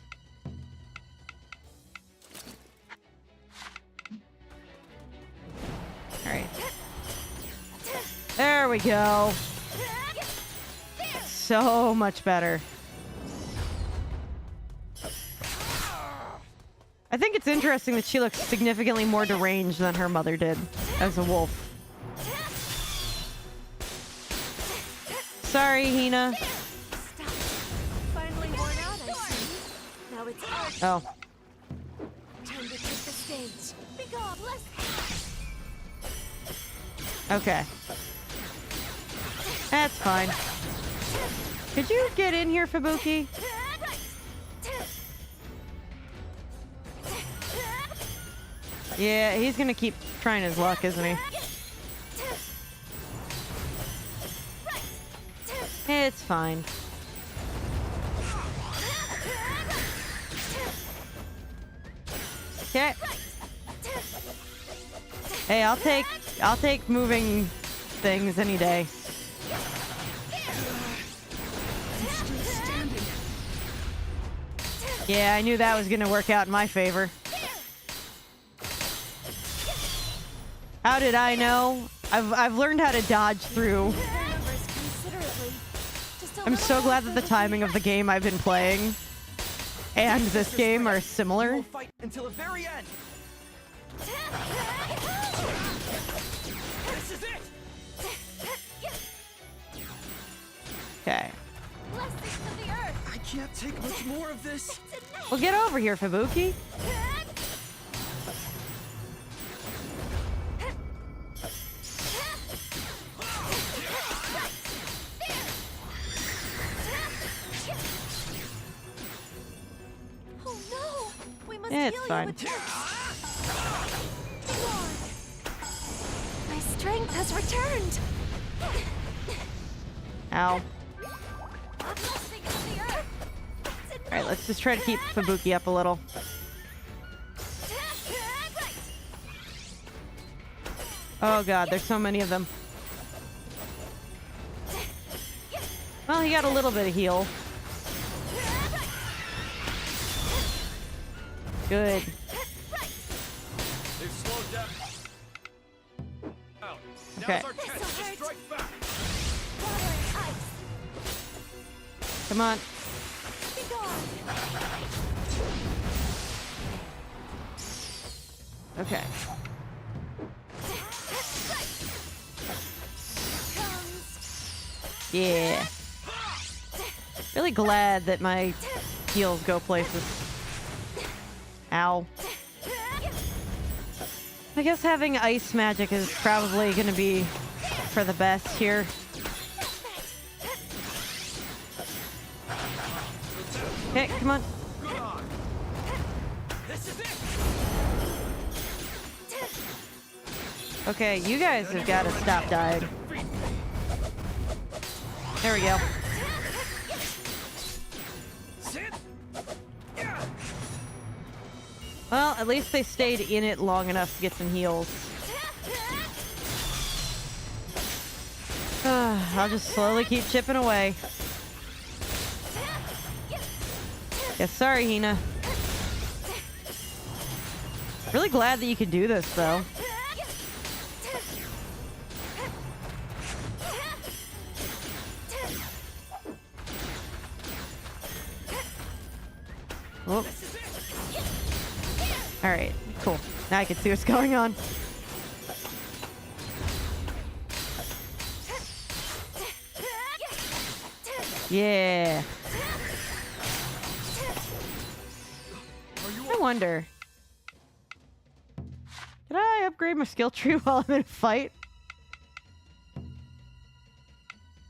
A: Alright. There we go. So much better. I think it's interesting that she looks significantly more deranged than her mother did as a wolf. Sorry, Hina.
B: Stop. Finally worn out, I see. Now it's our
A: Oh.
B: turn to take the stage. Be gone, let's...
A: Okay. That's fine. Could you get in here, Fubuki? Yeah, he's gonna keep trying his luck, isn't he? It's fine. Okay. Hey, I'll take moving things any day. Yeah, I knew that was gonna work out in my favor. How did I know? I've learned how to dodge through.
B: numbers considerably. Just a
A: I'm so glad that the timing of the game I've been playing and this game are similar.
C: We'll fight until the very end. This is it.
A: Okay.
B: blessings of the earth.
C: I can't take much more of this.
A: Well, get over here, Fubuki.
B: Oh no! We must
A: It's
B: heal
A: fine.
B: you with this.
F: My strength has returned.
A: Ow.
B: A blessing of the earth.
A: Alright, let's just try to keep Fubuki up a little. Oh god, there's so many of them. Well, he got a little bit of heal. Good.
J: They've slowed down.
A: Okay.
J: Now's our chance to strike back.
A: Come on. Okay. Yeah. Really glad that my heals go places. Ow. I guess having ice magic is probably going to be for the best here. Okay, come on. Okay, you guys have got to stop dying. There we go. Well, at least they stayed in it long enough to get some heals. I'll just slowly keep chipping away. Yeah, sorry, Hina. Really glad that you could do this, though. Whoop. Alright, cool. Now I can see what's going on. Yeah. I wonder. Can I upgrade my skill tree while I'm in a fight?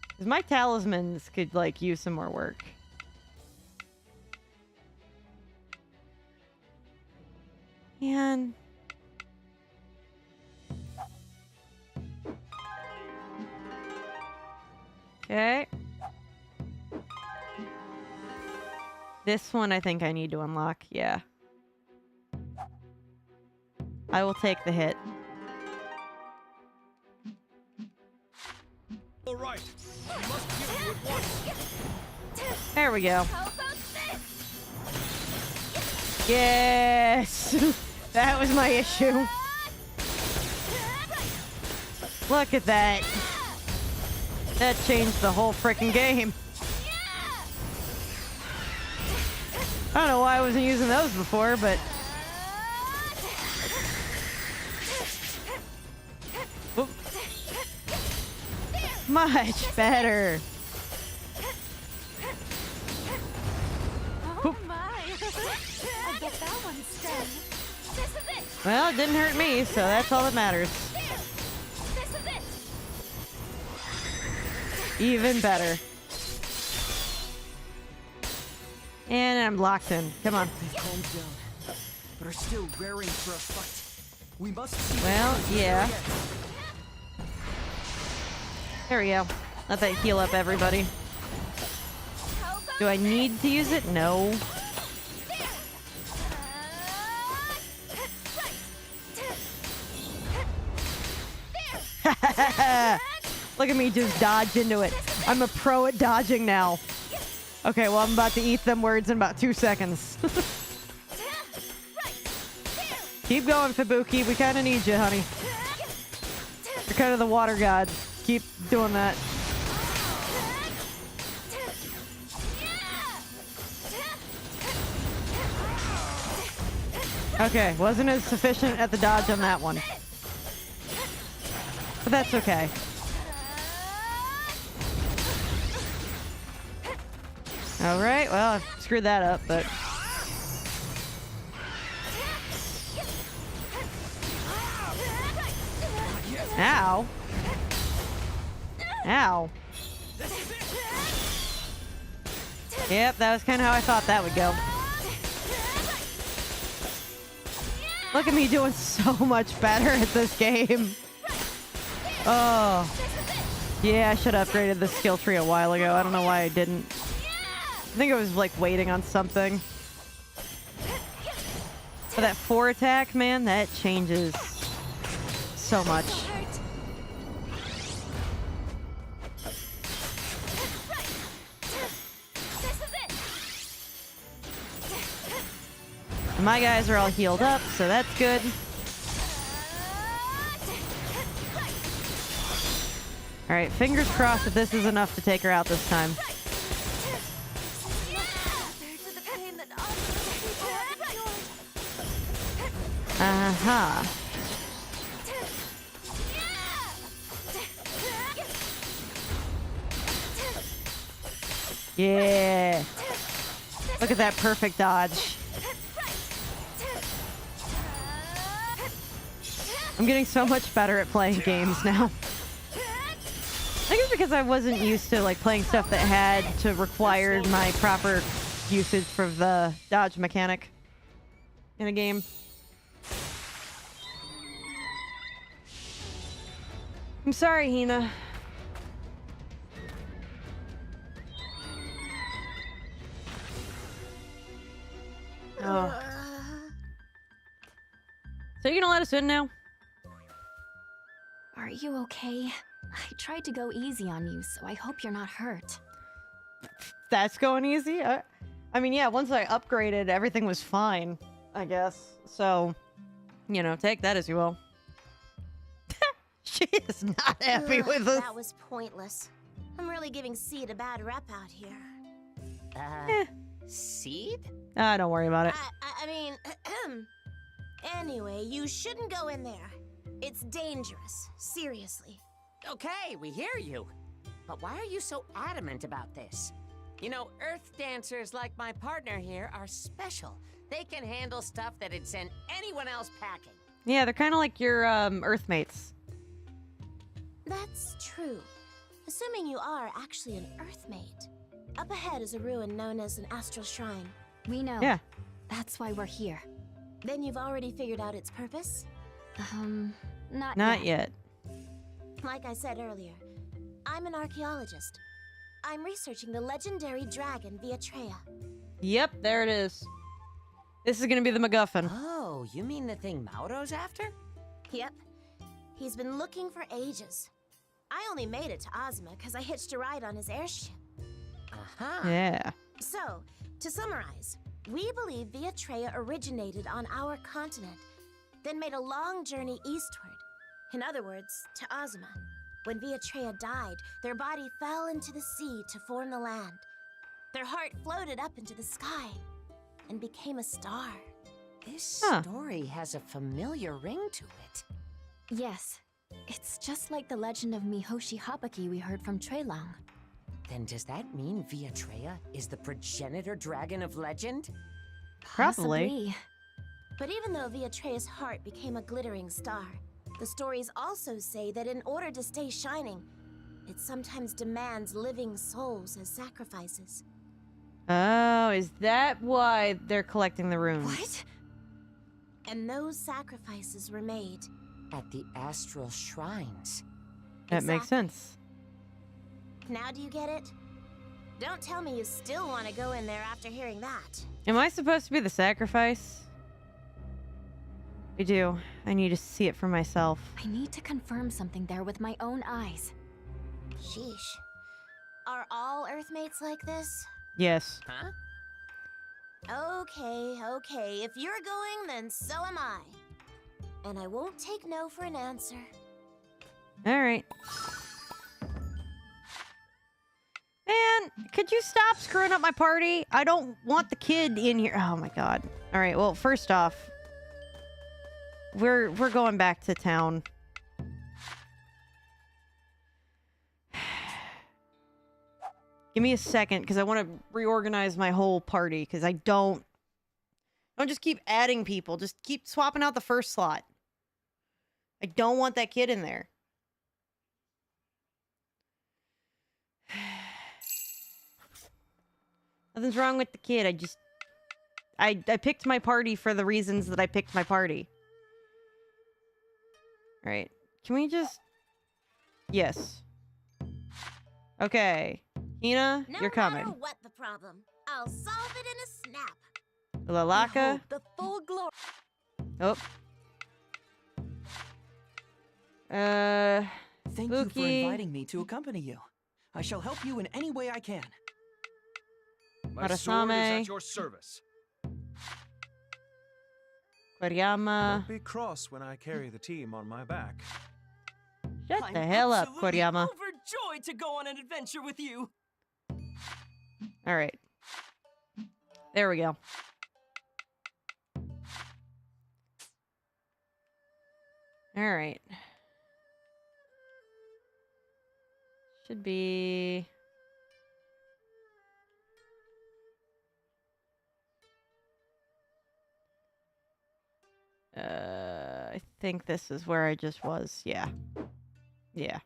A: Because my talismans could, like, use some more work. Man. Okay. This one I think I need to unlock, yeah. I will take the hit.
J: All right. I must give you at once.
A: There we go. Yes! That was my issue. Look at that. That changed the whole frickin' game. I don't know why I wasn't using those before, but... Oop. Much better.
B: Oh my! I bet that one's stung. This is it.
A: Well, it didn't hurt me, so that's all that matters.
B: This is it.
A: Even better. And I'm locked in. Come on.
C: They've calmed down, but are still raring for a fight. We must see.
A: Well, yeah. There we go. Let that heal up everybody. Do I need to use it? No. Look at me just dodge into it. I'm a pro at dodging now. Okay, well, I'm about to eat them words in about 2 seconds. Keep going, Fubuki. We kind of need you, honey. You're kind of the water god. Keep doing that. Okay, wasn't as sufficient at the dodge on that one. But that's okay. Alright, well, I screwed that up, but... Ow. Ow. Yep, that was kind of how I thought that would go. Look at me doing so much better at this game. Oh. Yeah, I should have upgraded the skill tree a while ago. I don't know why I didn't. I think I was, like, waiting on something. But that 4 attack, man, that changes so much. My guys are all healed up, so that's good. Alright, fingers crossed that this is enough to take her out this time.
B: Compared to the pain that other people have endured.
A: Uh-huh. Yeah. Look at that perfect dodge. I'm getting so much better at playing games now. I think it's because I wasn't used to like playing stuff that had to require my proper usage for the dodge mechanic in a game. I'm sorry, Hina. Oh. So you're gonna let us in now?
F: Are you okay? I tried to go easy on you, so I hope you're not hurt.
A: That's going easy? I mean, yeah, once I upgraded, everything was fine, I guess. So, you know, take that as you will. She is not happy with us.
K: That was pointless. I'm really giving Seed a bad rep out
A: Eh.
K: here.
E: Seed?
A: Don't worry about it.
K: I mean, anyway, you shouldn't go in there. It's dangerous. Seriously.
E: Okay, we hear you. But why are you so adamant about this? You know, Earth dancers like my partner here are special. They can handle stuff that'd send anyone else packing.
A: Yeah, they're kind of like your Earthmates.
K: That's true. Assuming you are actually an Earthmate. Up ahead is a ruin known as an astral shrine.
F: We know.
A: Yeah.
F: That's why we're here.
K: Then you've already figured out its purpose?
F: Not
A: yet.
K: Like I said earlier, I'm an archaeologist. I'm researching the legendary dragon Viatrea.
A: Yep, there it is. This is gonna be the MacGuffin.
E: Oh, you mean the thing Mauro's after?
K: Yep. He's been looking for ages. I only made it to Azuma because I hitched a ride on his airship.
E: Uh-huh.
A: Yeah.
K: So, to summarize, we believe Viatrea originated on our continent, then made a long journey eastward. In other words, to Azuma. When Viatrea died, their body fell into the sea to form the land. Their heart floated up into the sky and became a star.
E: This story has a familiar ring to it.
F: Yes. It's just like the legend of Mihoshi Habaki we heard from Treilong.
E: Then does that mean Viatrea is the progenitor dragon of legend?
A: Probably.
F: Possibly.
K: But even though Viatrea's heart became a glittering star, the stories also say that in order to stay shining, it sometimes demands living souls as sacrifices.
A: Oh, is that why they're collecting the runes?
F: What?
K: And those sacrifices were made
E: At the astral shrines.
A: That makes
K: Exactly.
A: sense.
K: Now do you get it? Don't tell me you still want to go in there after hearing that.
A: Am I supposed to be the sacrifice? I do. I need to see it for myself.
F: I need to confirm something there with my own eyes.
K: Sheesh. Are all Earthmates like this?
A: Yes.
E: Huh?
K: Okay. If you're going, then so am I. And I won't take no for an answer.
A: All right. Man, could you stop screwing up my party? I don't want the kid in here. Oh my god. All right. Well, first off, we're going back to town. Give me a second, because I want to reorganize my whole party, because I don't just keep adding people. Just keep swapping out the first slot. I don't want that kid in there. Nothing's wrong with the kid. I picked my party for the reasons that I picked my party. All right. Can we just... Yes. Okay. Hina,
K: No
A: you're coming.
K: matter what the problem, I'll solve it in a snap.
A: Lalaka.
B: The full glory.
A: Oh.
C: Thank you for
A: Spooky.
C: inviting me to accompany you. I shall help you in any way I can.
J: My sword is
A: Arasame.
J: at your service.
A: Koriyama.
D: Don't be cross when I carry the team on my back.
A: Shut
C: I'm
A: the hell up,
C: absolutely
A: Koriyama.
C: overjoyed
G: joy to go on an adventure with you.
A: All right. There we go. All right. Should be... I think this is where I just was. Yeah. Yeah.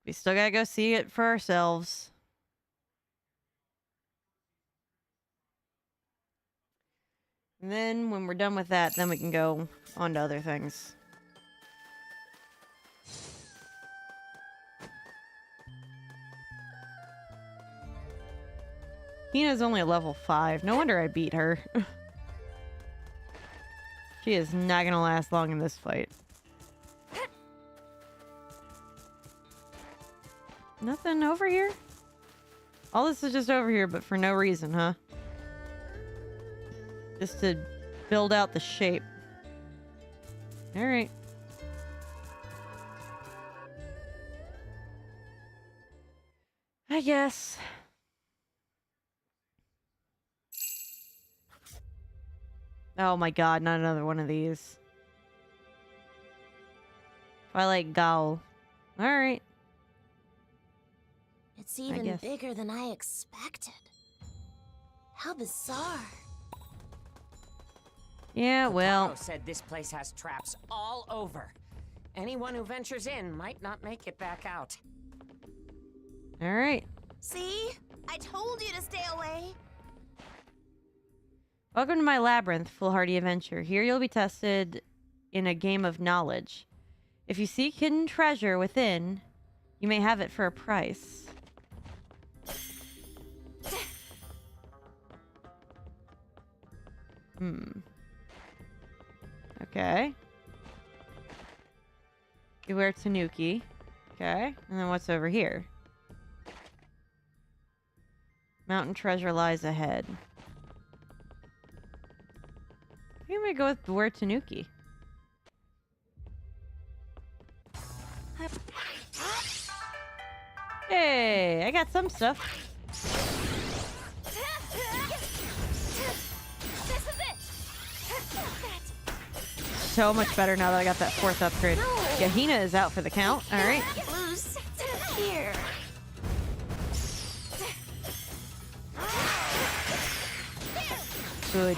A: We still gotta go see it for ourselves. And then when we're done with that, then we can go on to other things. Hina's only a level 5. No wonder I beat her. She is not gonna last long in this fight. Nothing over here? All this is just over here, but for no reason, huh? Just to build out the shape. Alright. I guess. Oh my god, not another one of these. Twilight Gowl. Alright.
K: It's even
A: guess.
K: bigger than I expected. How bizarre.
A: Yeah, well.
E: Kotaro said this place has traps all over. Anyone who ventures in might not make it back out.
A: Alright.
K: See? I told you to stay away.
A: Welcome to my labyrinth, foolhardy adventure. Here you'll be tested in a game of knowledge. If you seek hidden treasure within, you may have it for a price. Okay. Beware Tanuki. Okay. And then what's over here? Mountain treasure lies ahead. I think I'm gonna go with Beware Tanuki. Hey, I got some stuff.
B: This is it.
A: So much better now that I got that 4th upgrade. Yeah, Hina is out for the count. All right.
K: Loose. Here.
A: Good.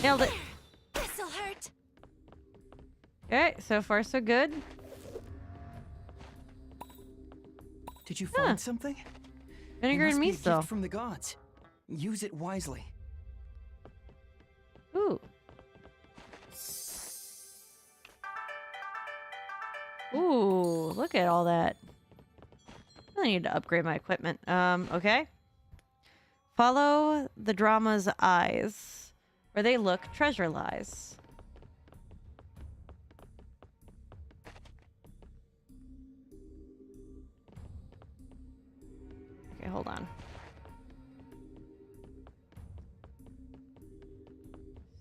A: Nailed it.
B: This'll hurt.
A: Okay, so far so good.
C: Did you find something?
A: Vinegar
C: It
A: and
C: must be a
A: miso.
C: gift from the gods. Use it wisely.
A: Ooh. Ooh, look at all that. I need to upgrade my equipment. Okay. Follow the drama's eyes. Where they look, treasure lies. Okay, hold on.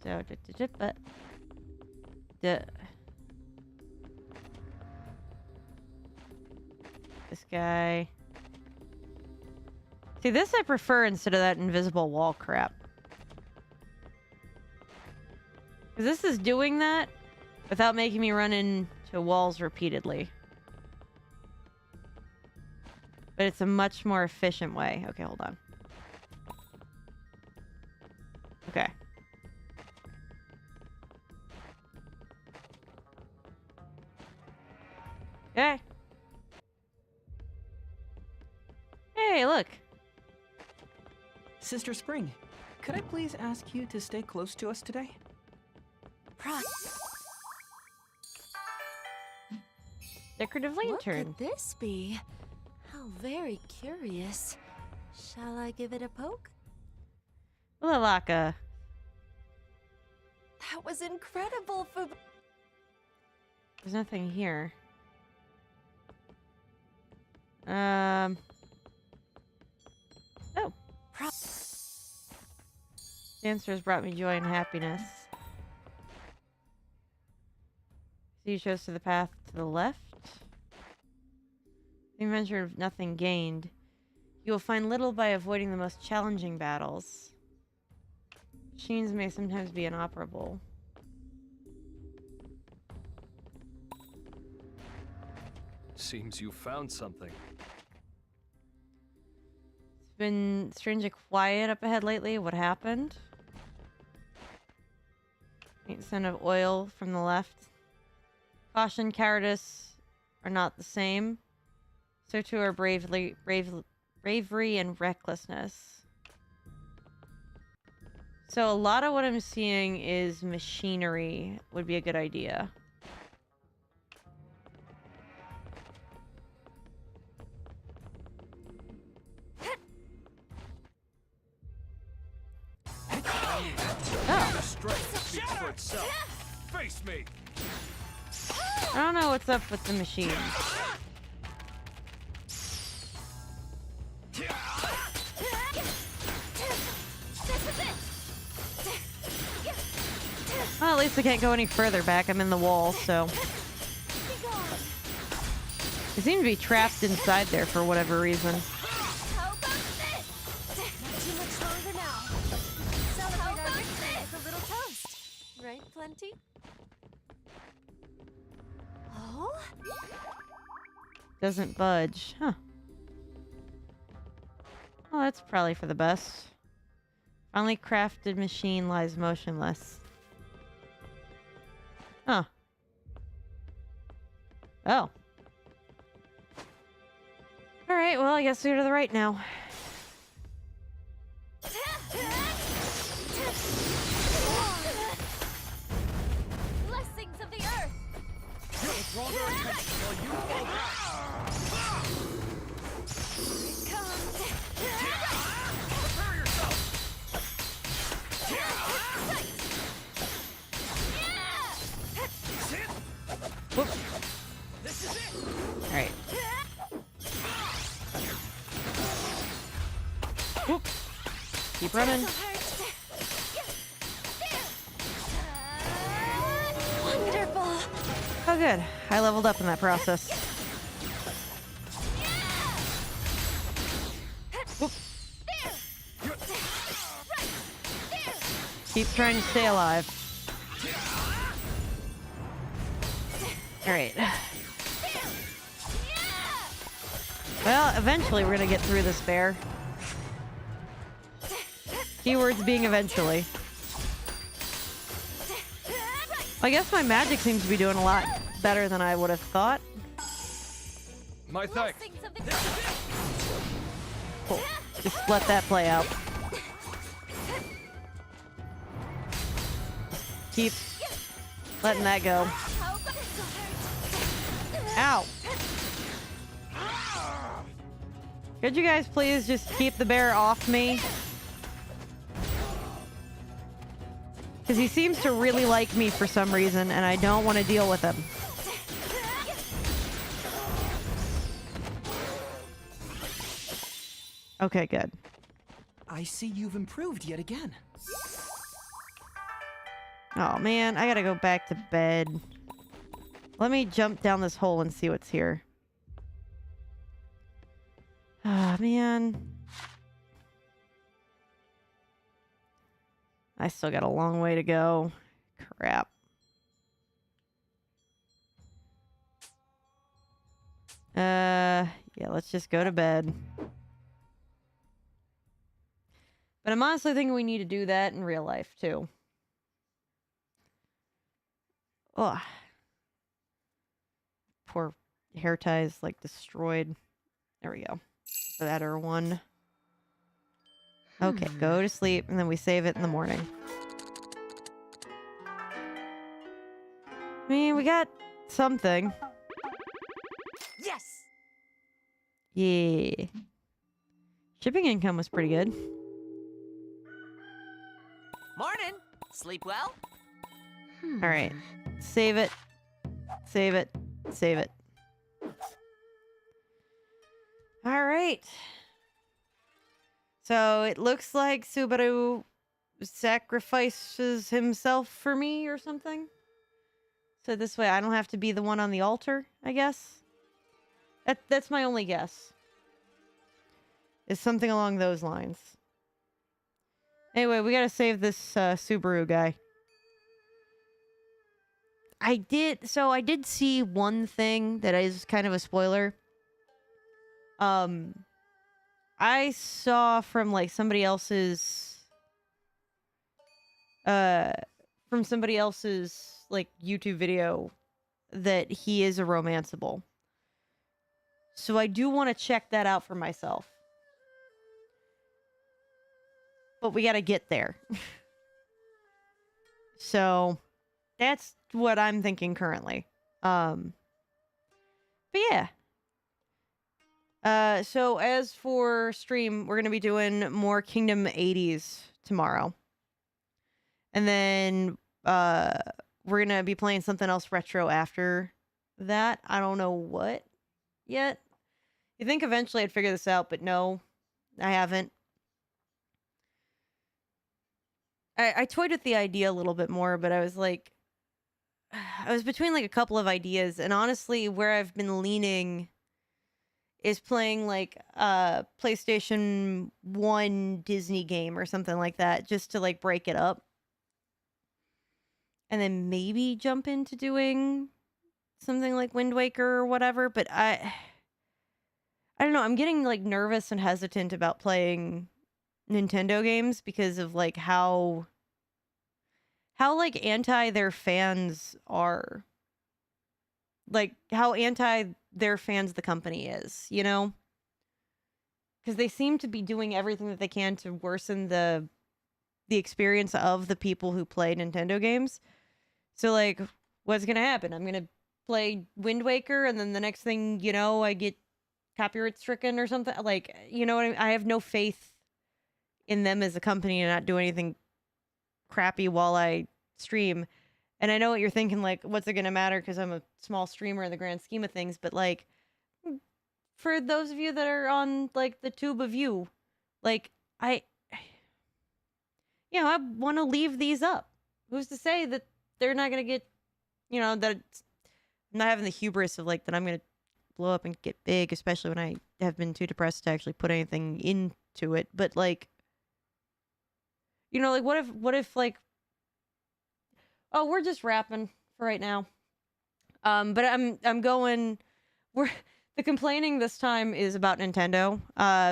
A: So, but this guy. See, this I prefer instead of that invisible wall crap. Because this is doing that without making me run into walls repeatedly. But it's a much more efficient way. Okay, hold on. Okay. Okay. Hey, look.
C: Sister Spring, could I please ask you to stay close to us today?
A: Decorative
B: What
A: lantern.
B: could this be? How very curious. Shall I give it a poke?
A: Lalaka.
B: That was incredible for...
A: There's nothing here. Oh. Dancer has brought me joy and happiness. So you chose to the path to the left. The adventure of nothing gained. You will find little by avoiding the most challenging battles. Machines may sometimes be inoperable.
J: Seems you found something.
A: It's been strangely quiet up ahead lately. What happened? Faint scent of oil from the left. Caution, cowardice are not the same. So too are bravery and recklessness. So a lot of what I'm seeing is machinery would be a good idea. Oh.
J: The strength speaks for itself. Face me.
A: I don't know what's up with the machine. Well, at least I can't go any further back. I'm in the wall, so... I seem to be trapped inside there for whatever reason.
B: How about this? Not too much longer now. Celebrate our victory with a little toast. Right, Plenty? Oh?
A: Doesn't budge. Huh. Well, that's probably for the best. Finally crafted machine lies motionless. Huh. Oh. Alright, well, I guess we're to the right now.
B: Blessings of the earth!
J: Draw their attention while you fall back. Prepare yourself.
A: Whoop.
J: This is it.
A: Alright. Whoop. Keep running.
B: Wonderful!
A: Oh, good. I leveled up in that process. Whoop. Keep trying to stay alive. Alright. Well, eventually we're gonna get through this bear. Keywords being eventually. I guess my magic seems to be doing a lot better than I would have thought.
J: My thanks.
B: Blessings of the earth!
A: Cool. Just let that play out. Keep letting that go.
B: How about this?
A: Ow. Could you guys please just keep the bear off me? Because he seems to really like me for some reason, and I don't want to deal with him. Okay, good.
C: I see you've improved yet again.
A: Oh man, I gotta go back to bed. Let me jump down this hole and see what's here. Ah, man. I still got a long way to go. Crap. Yeah, let's just go to bed. But I'm honestly thinking we need to do that in real life, too. Ugh. Poor hair ties, like, destroyed. There we go. That or one. Okay, go to sleep, and then we save it in the morning. I mean, we got something.
E: Yes!
A: Yeah. Shipping income was pretty good.
E: Morning! Sleep well?
A: Alright. Save it. Save it. Save it. Alright. So it looks like Subaru sacrifices himself for me or something. So this way I don't have to be the one on the altar, I guess. That's my only guess. Is something along those lines. Anyway, we gotta save this Subaru guy. I did see one thing that is kind of a spoiler. I saw from like somebody else's like YouTube video that he is a romanceable. So I do want to check that out for myself. But we got to get there. So that's what I'm thinking currently. But yeah. So as for stream, we're going to be doing more Kingdom 80s tomorrow. And then we're going to be playing something else retro after that. I don't know what yet. You think eventually I'd figure this out, but no, I haven't. I toyed with the idea a little bit more, but I was like, I was between like a couple of ideas, and honestly, where I've been leaning is playing like a PlayStation 1 Disney game or something like that, just to like break it up. And then maybe jump into doing something like Wind Waker or whatever, but I don't know, I'm getting like nervous and hesitant about playing Nintendo games because of like how like anti their fans are. Like how anti their fans the company is, you know? Because they seem to be doing everything that they can to worsen the experience of the people who play Nintendo games. So like, what's gonna happen? I'm gonna play Wind Waker, and then the next thing you know, I get copyright stricken or something. Like, you know what I mean? I have no faith in them as a company to not do anything crappy while I stream. And I know what you're thinking, like, what's it gonna matter because I'm a small streamer in the grand scheme of things, but like, for those of you that are on like the tube of you, like I want to leave these up. Who's to say that they're not gonna get, that it's, I'm not having the hubris of like that I'm gonna blow up and get big, especially when I have been too depressed to actually put anything into it. But like, like what if like, oh, we're just rapping for right now. But I'm going. The complaining this time is about Nintendo.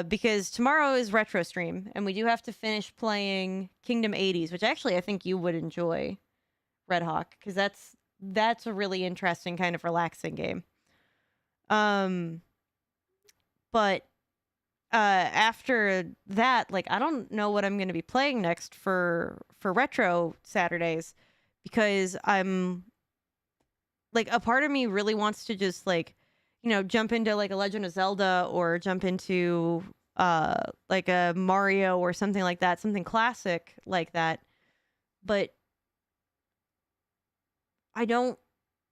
A: Because tomorrow is retro stream, and we do have to finish playing Kingdom 80s, which actually I think you would enjoy, Red Hawk, because that's a really interesting kind of relaxing game. But after that, like, I don't know what I'm going to be playing next for retro Saturdays, because I'm like, a part of me really wants to just like, jump into like a Legend of Zelda, or jump into like a Mario or something like that, something classic like that. But I don't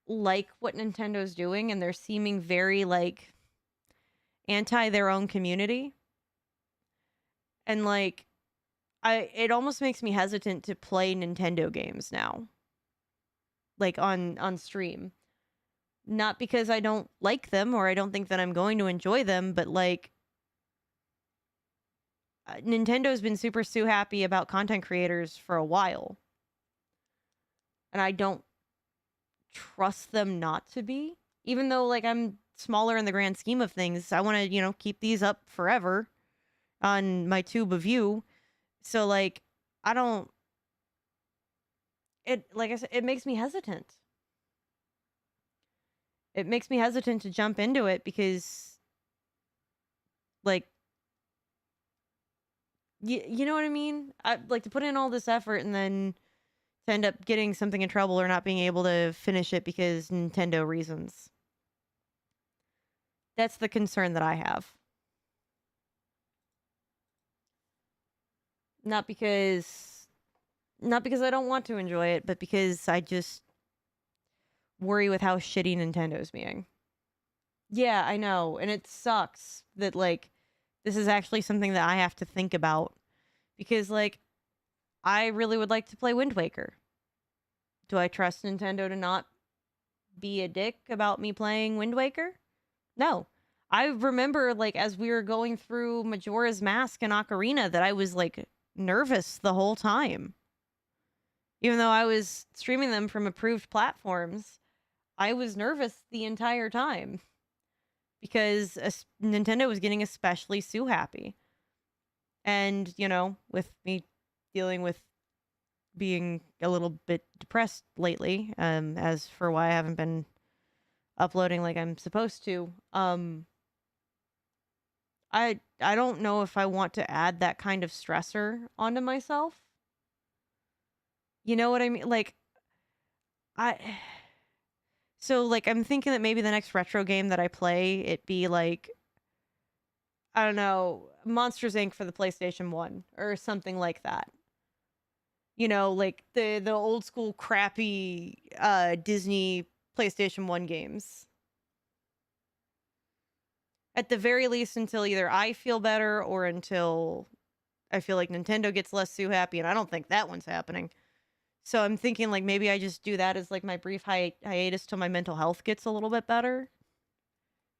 A: like what Nintendo's doing, and they're seeming very like anti their own community. And like, it almost makes me hesitant to play Nintendo games now, like on stream. Not because I don't like them or I don't think that I'm going to enjoy them, but like, Nintendo's been super happy about content creators for a while. And I don't trust them not to be. Even though like I'm smaller in the grand scheme of things, I want to, keep these up forever on my tube of you. So like, like I said, it makes me hesitant. It makes me hesitant to jump into it because, like, you know what I mean? I like to put in all this effort and then to end up getting something in trouble or not being able to finish it because Nintendo reasons. That's the concern that I have. Not because I don't want to enjoy it, but because I just worry with how shitty Nintendo's being. Yeah, I know. And it sucks that, like, this is actually something that I have to think about. Because, like, I really would like to play Wind Waker. Do I trust Nintendo to not be a dick about me playing Wind Waker? No. I remember, like, as we were going through Majora's Mask and Ocarina, that I was, like, nervous the whole time. Even though I was streaming them from approved platforms, I was nervous the entire time. Because Nintendo was getting especially Sue happy. And, you know, with me dealing with being a little bit depressed lately, as for why I haven't been uploading like I'm supposed to, I don't know if I want to add that kind of stressor onto myself. You know what I mean? Like, so, like, I'm thinking that maybe the next retro game that I play, it be like, I don't know, Monsters Inc. for the PlayStation 1 or something like that. You know, like the old school crappy Disney PlayStation 1 games. At the very least, until either I feel better or until I feel like Nintendo gets less Sue happy, and I don't think that one's happening. So I'm thinking, like, maybe I just do that as, like, my brief hiatus till my mental health gets a little bit better.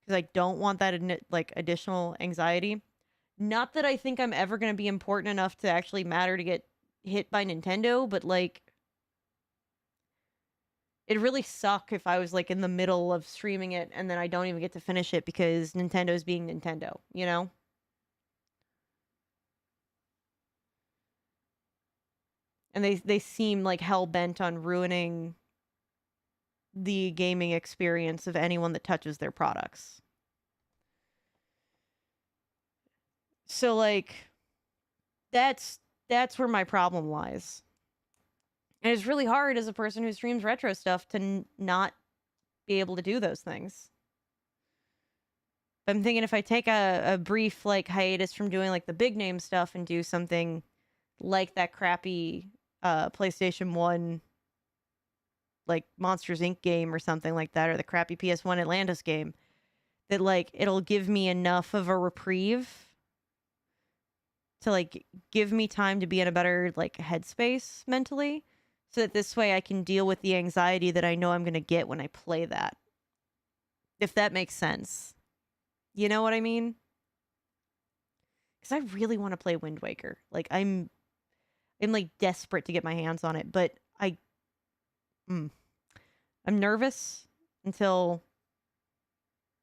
A: Because I don't want that, like, additional anxiety. Not that I think I'm ever going to be important enough to actually matter to get hit by Nintendo, but, like, it'd really suck if I was, like, in the middle of streaming it and then I don't even get to finish it because Nintendo's being Nintendo, you know? And they seem, like, hell-bent on ruining the gaming experience of anyone that touches their products. So, like, that's where my problem lies. And it's really hard as a person who streams retro stuff to not be able to do those things. But I'm thinking if I take a brief, like, hiatus from doing, like, the big name stuff and do something like that crappy PlayStation 1, like, Monsters Inc. game or something like that, or the crappy PS1 Atlantis game, that, like, it'll give me enough of a reprieve to, like, give me time to be in a better, like, headspace mentally, so that this way I can deal with the anxiety that I know I'm going to get when I play that. If that makes sense. You know what I mean? Because I really want to play Wind Waker. Like, I'm like, desperate to get my hands on it, but I'm nervous until...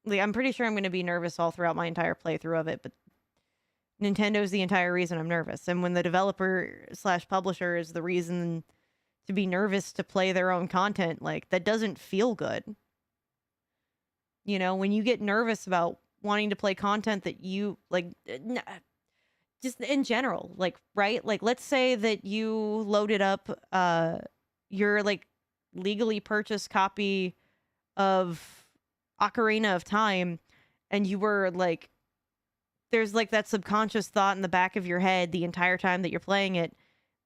A: Like, I'm pretty sure I'm going to be nervous all throughout my entire playthrough of it, but Nintendo's the entire reason I'm nervous. And when the developer/publisher is the reason to be nervous to play their own content, like, that doesn't feel good. You know, when you get nervous about wanting to play content that you, like, just in general, like, right? Like, let's say that you loaded up your, like, legally purchased copy of Ocarina of Time, and you were, like, there's, like, that subconscious thought in the back of your head the entire time that you're playing it,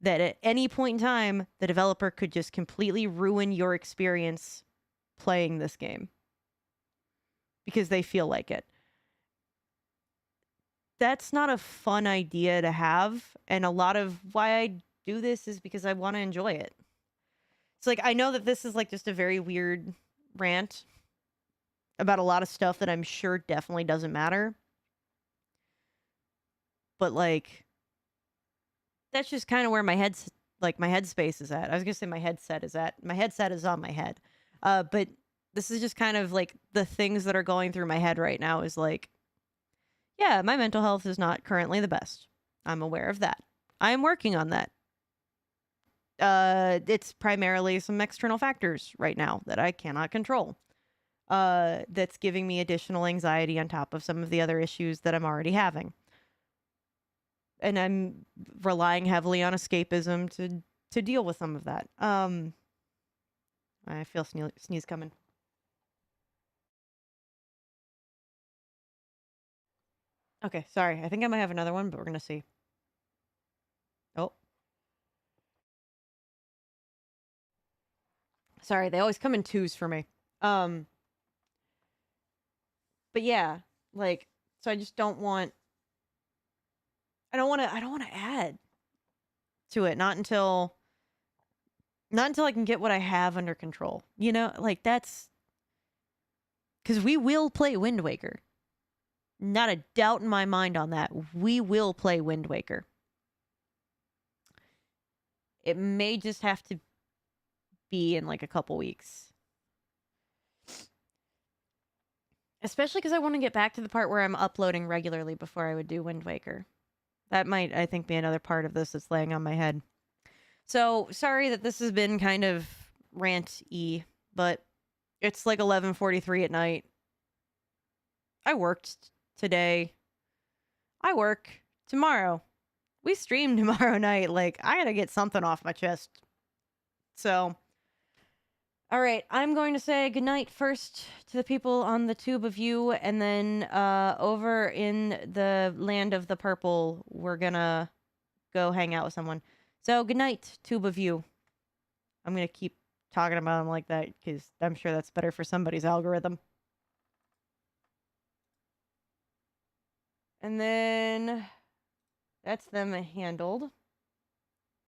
A: that at any point in time, the developer could just completely ruin your experience playing this game. Because they feel like it. That's not a fun idea to have, and a lot of why I do this is because I want to enjoy it. It's like, I know that this is, like, just a very weird rant about a lot of stuff that I'm sure definitely doesn't matter. But, like, that's just kind of where my headspace is at. I was gonna say my headset is at. My headset is on my head. But this is just kind of, like, the things that are going through my head right now is, like, yeah, my mental health is not currently the best. I'm aware of that. I am working on that. It's primarily some external factors right now that I cannot control. That's giving me additional anxiety on top of some of the other issues that I'm already having. And I'm relying heavily on escapism to deal with some of that. I feel sneeze coming. Okay, sorry. I think I might have another one, but we're gonna see. Oh. Sorry, they always come in twos for me. But yeah, like, so I just don't want... I don't want to add to it. Not until I can get what I have under control. You know, like that's because we will play Wind Waker. Not a doubt in my mind on that. We will play Wind Waker. It may just have to be in like a couple weeks. Especially because I want to get back to the part where I'm uploading regularly before I would do Wind Waker. That might, I think, be another part of this that's laying on my head. So, sorry that this has been kind of rant-y, but it's like 11:43 at night. I worked today. I work tomorrow. We stream tomorrow night. Like, I gotta get something off my chest. So, all right, I'm going to say goodnight first to the people on the Tube of You, and then over in the land of the purple, we're gonna go hang out with someone. So, goodnight, Tube of You. I'm gonna keep talking about them like that, because I'm sure that's better for somebody's algorithm. And then that's them handled.